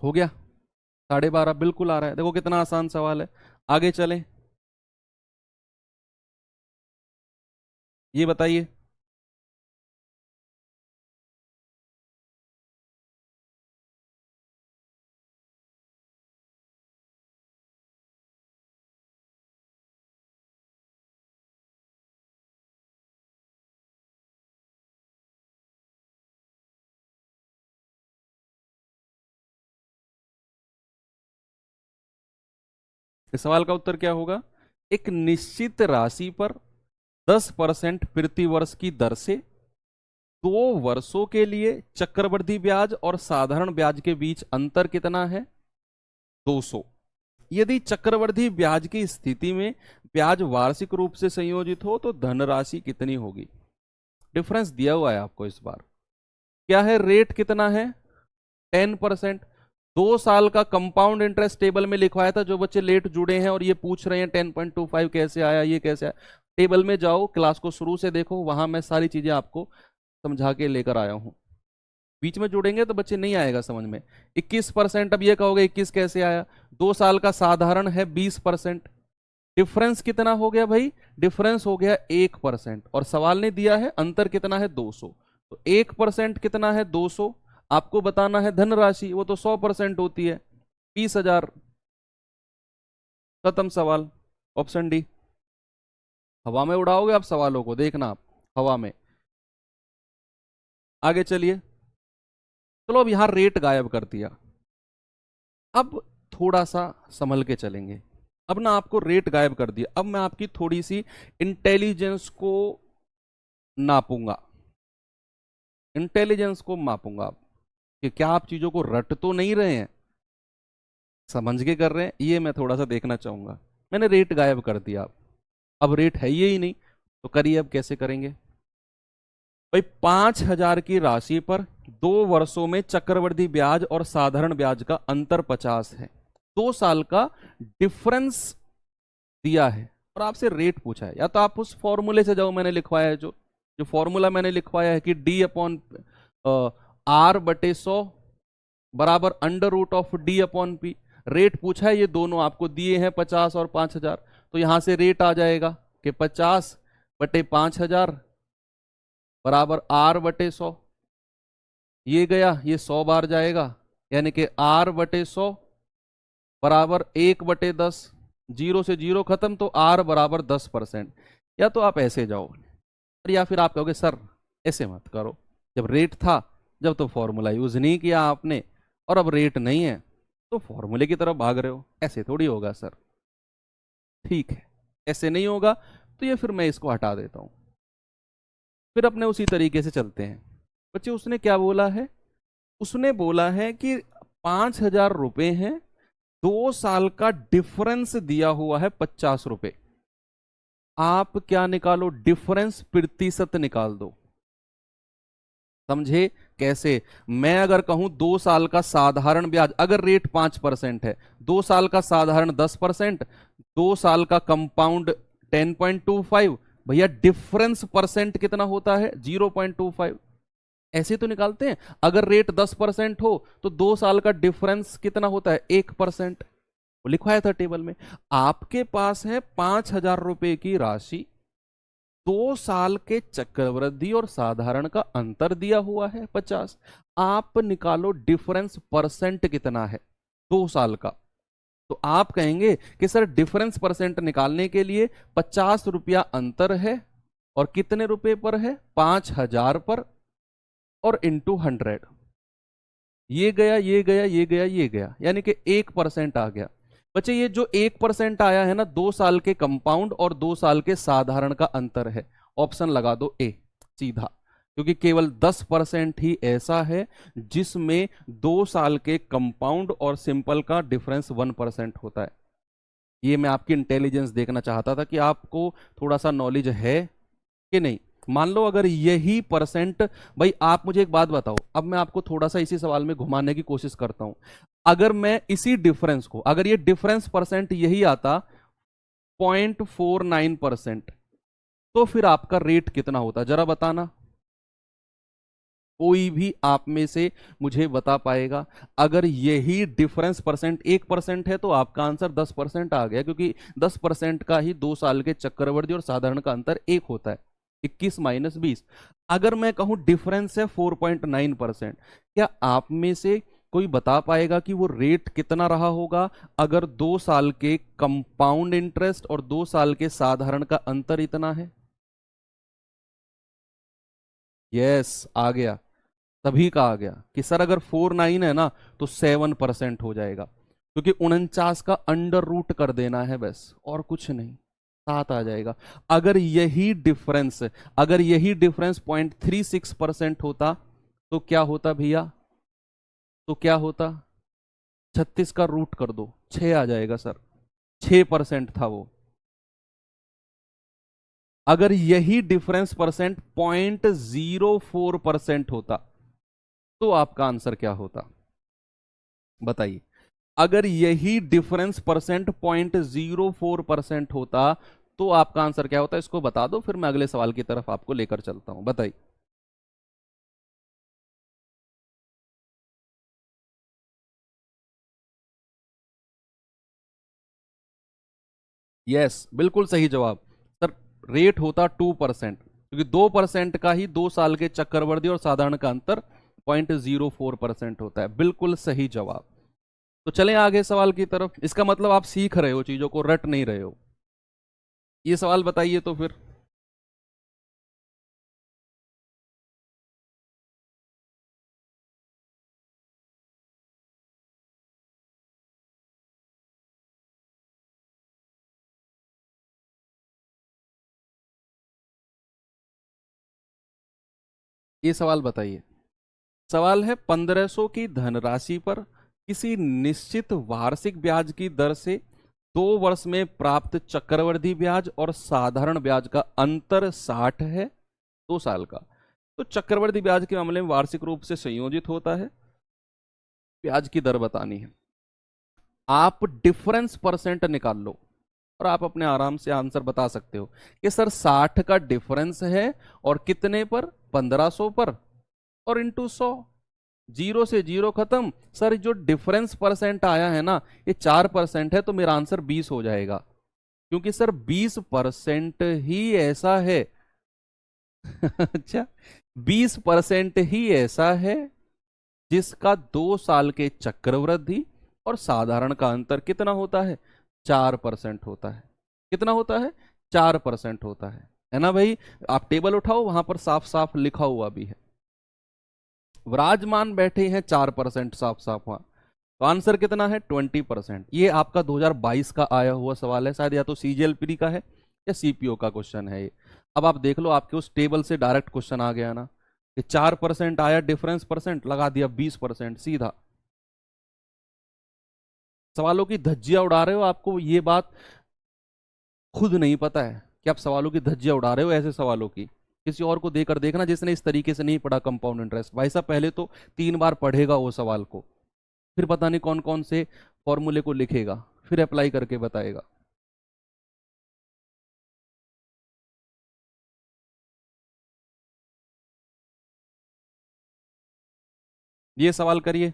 हो गया 12.5, बिल्कुल आ रहा है। देखो कितना आसान सवाल है। आगे चलें, ये बताइए। इस सवाल का उत्तर क्या होगा? एक निश्चित राशि पर 10% प्रति वर्ष की दर से 2 वर्षों के लिए चक्रवृद्धि ब्याज और साधारण ब्याज के बीच अंतर कितना है? 200। यदि चक्रवृद्धि ब्याज की स्थिति में ब्याज वार्षिक रूप से संयोजित हो तो धनराशि कितनी होगी? डिफरेंस दिया हुआ है आपको इस बार। क्या है? रेट कितना है? 10%। 2 साल का कंपाउंड इंटरेस्ट टेबल में लिखवाया था। जो बच्चे लेट जुड़े हैं और ये पूछ रहे हैं 10.25 कैसे आया, ये कैसे आया, टेबल में जाओ, क्लास को शुरू से देखो, वहां मैं सारी चीजें आपको समझा के लेकर आया हूं। बीच में जुड़ेंगे तो बच्चे नहीं आएगा समझ में। 21%। अब ये कहोगे 21 कैसे आया? 2 साल का साधारण है 20%। डिफरेंस कितना हो गया भाई? डिफरेंस हो गया 1%। और सवाल ने दिया है अंतर कितना है? 200। तो 1% कितना है? 200। आपको बताना है धनराशि, वो तो 100% होती है, 20,000। खत्म सवाल। Option D. हवा में उड़ाओगे आप सवालों को, देखना आप हवा में। आगे चलिए। चलो अब यहां रेट गायब कर दिया। अब थोड़ा सा संभल के चलेंगे। अब ना आपको रेट गायब कर दिया, अब मैं आपकी थोड़ी सी इंटेलिजेंस को नापूंगा, इंटेलिजेंस को मापूंगा आप कि क्या आप चीजों को रट तो नहीं रहे हैं, समझ के कर रहे हैं, ये मैं थोड़ा सा देखना चाहूंगा। मैंने रेट गायब कर दिया। अब रेट है ही नहीं तो करिए अब कैसे करेंगे भाई? 5,000 की राशि पर 2 वर्षों में चक्रवृद्धि ब्याज और साधारण ब्याज का अंतर 50 है। 2 साल का डिफरेंस दिया है और आपसे रेट पूछा है। या तो आप उस फॉर्मूले से जाओ, मैंने लिखवाया है जो जो फॉर्मूला मैंने लिखवाया है कि D/R/100 बराबर √D/P। रेट पूछा है, ये दोनों आपको दिए हैं 50 और 5,000, तो यहां से रेट आ जाएगा कि 50/5,000 बराबर R/100। ये गया, ये 100 बार जाएगा, यानी कि R/100 बराबर 1/10। 0 से 0 खत्म, तो R बराबर 10%। या तो आप ऐसे जाओ, और या फिर आप कहोगे सर ऐसे मत करो, जब रेट था जब तो फॉर्मूला यूज नहीं किया आपने, और अब रेट नहीं है तो फॉर्मूले की तरफ भाग रहे हो। ऐसे थोड़ी होगा सर। ठीक है, ऐसे नहीं होगा तो ये फिर मैं इसको हटा देता हूं। फिर अपने उसी तरीके से चलते हैं। बच्चे उसने क्या बोला है? उसने बोला है कि 5,000 रुपए हैं, 2 साल का डिफरेंस दिया हुआ है 50 रुपए। आप क्या निकालो? डिफरेंस प्रतिशत निकाल दो। समझे कैसे? मैं अगर कहूं 2 साल का साधारण ब्याज, अगर रेट 5% है, 2 साल का साधारण 10%, 2 साल का कंपाउंड 10.25, भैया डिफरेंस परसेंट कितना होता है? 0.25। ऐसे तो निकालते हैं। अगर रेट 10% हो तो 2 साल का डिफरेंस कितना होता है? 1%। वो लिखवाया था टेबल में। आपके पास है 5,000 रुपए की राशि, 2 साल के चक्रवृद्धि और साधारण का अंतर दिया हुआ है 50। आप निकालो डिफरेंस परसेंट कितना है 2 साल का। तो आप कहेंगे कि सर डिफरेंस परसेंट निकालने के लिए 50 रुपया अंतर है, और कितने रुपए पर है? 5,000 पर, और इंटू 100। ये गया, ये गया, ये गया, ये गया, यानी कि 1% आ गया। बच्चे ये जो 1% आया है ना, 2 साल के कंपाउंड और 2 साल के साधारण का अंतर है। ऑप्शन लगा दो ए सीधा, क्योंकि केवल 10% ही ऐसा है जिसमें 2 साल के कंपाउंड और सिंपल का डिफरेंस 1% होता है। ये मैं आपकी इंटेलिजेंस देखना चाहता था कि आपको थोड़ा सा नॉलेज है कि नहीं। मान लो अगर यही परसेंट, भाई आप मुझे एक बात बताओ, अब मैं आपको थोड़ा सा इसी सवाल में घुमाने की कोशिश करता हूं। अगर मैं इसी डिफरेंस को, अगर ये डिफरेंस परसेंट यही आता 0.49%, तो फिर आपका रेट कितना होता? जरा बताना। कोई भी आप में से मुझे बता पाएगा? अगर यही डिफरेंस परसेंट 1% है तो आपका आंसर 10% आ गया, क्योंकि 10% का ही 2 साल के चक्रवृद्धि और साधारण का अंतर 1 होता है। 21 - 20। अगर मैं कहूं डिफरेंस है 4.9%, क्या आप में से कोई बता पाएगा कि वो रेट कितना रहा होगा अगर 2 साल के कंपाउंड इंटरेस्ट और 2 साल के साधारण का अंतर इतना है? यस, आ गया, सभी का आ गया कि सर अगर 49 है ना तो 7% हो जाएगा। क्योंकि 49 का अंडर रूट कर देना है बस, और कुछ नहीं, 7 आ जाएगा। अगर यही डिफरेंस 0.36% होता तो क्या होता भैया, तो क्या होता, 36 का रूट कर दो, 6 आ जाएगा सर, 6% था वो। अगर यही डिफरेंस परसेंट 0.04% होता तो आपका आंसर क्या होता, बताइए। अगर यही डिफरेंस परसेंट 0.04% होता तो आपका आंसर क्या होता, इसको बता दो, फिर मैं अगले सवाल की तरफ आपको लेकर चलता हूं, बताइए। यस, बिल्कुल सही जवाब सर। रेट होता 2%, क्योंकि 2% का ही 2 साल के चक्रवृद्धि और साधारण का अंतर 0.04% होता है। बिल्कुल सही जवाब। तो चलें आगे सवाल की तरफ। इसका मतलब आप सीख रहे हो, चीजों को रट नहीं रहे हो। ये सवाल बताइए तो फिर। ये सवाल बताइए। सवाल है 1500 की धनराशि पर किसी निश्चित वार्षिक ब्याज की दर से 2 वर्ष में प्राप्त चक्रवृद्धि ब्याज और साधारण ब्याज का अंतर 60 है, 2 साल का। तो चक्रवृद्धि ब्याज के मामले में वार्षिक रूप से संयोजित होता है, ब्याज की दर बतानी है। आप डिफरेंस परसेंट निकाल लो और आप अपने आराम से आंसर बता सकते हो कि सर 60 का डिफरेंस है और कितने पर, 1500 पर, और इंटू 100, जीरो से जीरो खत्म। सर जो डिफरेंस परसेंट आया है ना, ये 4% है, तो मेरा आंसर 20 हो जाएगा, क्योंकि सर 20% ही ऐसा है अच्छा, 20% ही ऐसा है जिसका 2 साल के चक्रवृद्धि और साधारण का अंतर कितना होता है, 4% होता है। कितना होता है, 4% होता है ना भाई। आप टेबल उठाओ, वहां पर साफ साफ लिखा हुआ भी है। विराजमान बैठे हैं 4%, साफ साफ वहां। तो आंसर कितना है, 20%। ये आपका 2022 का आया हुआ सवाल है, शायद या तो सीजीएलपी का है या सीपीओ का क्वेश्चन है ये। अब आप देख लो, आपके उस टेबल से डायरेक्ट क्वेश्चन आ गया ना कि 4% आया, डिफरेंस परसेंट लगा दिया 20% सीधा। सवालों की धज्जियां उड़ा रहे हो, आपको ये बात खुद नहीं पता है कि आप सवालों की धज्जियां उड़ा रहे हो ऐसे सवालों की। किसी और को देकर देखना जिसने इस तरीके से नहीं पढ़ा कंपाउंड इंटरेस्ट। भाई साहब पहले तो 3 बार पढ़ेगा वो सवाल को, फिर पता नहीं कौन कौन से फॉर्मूले को लिखेगा, फिर अप्लाई करके बताएगा। ये सवाल करिए।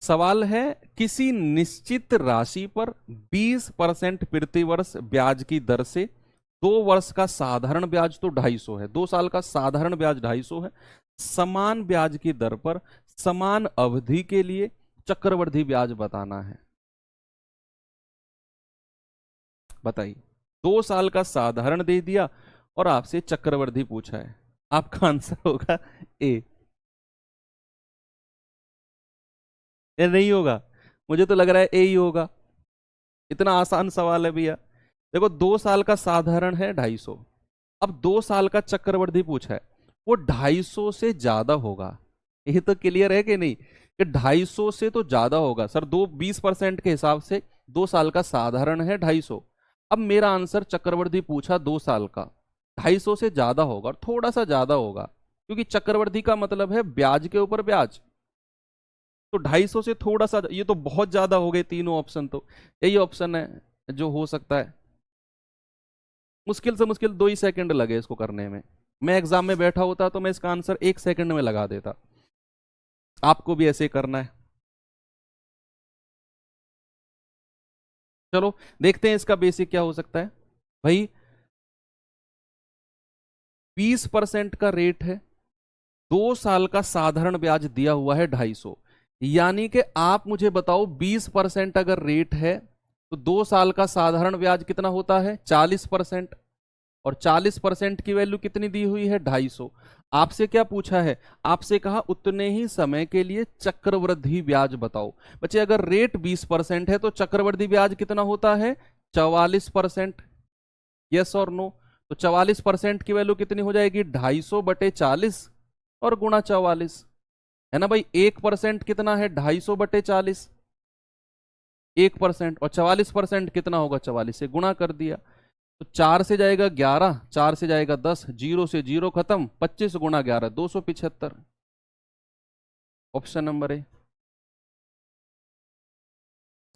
सवाल है, किसी निश्चित राशि पर 20% प्रति वर्ष ब्याज की दर से 2 वर्ष का साधारण ब्याज तो 250 है, 2 साल का साधारण ब्याज 250 है, समान ब्याज की दर पर समान अवधि के लिए चक्रवृद्धि ब्याज बताना है। बताइए। 2 साल का साधारण दे दिया और आपसे चक्रवृद्धि पूछा है, आपका आंसर होगा ए। ये नहीं होगा, मुझे तो लग रहा है ए ही होगा। इतना आसान सवाल है भैया। देखो 2 साल का साधारण है 250, अब 2 साल का चक्रवृद्धि पूछा है, वो 250 से ज्यादा होगा। ये तो क्लियर है कि नहीं, कि 250 से तो ज्यादा होगा सर। 20% के हिसाब से 2 साल का साधारण है 250। अब मेरा आंसर चक्रवृद्धि पूछा 2 साल का, 250 से ज्यादा होगा और थोड़ा सा ज्यादा होगा, क्योंकि चक्रवृद्धि का मतलब है ब्याज के ऊपर ब्याज। तो 250 से थोड़ा सा, ये तो बहुत ज्यादा हो गए तीनों ऑप्शन। तो यही ऑप्शन है जो हो सकता है। मुश्किल से मुश्किल 2 ही सेकंड लगे इसको करने में। मैं एग्जाम में बैठा होता तो मैं इसका आंसर 1 सेकंड में लगा देता। आपको भी ऐसे करना है। चलो देखते हैं इसका बेसिक क्या हो सकता है। भाई 20% का रेट है, 2 साल का साधारण ब्याज दिया हुआ है 250। यानी कि आप मुझे बताओ, 20% अगर रेट है तो 2 साल का साधारण ब्याज कितना होता है, 40%। और 40% की वैल्यू कितनी दी हुई है 250। आपसे क्या पूछा है, आपसे कहा उतने ही समय के लिए चक्रवृद्धि ब्याज बताओ। बच्चे अगर रेट 20% है तो चक्रवृद्धि ब्याज कितना होता है 44%। यस और नो? तो 44% की वैल्यू कितनी हो जाएगी 250/40 और गुणा 44, है ना भाई। 1% कितना है 250/40, 1%, और 44% कितना होगा 44 से गुणा कर दिया। तो 4 से जाएगा 11, 4 से जाएगा 10, 0 से 0 खत्म, 25 गुणा 11 275। Option number A.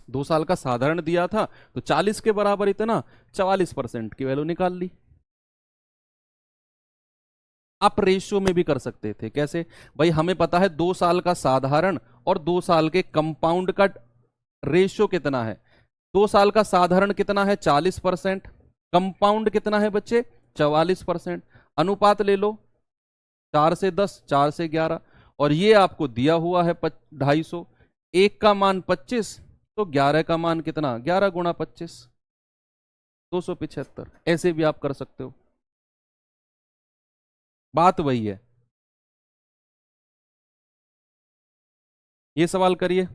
2 साल का साधारण दिया था तो 40 के बराबर इतना, 44% की वैल्यू निकाल ली। आप रेशियो में भी कर सकते थे। कैसे भाई, हमें पता है 2 साल का साधारण और 2 साल के कंपाउंड का रेशियो कितना है। 2 साल का साधारण कितना है 40%, कंपाउंड कितना है बच्चे 44%। अनुपात ले लो 4 से 10, 4 से 11, और ये आपको दिया हुआ है 250। एक का मान 25, तो 11 का मान कितना 11 गुणा 25, 275। ऐसे भी आप कर सकते हो, बात वही है। ये सवाल करिए।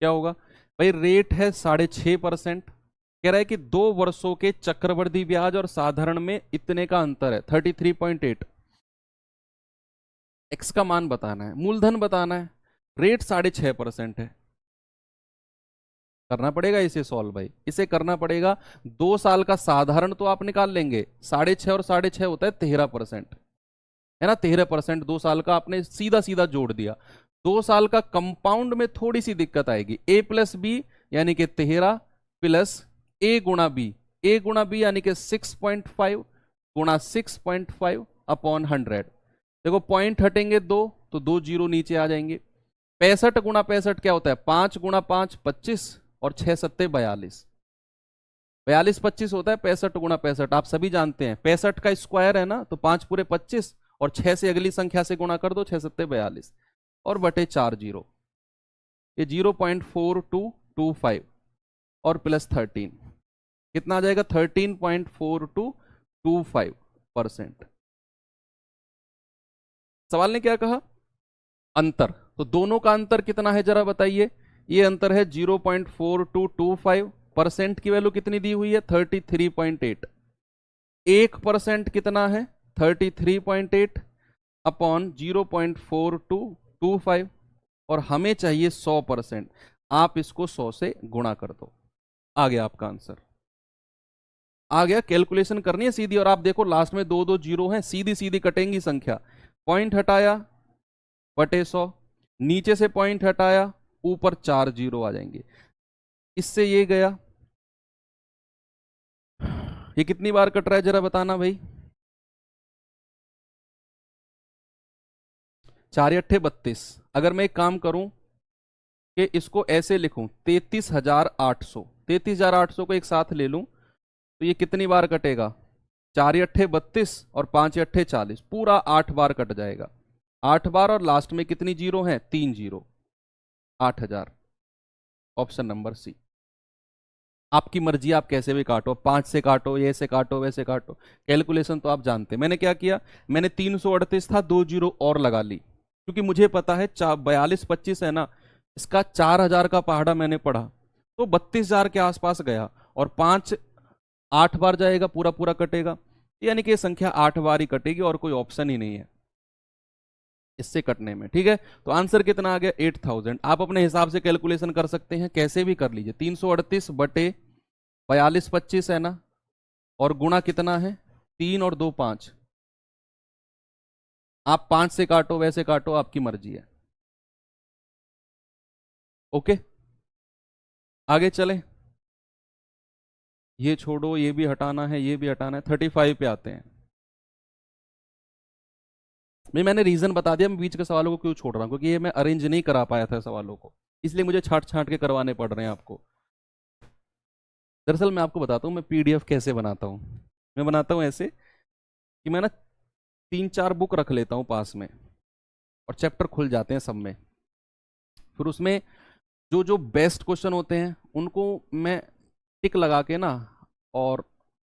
क्या होगा भाई, रेट है 6.5%। कह रहा है कि 2 वर्षों के चक्रवृद्धि ब्याज और साधारण में इतने का अंतर है 33.8। एक्स का मान बताना है, मूलधन बताना है, रेट 6.5% है। करना पड़ेगा इसे सॉल्व भाई, इसे करना पड़ेगा। 2 साल का साधारण तो आप निकाल लेंगे, 6.5 और 6.5 होता है 13%, है ना। 13% 2 साल का आपने सीधा सीधा जोड़ दिया। 2 साल का कंपाउंड में थोड़ी सी दिक्कत आएगी, ए प्लस बी यानी कि 13 प्लस ए गुणा बी, ए गुणा बी यानी कि 6.5 गुणा 6.5 अपॉन 100। देखो पॉइंट हटेंगे दो, तो 2 जीरो नीचे आ जाएंगे। 65 गुणा 65 क्या होता है 5 गुणा 5 25, और 6 सत्ते 42, 42 25 होता है 65 गुणा 65। आप सभी जानते हैं 65 का स्क्वायर है ना, तो 5 पूरे 25, और 6 से अगली संख्या से गुणा कर दो, 6 सत्ते 42, और बटे 4 जीरो, ये 0.4225 और प्लस 13, कितना आ जाएगा 13.4225%। सवाल ने क्या कहा, अंतर। तो दोनों का अंतर कितना है जरा बताइए। ये अंतर है 0.4225%। की वैल्यू कितनी दी हुई है 33.8। 1% कितना है 33.8 अपॉन 0.4225, और हमें चाहिए 100%। आप इसको 100 से गुणा कर दो, आ गया आपका आंसर। आ गया, कैलकुलेशन करनी है सीधी, और आप देखो लास्ट में दो दो जीरो हैं, सीधी सीधी कटेंगी संख्या। पॉइंट हटाया बटे 100, नीचे से पॉइंट हटाया, ऊपर 4 जीरो आ जाएंगे। इससे ये गया, ये कितनी बार कट रहा है जरा बताना भाई। 4 × 8 = 32। अगर मैं एक काम करूं कि इसको ऐसे लिखूं 33,800, 33,800 को एक साथ ले लूं, तो ये कितनी बार कटेगा 4 × 8 = 32 और 5 × 8 = 40, पूरा 8 बार कट जाएगा। 8 बार, और लास्ट में कितनी जीरो है 3 जीरो, 8,000। ऑप्शन नंबर सी। आपकी मर्जी, आप कैसे भी काटो, 5 से काटो, ये से काटो, वैसे काटो, कैलकुलेशन तो आप जानते हैं। मैंने क्या किया, मैंने 338 था, 2 जीरो और लगा ली, क्योंकि मुझे पता है 42 25 है ना, इसका 4,000 का पहाड़ा मैंने पढ़ा, तो 32,000 के आसपास गया, और 5 8 बार जाएगा, पूरा पूरा कटेगा, यानी कि ये संख्या 8 बार ही कटेगी, और कोई ऑप्शन ही नहीं है इससे कटने में। ठीक है, तो आंसर कितना आ गया 8,000। आप अपने हिसाब से कैलकुलेशन कर सकते हैं, कैसे भी कर लीजिए। 338/42 25 है ना, और गुणा कितना है 3 और 2 5। आप 5 से काटो, वैसे काटो, आपकी मर्जी है। ओके, आगे चलें। ये छोड़ो, ये भी हटाना है, ये भी हटाना है, 35 पे आते हैं। मैंने रीजन बता दिया मैं बीच के सवालों को क्यों छोड़ रहा हूँ, क्योंकि ये मैं अरेंज नहीं करा पाया था सवालों को, इसलिए मुझे छांट छांट के करवाने पड़ रहे हैं आपको। दरअसल मैं आपको बताता हूँ मैं पीडीएफ कैसे बनाता हूँ। मैं बनाता हूँ ऐसे कि मैं ना 3-4 बुक रख लेता हूँ पास में, और चैप्टर खुल जाते हैं सब में। फिर उसमें जो जो बेस्ट क्वेश्चन होते हैं उनको मैं टिक लगा के ना, और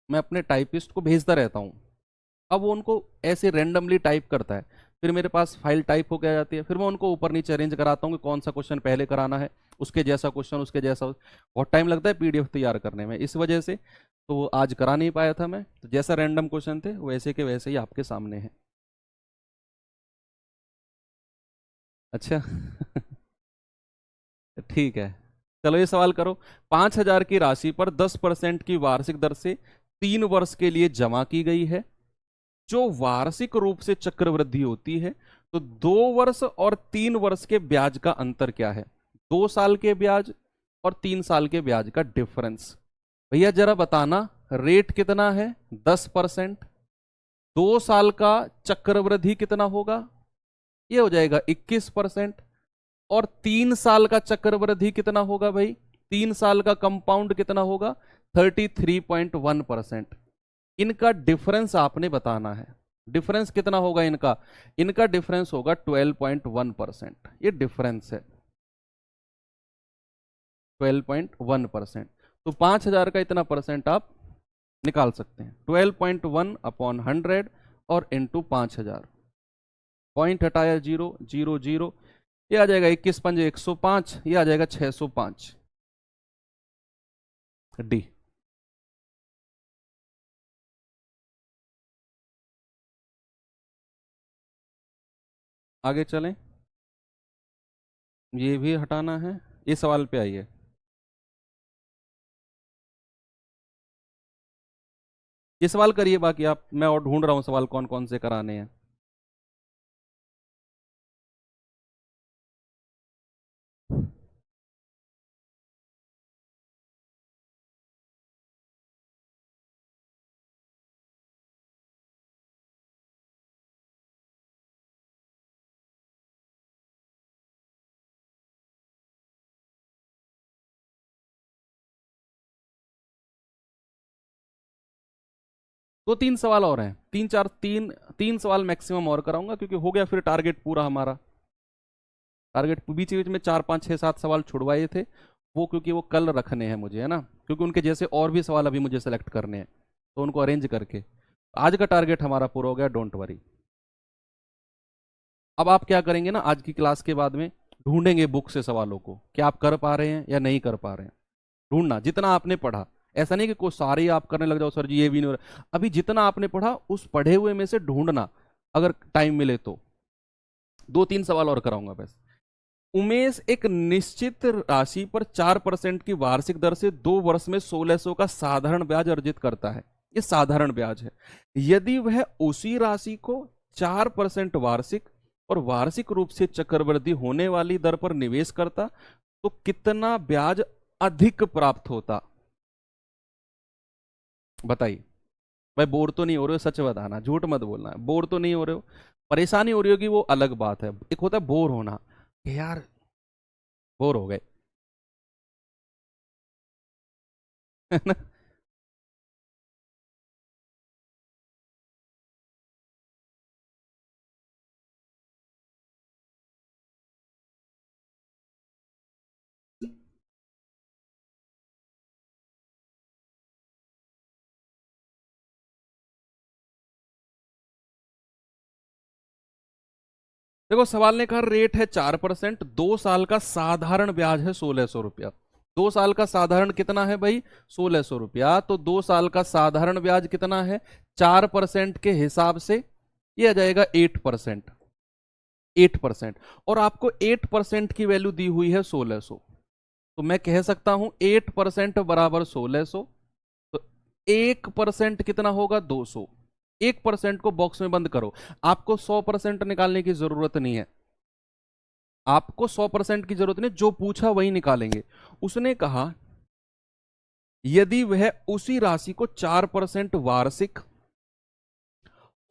मैं अपने टाइपिस्ट को भेजता रहता हूँ। अब वो उनको ऐसे रेंडमली टाइप करता है, फिर मेरे पास फाइल टाइप होकर आ जाती है, फिर मैं उनको ऊपर नीचे अरेंज कराता हूँ कि कौन सा क्वेश्चन पहले कराना है, उसके जैसा क्वेश्चन उसके जैसा। बहुत टाइम लगता है पीडीएफ तैयार करने में, इस वजह से तो वो आज करा नहीं पाया था मैं। तो जैसा रैंडम क्वेश्चन थे वैसे के वैसे ही आपके सामने है। अच्छा ठीक है, चलो ये सवाल करो। 5,000 की राशि पर 10% की वार्षिक दर से 3 वर्ष के लिए जमा की गई है। जो वार्षिक रूप से चक्रवृद्धि होती है, तो 2 वर्ष और 3 वर्ष के ब्याज का अंतर क्या है? 2 साल के ब्याज और 3 साल के ब्याज का डिफरेंस। भैया जरा बताना, रेट कितना है? 10%। 2 साल का चक्रवृद्धि कितना होगा? ये हो जाएगा 21%। और 3 साल का चक्रवृद्धि कितना होगा भाई? 3 साल का कंपाउंड कितना होगा? 33.1%। इनका डिफरेंस आपने बताना है। डिफरेंस कितना होगा इनका? इनका डिफरेंस होगा 12.1%। ये डिफरेंस है 12.1%। तो 5,000 का इतना परसेंट आप निकाल सकते हैं, 12.1/100 और इंटू 5,000। पॉइंट हटाया 0, 0, 0, ये आ जाएगा 21 × 105, ये आ जाएगा 605 डी। आगे चलें, ये भी हटाना है। ये सवाल पे आइए। ये सवाल करिए, बाकी आप, मैं और ढूंढ रहा हूं सवाल कौन कौन से कराने हैं। तो 3 सवाल और हैं, तीन चार, तीन तीन सवाल मैक्सिमम और कराऊंगा, क्योंकि हो गया फिर टारगेट पूरा हमारा। टारगेट बीच बीच में 4, 5, 6, 7 सवाल छुड़वाए थे वो, क्योंकि वो कल रखने हैं मुझे, है ना, क्योंकि उनके जैसे और भी सवाल अभी मुझे सेलेक्ट करने हैं, तो उनको अरेंज करके आज का टारगेट हमारा पूरा हो गया, डोंट वरी। अब आप क्या करेंगे ना, आज की क्लास के बाद में ढूंढेंगे बुक से सवालों को, क्या आप कर पा रहे हैं या नहीं कर पा रहे हैं। ढूंढना जितना आपने पढ़ा, ऐसा नहीं कि कोई सारे ही आप करने लग जाओ, सर जी ये भी नहीं हो रहा। अभी जितना आपने पढ़ा उस पढ़े हुए में से ढूंढना, अगर टाइम मिले तो। 2-3 सवाल और कराऊंगा बस। उमेश एक निश्चित राशि पर 4% की वार्षिक दर से 2 वर्ष में 1600 का साधारण ब्याज अर्जित करता है। ये साधारण ब्याज है। यदि वह उसी राशि को 4% वार्षिक और वार्षिक रूप से चक्रवृद्धि होने वाली दर पर निवेश करता, तो कितना ब्याज अधिक प्राप्त होता? बताइए। भाई बोर तो नहीं हो रहे हो? सच बताना, झूठ मत बोलना। बोर तो नहीं हो रहे हो? परेशानी हो रही होगी वो अलग बात है, एक होता है बोर होना कि यार बोर हो गए है ना। देखो सवाल ने कहा रेट है 4%, 2 साल का साधारण ब्याज है 1600 रुपया। 2 साल का साधारण कितना है भाई? 1600 रुपया। तो 2 साल का साधारण ब्याज कितना है 4% के हिसाब से? ये आ जाएगा 8%। 8%। और आपको 8% की वैल्यू दी हुई है 1600, तो मैं कह सकता हूं 8% बराबर 1600। तो 1% कितना होगा? 200। 1% को बॉक्स में बंद करो। आपको 100% निकालने की जरूरत नहीं है। आपको 100% की जरूरत नहीं, जो पूछा वही निकालेंगे। उसने कहा यदि वह उसी राशि को 4% वार्षिक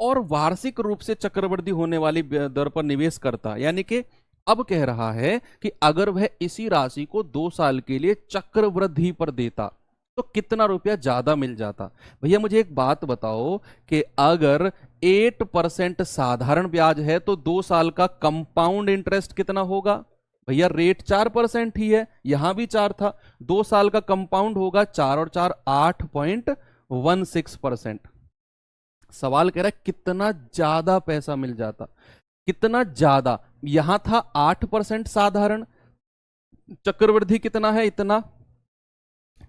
और वार्षिक रूप से चक्रवृद्धि होने वाली दर पर निवेश करता, यानी कि अब कह रहा है कि अगर वह इसी राशि को 2 साल के लिए चक्रवृद्धि पर देता तो कितना रुपया ज्यादा मिल जाता। भैया मुझे एक बात बताओ कि अगर 8% साधारण ब्याज है तो 2 साल का कंपाउंड इंटरेस्ट कितना होगा? भैया रेट 4% ही है, यहां भी 4 था, 2 साल का कंपाउंड होगा 4 और 4 8.16%। सवाल कह रहा है कितना ज्यादा पैसा मिल जाता, कितना ज्यादा। यहां था 8% साधारण, चक्रवृद्धि कितना है? इतना।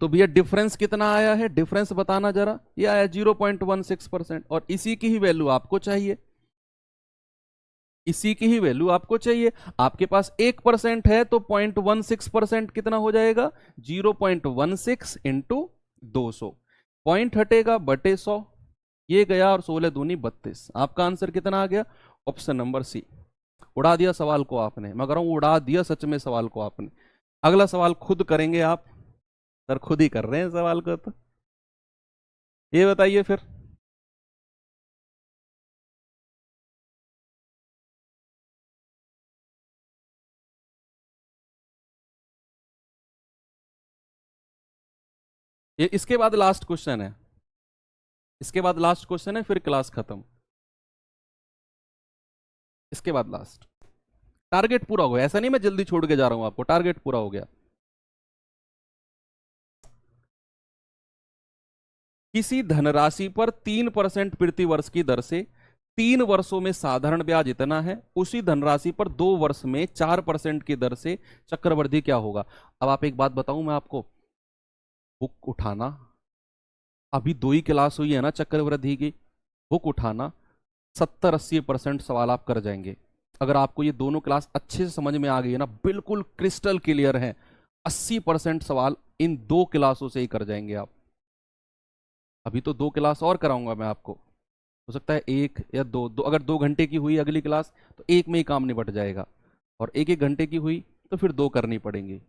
तो भैया डिफरेंस कितना आया है? डिफरेंस बताना जरा। ये आया 0.16%। और इसी की ही वैल्यू आपको चाहिए, इसी की ही वैल्यू आपको चाहिए। आपके पास 1% है तो 0.16% कितना हो जाएगा? 0.16 इंटू 200। पॉइंट हटेगा बटे 100, ये गया और 16 दूनी 32। आपका आंसर कितना आ गया? Option number C. उड़ा दिया सवाल को आपने, मैं कह रहा हूं उड़ा दिया सच में सवाल को आपने। अगला सवाल खुद करेंगे आप, सर खुद ही कर रहे हैं सवाल को। तो ये बताइए फिर। ये इसके बाद लास्ट क्वेश्चन है, इसके बाद लास्ट क्वेश्चन है, फिर क्लास खत्म। इसके बाद लास्ट, टारगेट पूरा हो गया। ऐसा नहीं मैं जल्दी छोड़ के जा रहा हूं आपको, टारगेट पूरा हो गया। किसी धनराशि पर 3% प्रति वर्ष की दर से 3 वर्षों में साधारण ब्याज इतना है, उसी धनराशि पर 2 वर्ष में 4% की दर से चक्रवृद्धि क्या होगा? अब आप एक बात बताऊं मैं आपको, बुक उठाना, अभी 2 ही क्लास हुई है ना चक्रवृद्धि की, बुक उठाना 70-80% सवाल आप कर जाएंगे। अगर आपको ये दोनों क्लास अच्छे से समझ में आ गई है ना, बिल्कुल क्रिस्टल क्लियर है, 80% सवाल इन 2 क्लासों से ही कर जाएंगे आप। अभी तो 2 क्लास और कराऊंगा मैं आपको, हो सकता है 1 या 2, अगर 2 घंटे की हुई अगली क्लास तो एक में ही काम निपट जाएगा, और 1-1 घंटे की हुई तो फिर 2 करनी पड़ेंगी।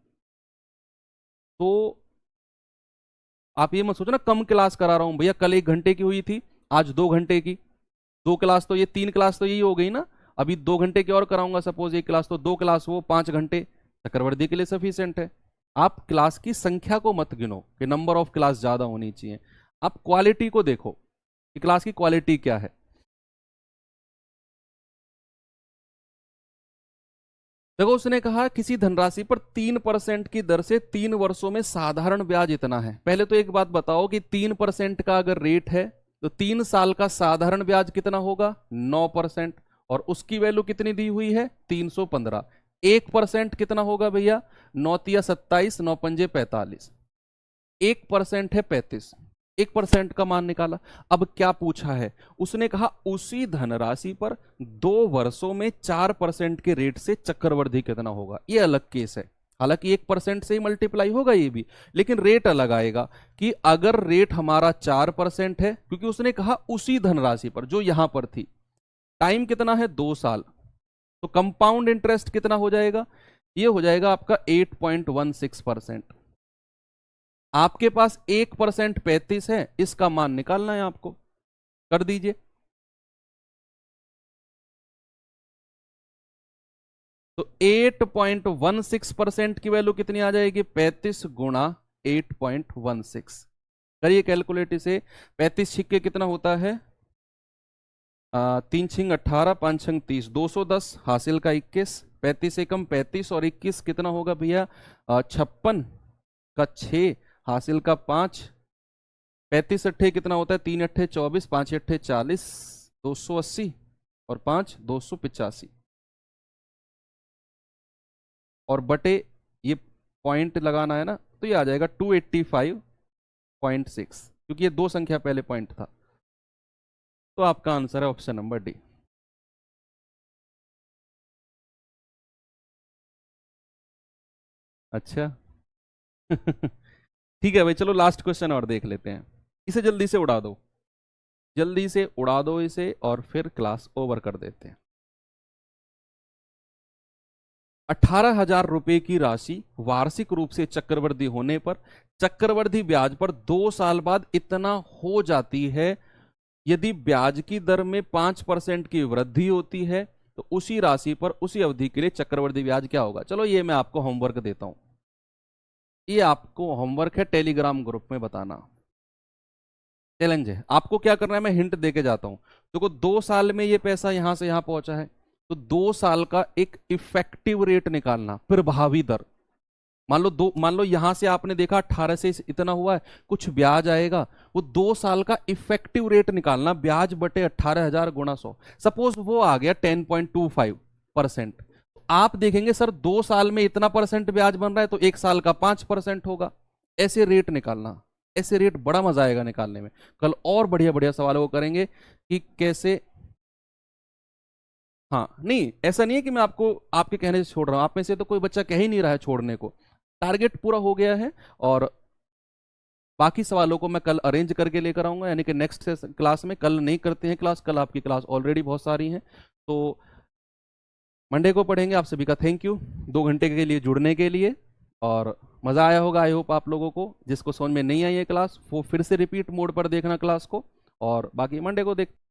तो आप ये मत सोचो ना कम क्लास करा रहा हूं भैया, कल 1 घंटे की हुई थी, आज 2 घंटे की। 2 क्लास तो ये 3 क्लास तो यही हो गई ना। अभी 2 घंटे की और कराऊंगा सपोज, 1 क्लास, तो 2 क्लास वो 5 घंटे चक्रवर्ती के लिए सफिशियंट है। आप क्लास की संख्या को मत गिनो कि नंबर ऑफ क्लास ज्यादा होनी चाहिए, आप क्वालिटी को देखो कि क्लास की क्वालिटी क्या है। देखो उसने कहा किसी धनराशि पर 3% की दर से 3 वर्षों में साधारण ब्याज इतना है। पहले तो एक बात बताओ कि 3% का अगर रेट है तो 3 साल का साधारण ब्याज कितना होगा? 9%। और उसकी वैल्यू कितनी दी हुई है? 315। 1% कितना होगा भैया? 9×3 = 27, 9×5 = 45। 1% है 35, 1% का मान निकाला। अब क्या पूछा है? उसने कहा उसी धनराशि पर 2 वर्षों में 4% के रेट से चक्रवृद्धि कितना होगा। ये अलग केस है, हालांकि 1% से ही मल्टीप्लाई होगा ये भी, लेकिन रेट अलग आएगा। कि अगर रेट हमारा 4% है, क्योंकि उसने कहा उसी धनराशि पर जो यहां पर थी, टाइम कितना है? 2 साल, तो कंपाउंड इंटरेस्ट कितना हो जाएगा? ये हो जाएगा आपका 8.16%। आपके पास 1% 35 है, इसका मान निकालना है आपको, कर दीजिए। तो 8.16% की वैल्यू कितनी आ जाएगी? 35 × 8.16। करिए कैलकुलेट इसे। 35 छिक्के कितना होता है? 3×6 = 18, 5×6 = 30, 210 हासिल का 21, 35 एकम 35 और 21 कितना होगा भैया? 56 का 6 हासिल का 5, 35 अट्ठे कितना होता है? 3 अट्ठे 24, 5 अट्ठे 40, 280 और 5 285, और बटे ये पॉइंट लगाना है ना, तो ये आ जाएगा 285.6, क्योंकि ये 2 संख्या पहले पॉइंट था। तो आपका आंसर है ऑप्शन नंबर डी। अच्छा ठीक है भाई, चलो लास्ट क्वेश्चन और देख लेते हैं। इसे जल्दी से उड़ा दो, जल्दी से उड़ा दो इसे, और फिर क्लास ओवर कर देते हैं। 18,000 रुपए की राशि वार्षिक रूप से चक्रवृद्धि होने पर चक्रवृद्धि ब्याज पर 2 साल बाद इतना हो जाती है। यदि ब्याज की दर में 5% की वृद्धि होती है तो उसी राशि पर उसी अवधि के लिए चक्रवृद्धि ब्याज क्या होगा। चलो ये मैं आपको होमवर्क देता हूं, ये आपको होमवर्क है, टेलीग्राम ग्रुप में बताना, चैलेंज है। आपको क्या करना है, मैं हिंट देके जाता हूं। देखो 2 साल में ये पैसा यहां से यहां पहुंचा है, तो 2 साल का एक इफेक्टिव रेट निकालना, प्रभावी दर। मान लो यहां से आपने देखा 18 से इतना हुआ है, कुछ ब्याज आएगा, वो 2 साल का इफेक्टिव रेट निकालना, ब्याज बटे 18,000 गुणा 100। सपोज वो आ गया 10.25%। आप देखेंगे सर 2 साल में इतना परसेंट ब्याज बन रहा है तो 1 साल का 5% होगा। ऐसे रेट निकालना, ऐसे रेट बड़ा मजा आएगा निकालने में। कल और बढ़िया बढ़िया सवालों को करेंगे कि कैसे। हाँ नहीं, ऐसा नहीं है कि मैं आपको आपके कहने से छोड़ रहा हूं, आप में से तो कोई बच्चा कह ही नहीं रहा है छोड़ने को, टारगेट पूरा हो गया है। और बाकी सवालों को मैं कल अरेंज करके लेकर आऊंगा, यानी कि नेक्स्ट क्लास में। कल नहीं करते हैं क्लास, कल आपकी क्लास ऑलरेडी बहुत सारी हैं, तो मंडे को पढ़ेंगे। आप सभी का थैंक यू 2 घंटे के लिए जुड़ने के लिए, और मज़ा आया होगा आई होप आप लोगों को। जिसको समझ में नहीं आई है क्लास वो फिर से रिपीट मोड पर देखना क्लास को, और बाकी मंडे को देख